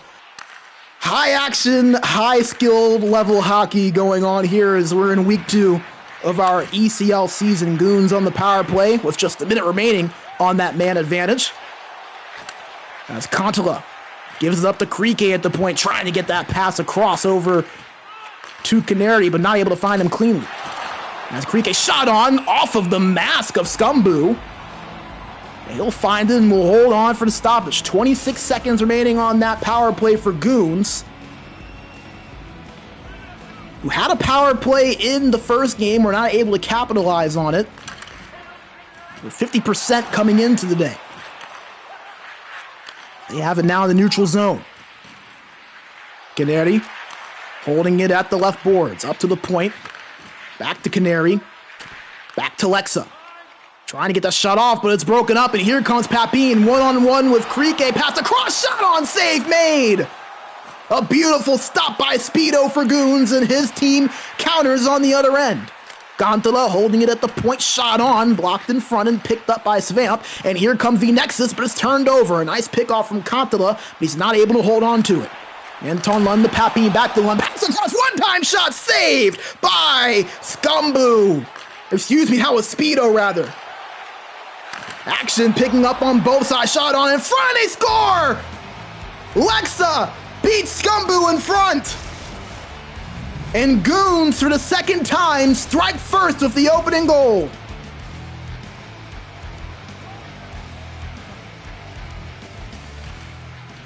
Speaker 2: high action, high skilled level hockey going on here as we're in week 2 of our ECL season. GOONS on the power play with just a minute remaining on that man advantage. As Kontala gives it up to Krike at the point, trying to get that pass across over to Canary, but not able to find him cleanly. As Krike shot on off of the mask of Scumbu. He'll find it and will hold on for the stoppage. 26 seconds remaining on that power play for GOONS, who had a power play in the first game, were not able to capitalize on it. With 50% coming into the day. They have it now in the neutral zone. Canary Holding it at the left boards. Up to the point. Back to Canary. Back to Lexa. Trying to get that shot off, but it's broken up. And here comes Papine. One-on-one with Krike. Pass across. Shot on. Save made. A beautiful stop by Speedo for Goons. And his team counters on the other end. Gantala holding it at the point. Shot on. Blocked in front and picked up by Svamp. And here comes vNEXS, but it's turned over. A nice pickoff from Gantala, but he's not able to hold on to it. Anton Lund, the Papine, back to Lund, pass across, one-time shot, saved by Scumbu. Excuse me, that was Speedo, rather. Action picking up on both sides, shot on in front, they score! Lexa beats Scumbu in front. And Goons, for the second time, strike first with the opening goal.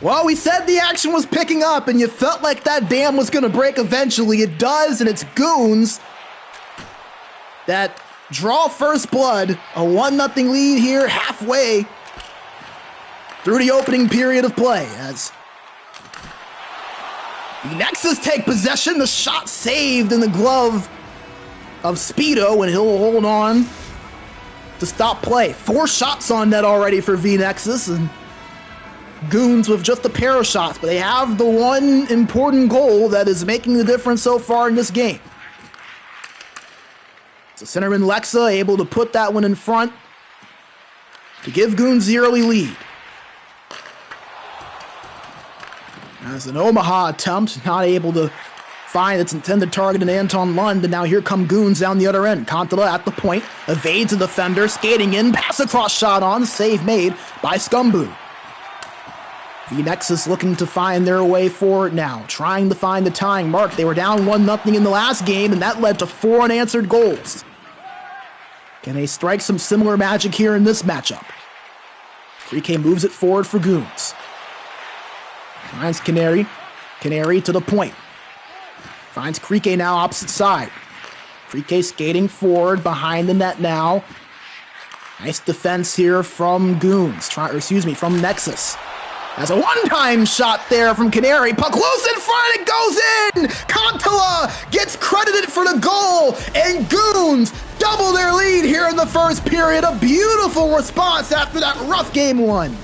Speaker 2: Well, we said the action was picking up, and you felt like that dam was going to break eventually. It does, and it's Goons that draw first blood. A 1-0 lead here, halfway through the opening period of play. As vNEXS take possession, the shot saved in the glove of Speedo, and he'll hold on to stop play. 4 shots on net already for vNEXS, and Goons with just a pair of shots, but they have the one important goal that is making the difference so far in this game. So centerman Lexa able to put that one in front to give Goons the early lead. As an Omaha attempt, not able to find its intended target in Anton Lund, and now here come Goons down the other end. Kontala at the point, evades a defender, skating in, pass across, shot on, save made by Scumbu. vNEXS looking to find their way forward now, trying to find the tying mark. They were down 1-0 in the last game, and that led to 4 unanswered goals. Can they strike some similar magic here in this matchup? Krike moves it forward for Goons. Finds Canary. Canary to the point. Finds Krike now opposite side. Krike skating forward behind the net now. Nice defense here from Goons. From vNEXS. As a one-time shot there from Canary. Puck loose in front, it goes in! Kontala gets credited for the goal, and Goons double their lead here in the first period. A beautiful response after that rough game one.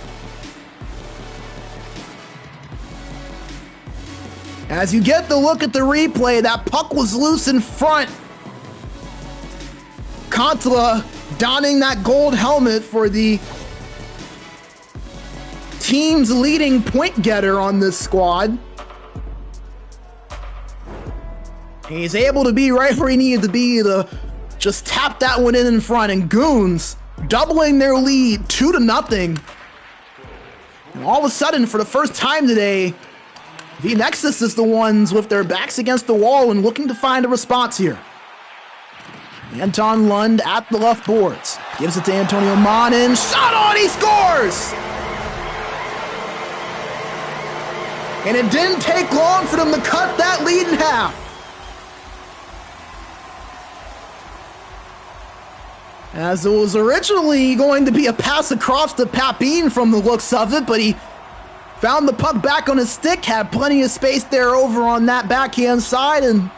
Speaker 2: As you get the look at the replay, that puck was loose in front. Kontala donning that gold helmet for the team's leading point getter on this squad. He's able to be right where he needed to be to just tap that one in front, and Goons doubling their lead 2-0. And all of a sudden, for the first time today, vNEXS is the ones with their backs against the wall and looking to find a response here. Anton Lund at the left boards. Gives it to Antonio Manin. Shot on, he scores! And it didn't take long for them to cut that lead in half. As it was originally going to be a pass across to Papine from the looks of it, but he found the puck back on his stick, had plenty of space there over on that backhand side, and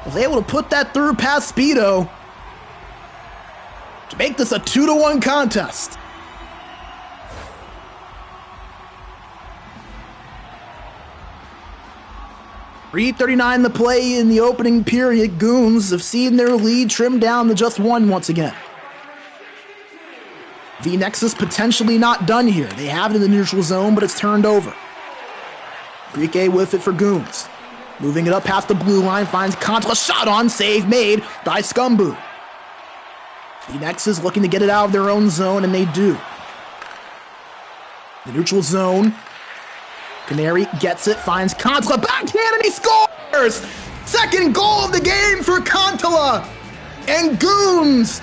Speaker 2: was able to put that through past Speedo to make this a 2-1 contest. .339 to play in the opening period. Goons have seen their lead trimmed down to just 1 once again. vNEXS potentially not done here. They have it in the neutral zone, but it's turned over. Krike with it for Goons. Moving it up past the blue line, finds Kontala, shot on, save made by Scumbu. vNEXS looking to get it out of their own zone, and they do. The neutral zone. Canary gets it, finds Kontala, backhand, and he scores! Second goal of the game for Kontala! And Goons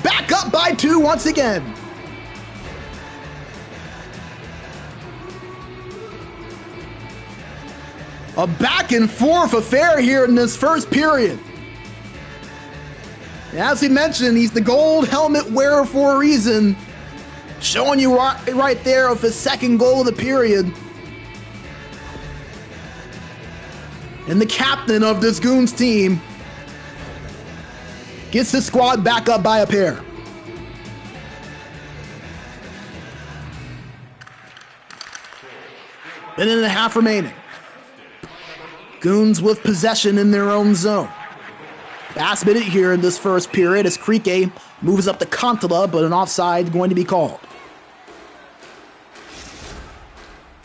Speaker 2: back up by 2 once again. A back and forth affair here in this first period. As we mentioned, he's the gold helmet wearer for a reason. Showing you right there of his second goal of the period. and the captain of this Goons team gets his squad back up by a pair. Minute and a half remaining. Goons with possession in their own zone. Last minute here in this first period as Krike moves up to Kantala, but an offside going to be called.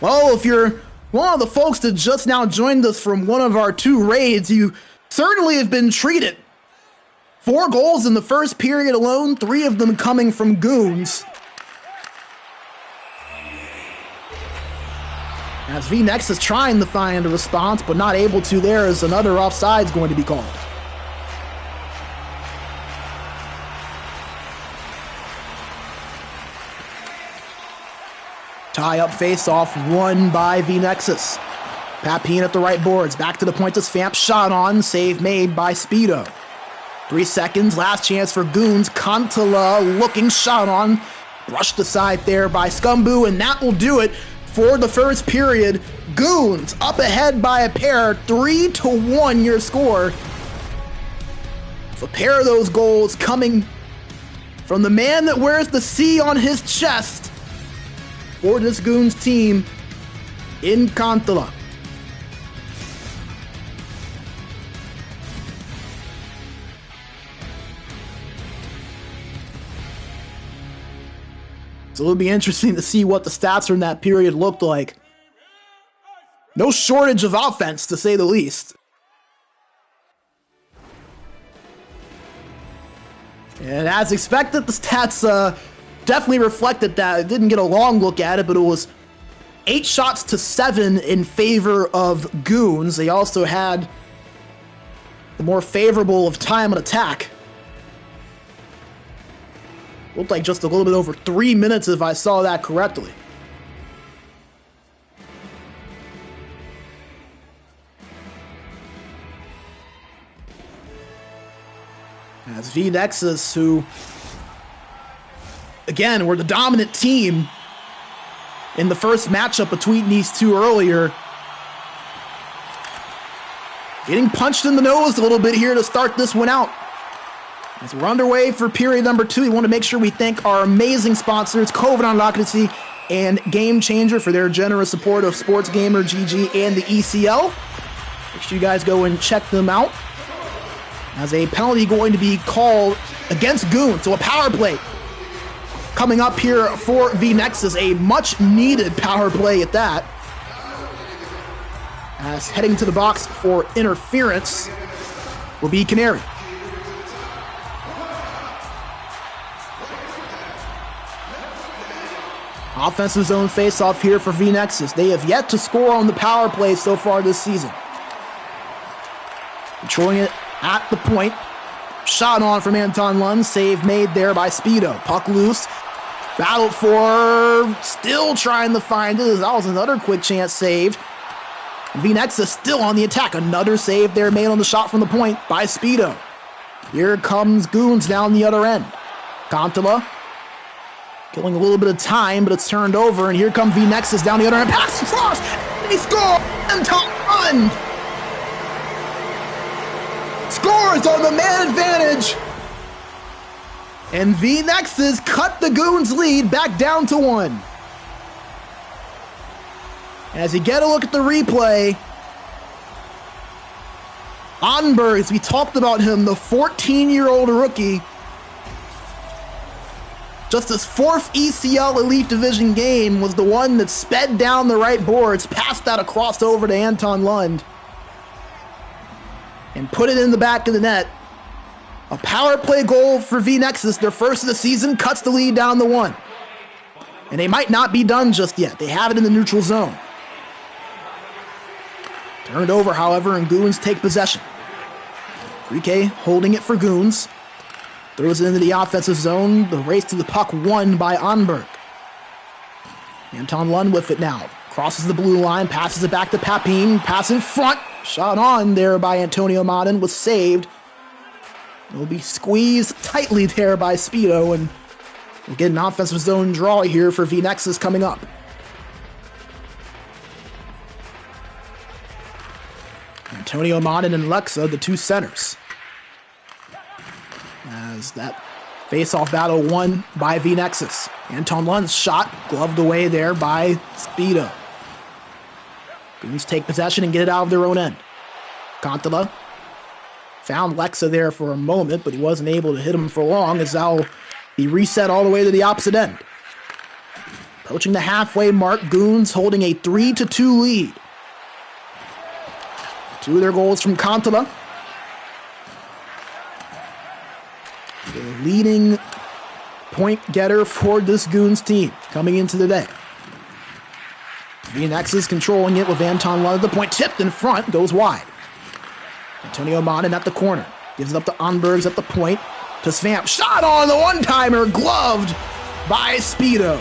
Speaker 2: Well, if you're one of the folks that just now joined us from one of our 2 raids, you certainly have been treated. 4 goals in the first period alone, 3 of them coming from Goons. As vNEXS is trying to find a response, but not able to there as another offside is going to be called. Tie-up face-off won by vNEXS. Papine at the right boards. Back to the point to Svamp. Shot on. Save made by Speedo. 3 seconds. Last chance for Goons. Kantala looking. Shot on. Brushed aside there by Scumboo. And that will do it for the first period. Goons up ahead by a pair. 3-1 your score. With a pair of those goals coming from the man that wears the C on his chest for this Goons team in Kantala. So it'll be interesting to see what the stats from that period looked like. No shortage of offense, to say the least. And as expected, the stats definitely reflected that. I didn't get a long look at it, but it was 8 shots to 7 in favor of Goons. They also had the more favorable of time on attack. Looked like just a little bit over 3 minutes if I saw that correctly. As vNEXS, who again, we're the dominant team in the first matchup between these 2 earlier. Getting punched in the nose a little bit here to start this one out. As we're underway for period number 2, we want to make sure we thank our amazing sponsors, Covenant Lockety and Game Changer, for their generous support of SportsGamer, GG, and the ECL. Make sure you guys go and check them out. As a penalty going to be called against Goons, so a power play coming up here for vNEXS, a much needed power play at that. As heading to the box for interference will be Canary. Offensive zone face-off here for vNEXS. They have yet to score on the power play so far this season. Controlling it at the point. Shot on from Anton Lund. Save made there by Speedo. Puck loose. Battled for. Still trying to find it. That was another quick chance saved. vNEXS is still on the attack. Another save there made on the shot from the point by Speedo. Here comes Goons down the other end. Kantala killing a little bit of time, but it's turned over, and here comes vNEXS down the other end. Pass across, and he scores! Anton Lund scores on the man advantage, and vNEXS cut the Goons lead back down to 1. As you get a look at the replay, Onberg, as we talked about him, the 14-year-old rookie, just his 4th ECL Elite Division game, was the one that sped down the right boards, passed that across over to Anton Lund, and put it in the back of the net. A power play goal for vNEXS, their first of the season, cuts the lead down to 1. And they might not be done just yet. They have it in the neutral zone. Turned over, however, and Goons take possession. 3K holding it for Goons. Throws it into the offensive zone. The race to the puck won by Onberg. Anton Lund with it now. Crosses the blue line, passes it back to Papine. Pass in front. Shot on there by Antonio Madden, was saved. It will be squeezed tightly there by Speedo, and we'll get an offensive zone draw here for vNEXS coming up. Antonio Monin and Lexa, the two centers. As that face-off battle won by vNEXS. Anton Lund's shot gloved away there by Speedo. Goons take possession and get it out of their own end. Kontala found Lexa there for a moment, but he wasn't able to hit him for long, as that'll be reset all the way to the opposite end. Approaching the halfway mark, Goons holding a 3-2 lead. Two of their goals from Kontala. The leading point getter for this Goons team coming into the day. vNEXS is controlling it with Anton Lund at the point. Tipped in front, goes wide. Antonio Monin at the corner. Gives it up to Onbergs at the point. To Svamp. Shot on the one-timer, gloved by Speedo.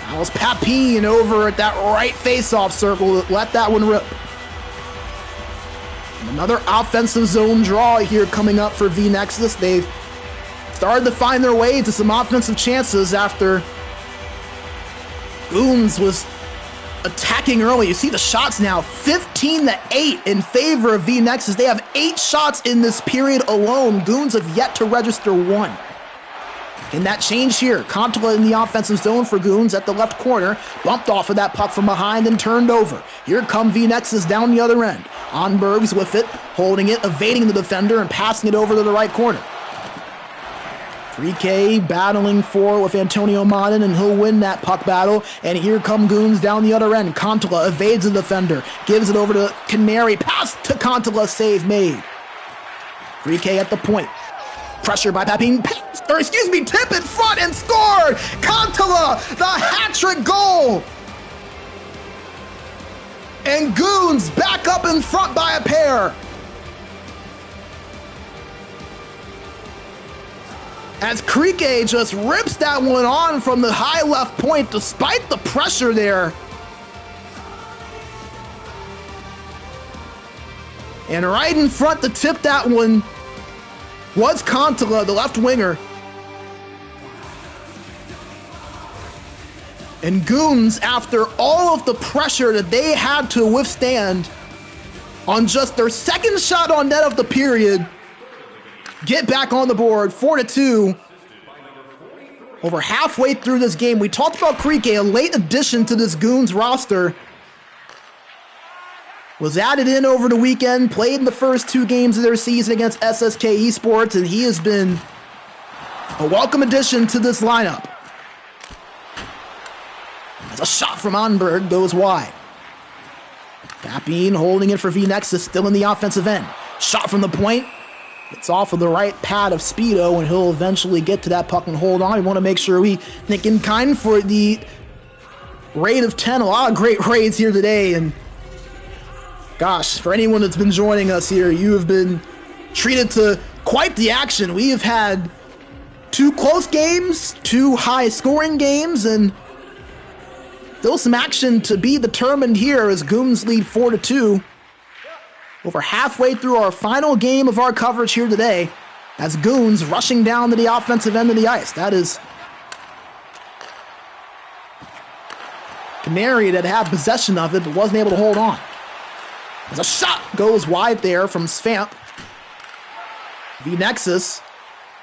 Speaker 2: That was Papine over at that right face-off circle that let that one rip. And another offensive zone draw here coming up for vNEXS. They've started to find their way to some offensive chances after Goons was attacking early. You see the shots now, 15-8 in favor of vNEXS. They have 8 shots in this period alone. Goons have yet to register 1. Can that change here? Kontala in the offensive zone for Goons at the left corner. Bumped off of that puck from behind and turned over. Here come vNEXS down the other end. Onbergs with it, holding it, evading the defender, and passing it over to the right corner. 3K battling for with Antonio Monin, and he'll win that puck battle. And here come Goons down the other end. Kontala evades the defender, gives it over to Canary. Pass to Kontala, save made. 3K at the point. Pressure by Papine, tip in front and scored! Kontala, the hat-trick goal! And Goons back up in front by a pair. As Krike just rips that one on from the high left point despite the pressure there. And right in front to tip that one was Kontala, the left winger. And Goons, after all of the pressure that they had to withstand on just their second shot on net of the period, get back on the board, 4-2. Over halfway through this game, we talked about Krike, a late addition to this Goons roster. Was added in over the weekend, played in the first 2 games of their season against SSK Esports, and he has been a welcome addition to this lineup. As a shot from Onberg goes wide. Papine holding it for vNEXS, still in the offensive end. Shot from the point. It's off of the right pad of Speedo, and he'll eventually get to that puck and hold on. We want to make sure we think in kind for the raid of 10. A lot of great raids here today, and gosh, for anyone that's been joining us here, you have been treated to quite the action. We have had 2 close games, 2 high-scoring games, and still some action to be determined here as Goons lead 4-2. Over halfway through our final game of our coverage here today, as Goons rushing down to the offensive end of the ice. That is Canary that had possession of it but wasn't able to hold on. As a shot goes wide there from Svamp. vNEXS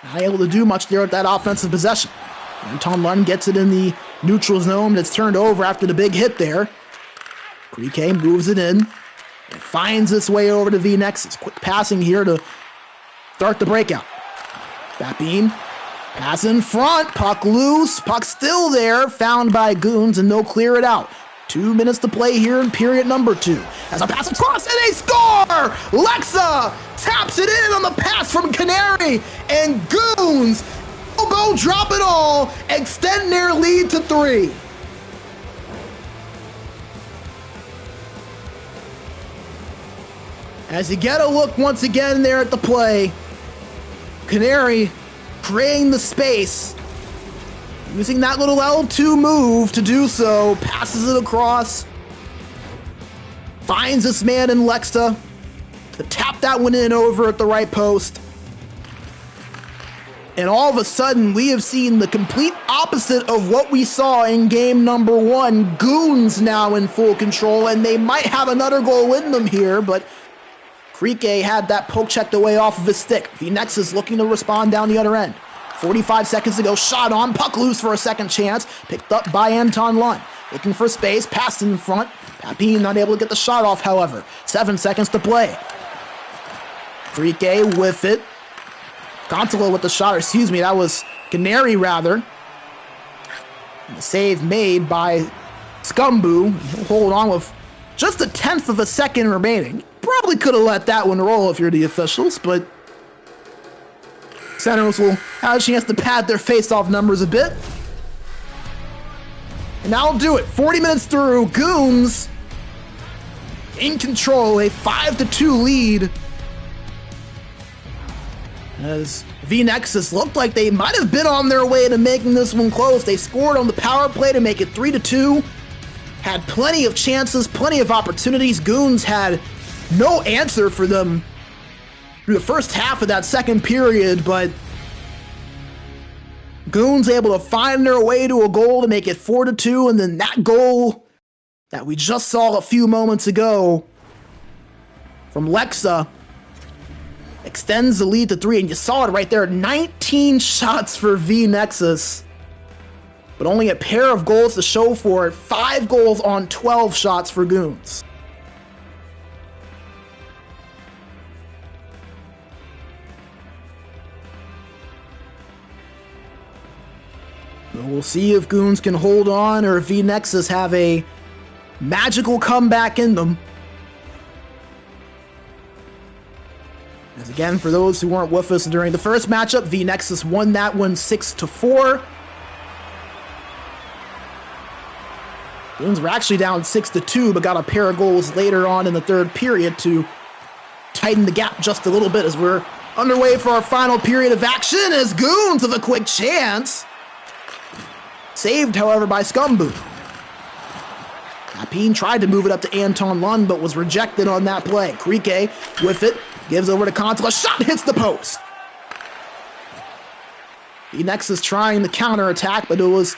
Speaker 2: not able to do much there with that offensive possession. Anton Lund gets it in the neutral zone, and it's turned over after the big hit there. Krike moves it in. It finds its way over to vNEXS. Quick passing here to start the breakout. Papine, pass in front, puck loose, puck still there, found by Goons, and they'll clear it out. 2 minutes to play here in period number 2. As a pass across, and they score! Lexa taps it in on the pass from Canary, and Goons will go drop it all, extend their lead to 3. As you get a look once again there at the play, Canary creating the space, using that little L2 move to do so, passes it across, finds this man in Lexa to tap that one in over at the right post. And all of a sudden, we have seen the complete opposite of what we saw in game number 1. GOONS now in full control, and they might have another goal in them here, but Krike had that poke checked away off of his stick. vNEXS is looking to respond down the other end. 45 seconds to go, shot on, puck loose for a second chance, picked up by Anton Lund. Looking for space, passed in front. Papine not able to get the shot off, however. 7 seconds to play. Krike with it. Gonzalo with the shot, or excuse me, that was Canary rather. And the save made by Scumbu. He'll hold on with just 1/10 of a second remaining. Probably could have let that one roll if you're the officials, but Sentinels will have a chance to pad their face-off numbers a bit. And that'll do it. 40 minutes through, GOONS in control, a 5-2 lead. As vNEXS looked like they might have been on their way to making this one close. They scored on the power play to make it 3-2. Had plenty of chances, plenty of opportunities. GOONS had no answer for them through the first half of that second period, but GOONS able to find their way to a goal to make it 4-2, and then that goal that we just saw a few moments ago from Lexa extends the lead to 3, and you saw it right there. 19 shots for vNEXS, but only a pair of goals to show for it. 5 goals on 12 shots for GOONS. We'll see if GOONS can hold on or if vNEXS have a magical comeback in them. As again, for those who weren't with us during the first matchup, vNEXS won that one 6-4. GOONS were actually down 6-2, but got a pair of goals later on in the third period to tighten the gap just a little bit as we're underway for our final period of action as GOONS with a quick chance. Saved, however, by Scumbu. Papine tried to move it up to Anton Lund, but was rejected on that play. Krike with it, gives over to Contola, shot hits the post. vNEXS is trying to counterattack, but it was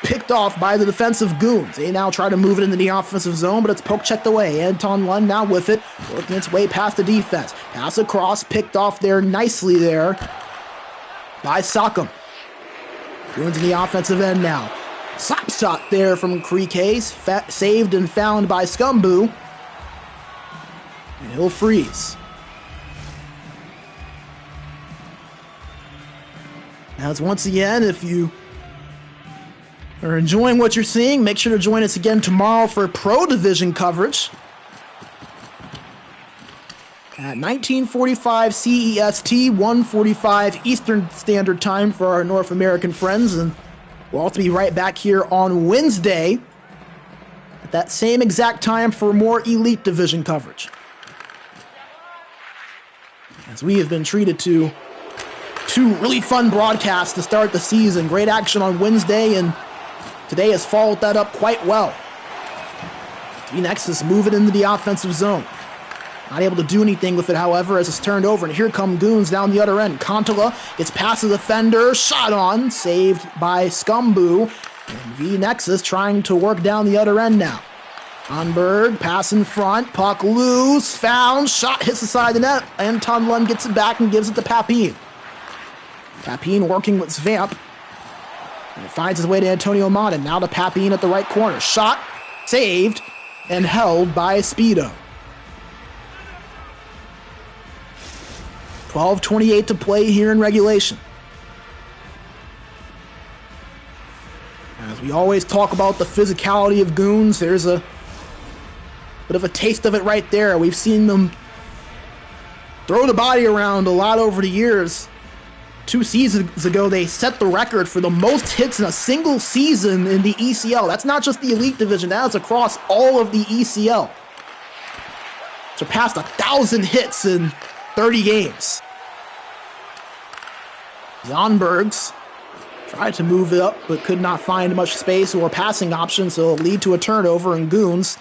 Speaker 2: picked off by the defensive GOONS. They now try to move it into the offensive zone, but it's poke checked away. Anton Lund now with it, working its way past the defense. Pass across, picked off there nicely there by Sakam. GOONS in the offensive end now. Slap shot there from Krike, saved and found by Scumbu. And he'll freeze. As once again, if you are enjoying what you're seeing, make sure to join us again tomorrow for Pro Division coverage at 1945 CEST, 1:45 Eastern Standard Time for our North American friends, and we'll also be right back here on Wednesday at that same exact time for more Elite Division coverage. As we have been treated to 2 really fun broadcasts to start the season. Great action on Wednesday, and today has followed that up quite well. vNEXS move it into the offensive zone. Not able to do anything with it, however, as it's turned over, and here come GOONS down the other end. Contola gets past the defender, shot on, saved by Scumbu. And vNEXS trying to work down the other end now. Onberg, pass in front, puck loose, found, shot hits the side of the net. Anton Lund gets it back and gives it to Papine. Papine working with Svamp. And it finds his way to Antonio Modin. Now to Papine at the right corner. Shot, saved, and held by Speedo. 12:28 to play here in regulation. As we always talk about the physicality of GOONS, there's a bit of a taste of it right there. We've seen them throw the body around a lot over the years. 2 seasons ago, they set the record for the most hits in a single season in the ECL. That's not just the Elite Division, that is across all of the ECL. Surpassed 1,000 hits in 30 games. Zonbergs tried to move it up, but could not find much space or passing options, so it'll lead to a turnover, and GOONS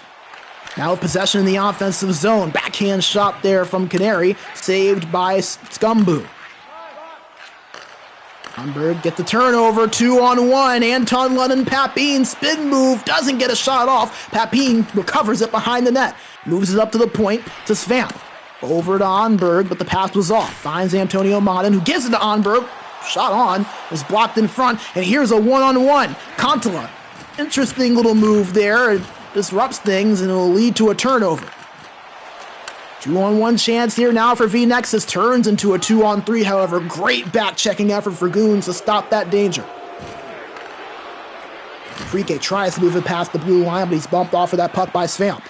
Speaker 2: now with possession in the offensive zone. Backhand shot there from Canary, saved by Scumbu. Onberg get the turnover, 2-on-1. Anton Lund, Papine, spin move, doesn't get a shot off. Papine recovers it behind the net, moves it up to the point to Svamp. Over to Onberg, but the pass was off. Finds Antonio Modin, who gives it to Onberg. Shot on, is blocked in front, and here's a one-on-one. Kontala, interesting little move there. It disrupts things, and it'll lead to a turnover. 2-on-1 chance here now for vNEXS. Turns into a 2-on-3, however. Great back-checking effort for GOONS to stop that danger. Frike tries to move it past the blue line, but he's bumped off of that puck by Svamp.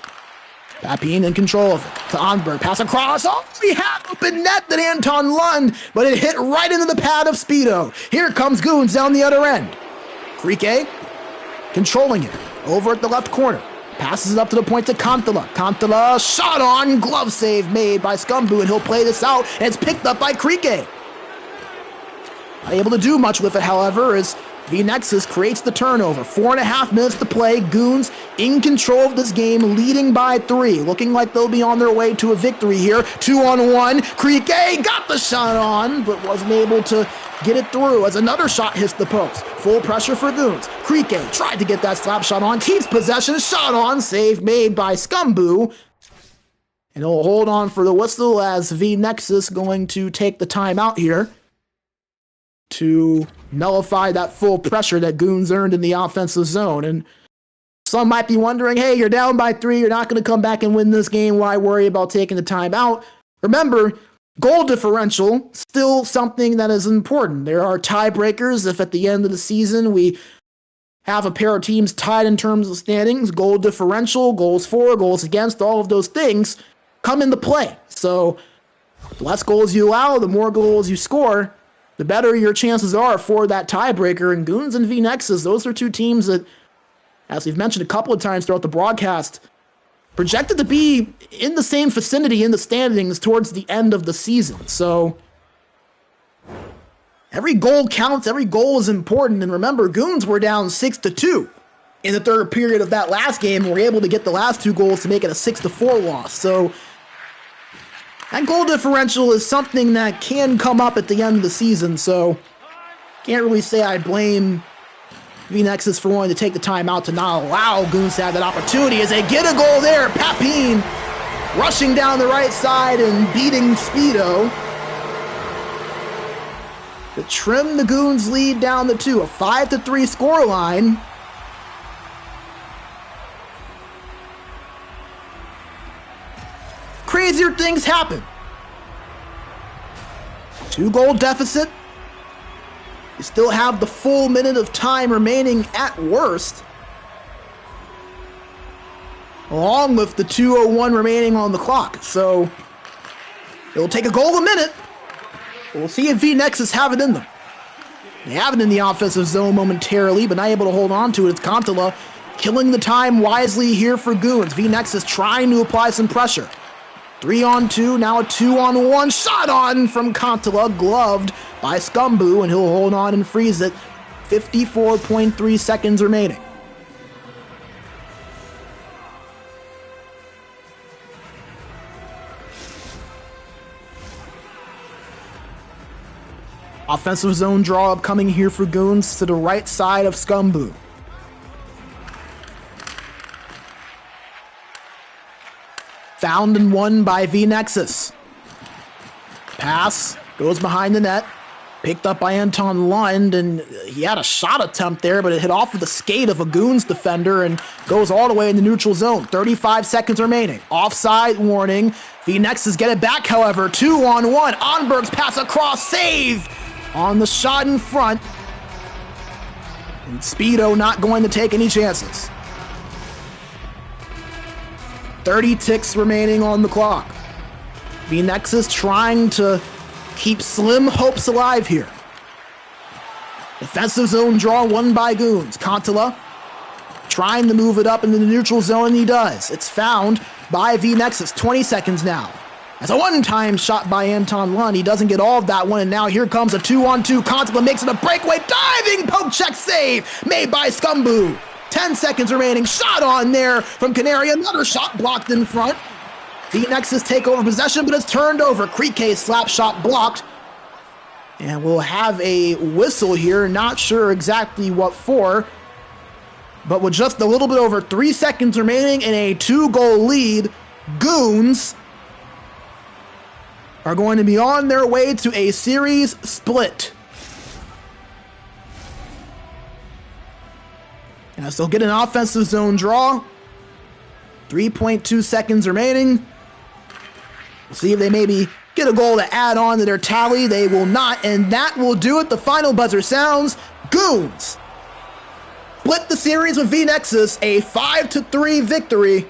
Speaker 2: Papine in control of it. To Onberg. Pass across. Oh, he had open net than Anton Lund, but it hit right into the pad of Speedo. Here comes GOONS down the other end. Frike controlling it. Over at the left corner. Passes it up to the point to Kontala. Kontala, shot on, glove save made by Scumbu, and he'll play this out, and it's picked up by Krike. Not able to do much with it, however, as vNEXS creates the turnover. 4.5 minutes to play. GOONS in control of this game, leading by 3. Looking like they'll be on their way to a victory here. 2-on-1. Krike got the shot on, but wasn't able to get it through as another shot hits the post. Full pressure for GOONS. Krike tried to get that slap shot on, keeps possession, shot on, save made by Scumbu. And he'll hold on for the whistle as vNEXS going to take the timeout here to nullify that full pressure that GOONS earned in the offensive zone. And some might be wondering, hey, you're down by 3, you're not going to come back and win this game, why worry about taking the timeout? Remember, goal differential, still something that is important. There are tiebreakers. If at the end of the season we have a pair of teams tied in terms of standings, goal differential, goals for, goals against, all of those things come into play. So the less goals you allow, the more goals you score, the better your chances are for that tiebreaker. And GOONS and vNEXS, those are two teams that, as we've mentioned a couple of times throughout the broadcast, projected to be in the same vicinity in the standings towards the end of the season. So every goal counts, every goal is important. And remember, GOONS were down 6-2 in the third period of that last game, and were able to get the last 2 goals to make it a 6-4 loss. So that goal differential is something that can come up at the end of the season. So can't really say I blame vNEXS for wanting to take the time out to not allow GOONS to have that opportunity as they get a goal there. Papine rushing down the right side and beating Speedo to trim the GOONS lead down to 2. A 5-3 scoreline. Crazier things happen. 2-goal deficit. You still have the full minute of time remaining at worst, along with the 2:01 remaining on the clock. So it'll take a goal a minute. We'll see if vNEXS have it in them. They have it in the offensive zone momentarily, but not able to hold on to it. It's Kontala killing the time wisely here for GOONS. vNEXS trying to apply some pressure. 3-on-2, now a 2-on-1. Shot on from Kontala, gloved by Scumbu, and he'll hold on and freeze it. 54.3 seconds remaining. Offensive zone draw up coming here for GOONS to the right side of Scumbu. Found and won by vNEXS. Pass goes behind the net. Picked up by Anton Lund, and he had a shot attempt there, but it hit off of the skate of a GOONS defender and goes all the way in the neutral zone. 35 seconds remaining. Offside warning. vNEXS get it back, however. 2-on-1. Onberg's pass across. Save on the shot in front. And Speedo not going to take any chances. 30 ticks remaining on the clock. vNEXS trying to keep slim hopes alive here. Defensive zone draw won by GOONS. Kontala trying to move it up into the neutral zone, and he does. It's found by vNEXS. 20 seconds now. As a one-time shot by Anton Lund. He doesn't get all of that one, and now here comes a 2-on-2. Kontala makes it a breakaway. Diving poke check save made by Scumbu. 10 seconds remaining. Shot on there from Canary. Another shot blocked in front. vNEXS take over possession, but it's turned over. Krike's slap shot blocked. And we'll have a whistle here, not sure exactly what for. But with just a little bit over 3 seconds remaining in a 2-goal lead, GOONS are going to be on their way to a series split. As they'll get an offensive zone draw. 3.2 seconds remaining. We'll see if they maybe get a goal to add on to their tally. They will not, and that will do it. The final buzzer sounds. GOONS split the series with vNEXS, a 5-3 victory.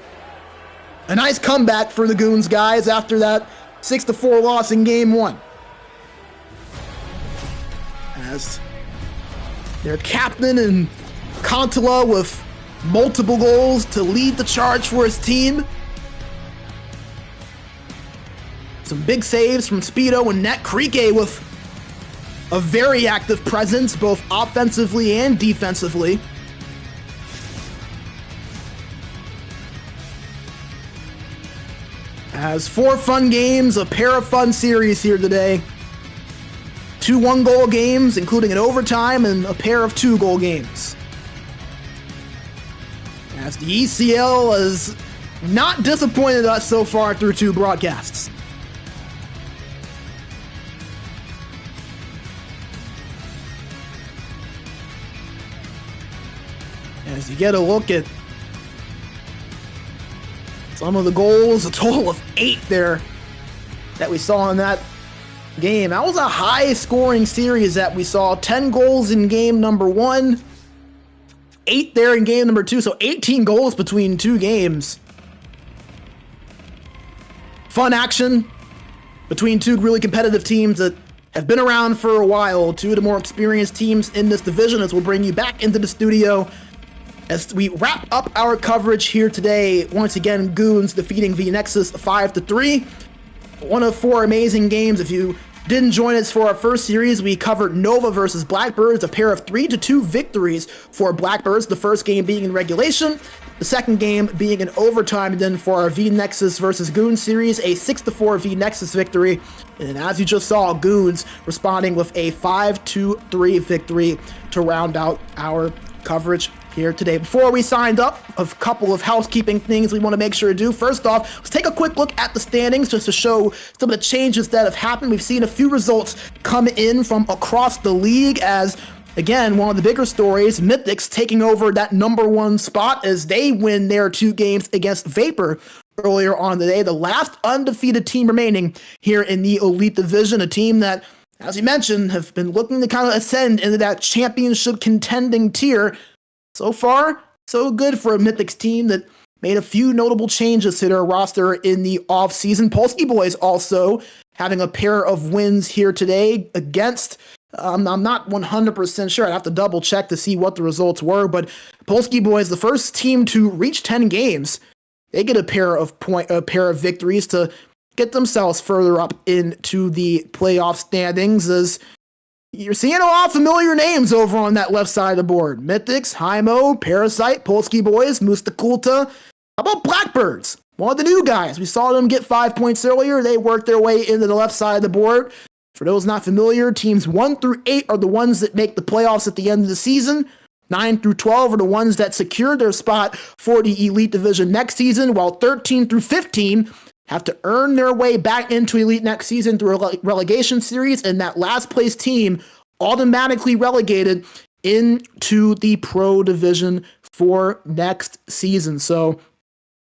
Speaker 2: A nice comeback for the GOONS guys after that 6-4 loss in game 1. As their captain and Kontala with multiple goals to lead the charge for his team. Some big saves from Speedo and Net. Krike with a very active presence, both offensively and defensively. As 4 fun games, a pair of fun series here today. 2 1-goal games, including an overtime, and a pair of 2-goal games. As the ECL has not disappointed us so far through 2 broadcasts. As you get a look at some of the goals, a total of 8 there that we saw in that game. That was a high-scoring series that we saw. 10 goals in game number 1. 8 there in game number 2, so 18 goals between 2 games. Fun action between 2 really competitive teams that have been around for a while. 2 of the more experienced teams in this division, as we'll bring you back into the studio as we wrap up our coverage here today. Once again, GOONS defeating vNEXS 5-3. One of 4 amazing games. If you didn't join us for our first series, we covered Nova versus Blackbirds, a pair of 3-2 victories for Blackbirds, the first game being in regulation, the second game being in overtime, and then for our vNEXS versus GOONS series, a 6-4 vNEXS victory. And as you just saw, GOONS responding with a 5-3 victory to round out our coverage here today. Before we signed up, a couple of housekeeping things we want to make sure to do. First off, let's take a quick look at the standings just to show some of the changes that have happened. We've seen a few results come in from across the league as, again, one of the bigger stories, Mythics taking over that number 1 spot as they win their 2 games against Vapor earlier on today. The last undefeated team remaining here in the Elite Division, a team that, as you mentioned, have been looking to kind of ascend into that championship contending tier. So far, so good for a Mythics team that made a few notable changes to their roster in the offseason. Polsky Boys also having a pair of wins here today against, I'm not 100% sure. I'd have to double check to see what the results were, but Polsky Boys, the first team to reach 10 games, they get a pair of victories to get themselves further up into the playoff standings, as you're seeing a lot of familiar names over on that left side of the board. Mythics, Hymo, Parasite, Polsky Boys, Mustakulta. How about Blackbirds? One of the new guys. We saw them get 5 points earlier. They worked their way into the left side of the board. For those not familiar, teams 1 through 8 are the ones that make the playoffs at the end of the season. 9 through 12 are the ones that secure their spot for the Elite Division next season, while 13 through 15 have to earn their way back into Elite next season through a relegation series, and that last place team automatically relegated into the Pro Division for next season. So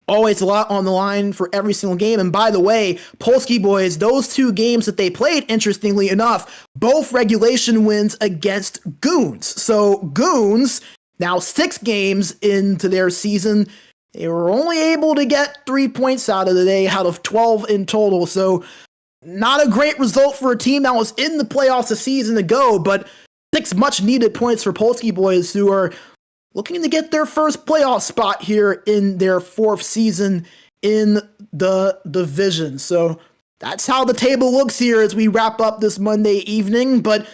Speaker 2: always a lot on the line for every single game. And by the way, Polsky Boys, those 2 games that they played, interestingly enough, both regulation wins against GOONS. So GOONS, now 6 games into their season, they were only able to get 3 points out of the day out of 12 in total. So not a great result for a team that was in the playoffs a season ago, but 6 much needed points for Polsky Boys, who are looking to get their first playoff spot here in their 4th season in the division. So that's how the table looks here as we wrap up this Monday evening. But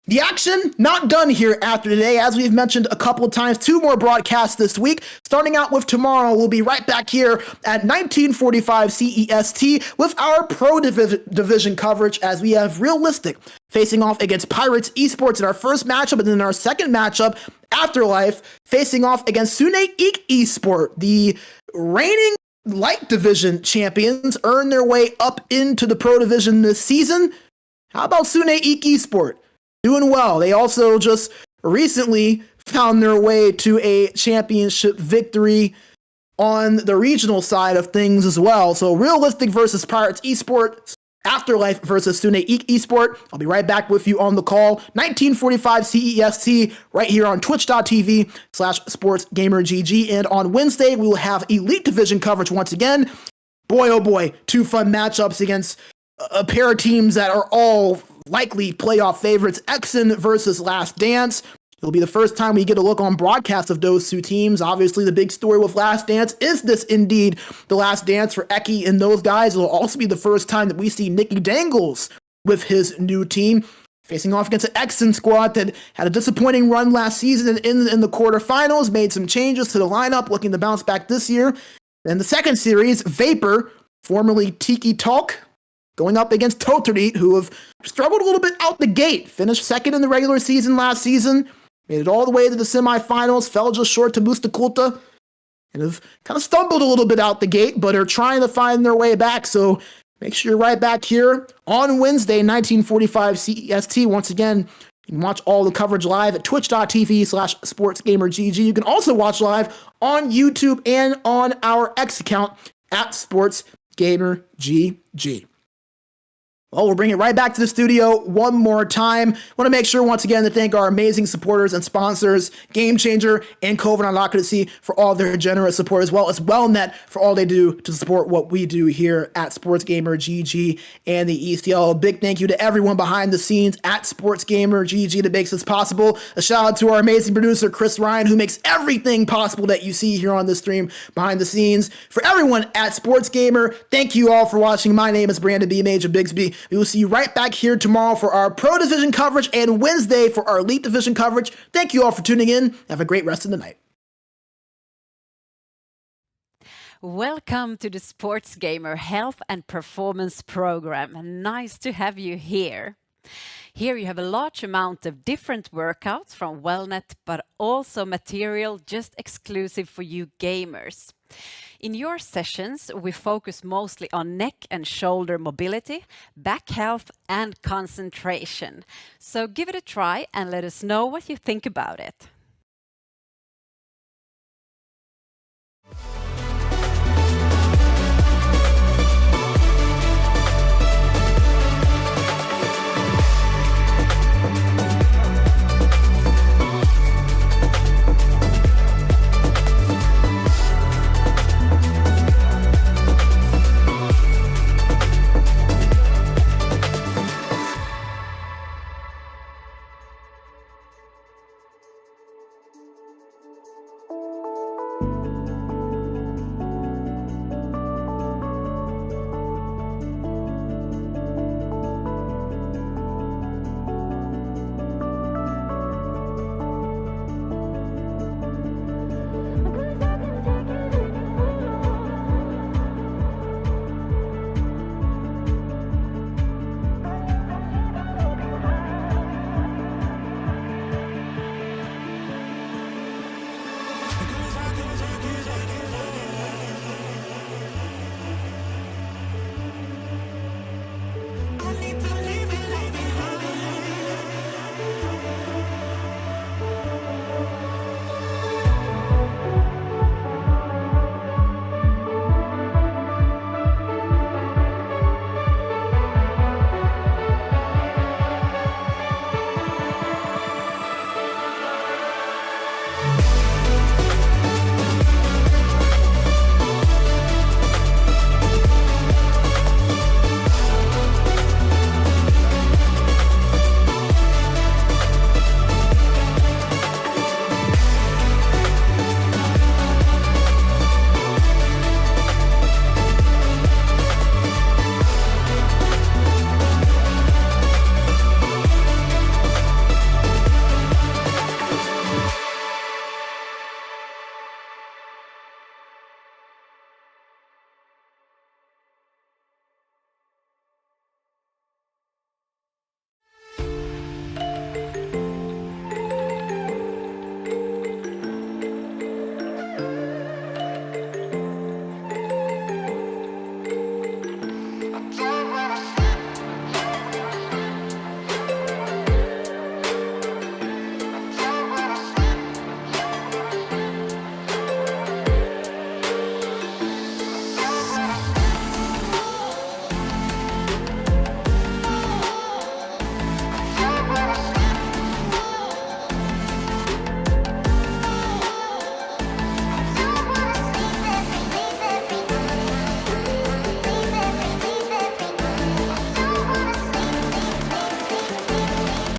Speaker 2: The action not done here after today. As we've mentioned a couple of times, 2 more broadcasts this week. Starting out with tomorrow, we'll be right back here at 1945 CEST with our Pro Division coverage as we have Realistic facing off against Pirates Esports in our first matchup, and then in our second matchup, Afterlife facing off against Sune Eek Esport. The reigning Light Division champions earn their way up into the Pro Division this season. How about Sune Eek Esport? Doing well. They also just recently found their way to a championship victory on the regional side of things as well. So Realistic versus Pirates Esports, Afterlife versus Sune Eek Esport. I'll be right back with you on the call. 1945 CEST right here on twitch.tv/SportsGamerGG. And on Wednesday, we will have Elite Division coverage once again. Boy, oh boy, 2 fun matchups against a pair of teams that are all likely playoff favorites. Exen versus Last Dance. It'll be the first time we get a look on broadcast of those 2 teams. Obviously, the big story with Last Dance is this indeed the last dance for Eki and those guys. It'll also be the first time that we see Nicky Dangles with his new team facing off against an Exen squad that had a disappointing run last season in the quarterfinals, made some changes to the lineup, looking to bounce back this year. Then the second series, Vapor, formerly Tiki Talk, going up against Totterit, who have struggled a little bit out the gate. Finished second in the regular season last season, made it all the way to the semifinals, fell just short to Mustakulta, and have kind of stumbled a little bit out the gate, but are trying to find their way back. So make sure you're right back here on Wednesday, 1945 CEST. Once again, you can watch all the coverage live at twitch.tv/SportsGamerGG. You can also watch live on YouTube and on our X account at SportsGamerGG. Well, we'll bring it right back to the studio one more time. Want to make sure once again to thank our amazing supporters and sponsors, Game Changer and Coven Unlockability for all their generous support, as well as WellNet for all they do to support what we do here at SportsGamerGG and the ECL. A big thank you to everyone behind the scenes at SportsGamerGG that makes this possible. A shout out to our amazing producer, Chris Ryan, who makes everything possible that you see here on the stream behind the scenes. For everyone at SportsGamer, thank you all for watching. My name is Brandon B. Major Bigsby. We will see you right back here tomorrow for our Pro Division coverage and Wednesday for our Elite Division coverage. Thank you all for tuning in. Have a great rest of the night.
Speaker 3: Welcome to the SportsGamer Health and Performance Program. Nice to have you here. Here you have a large amount of different workouts from WellNet, but also material just exclusive for you gamers. In your sessions, we focus mostly on neck and shoulder mobility, back health, and concentration. So give it a try and let us know what you think about it.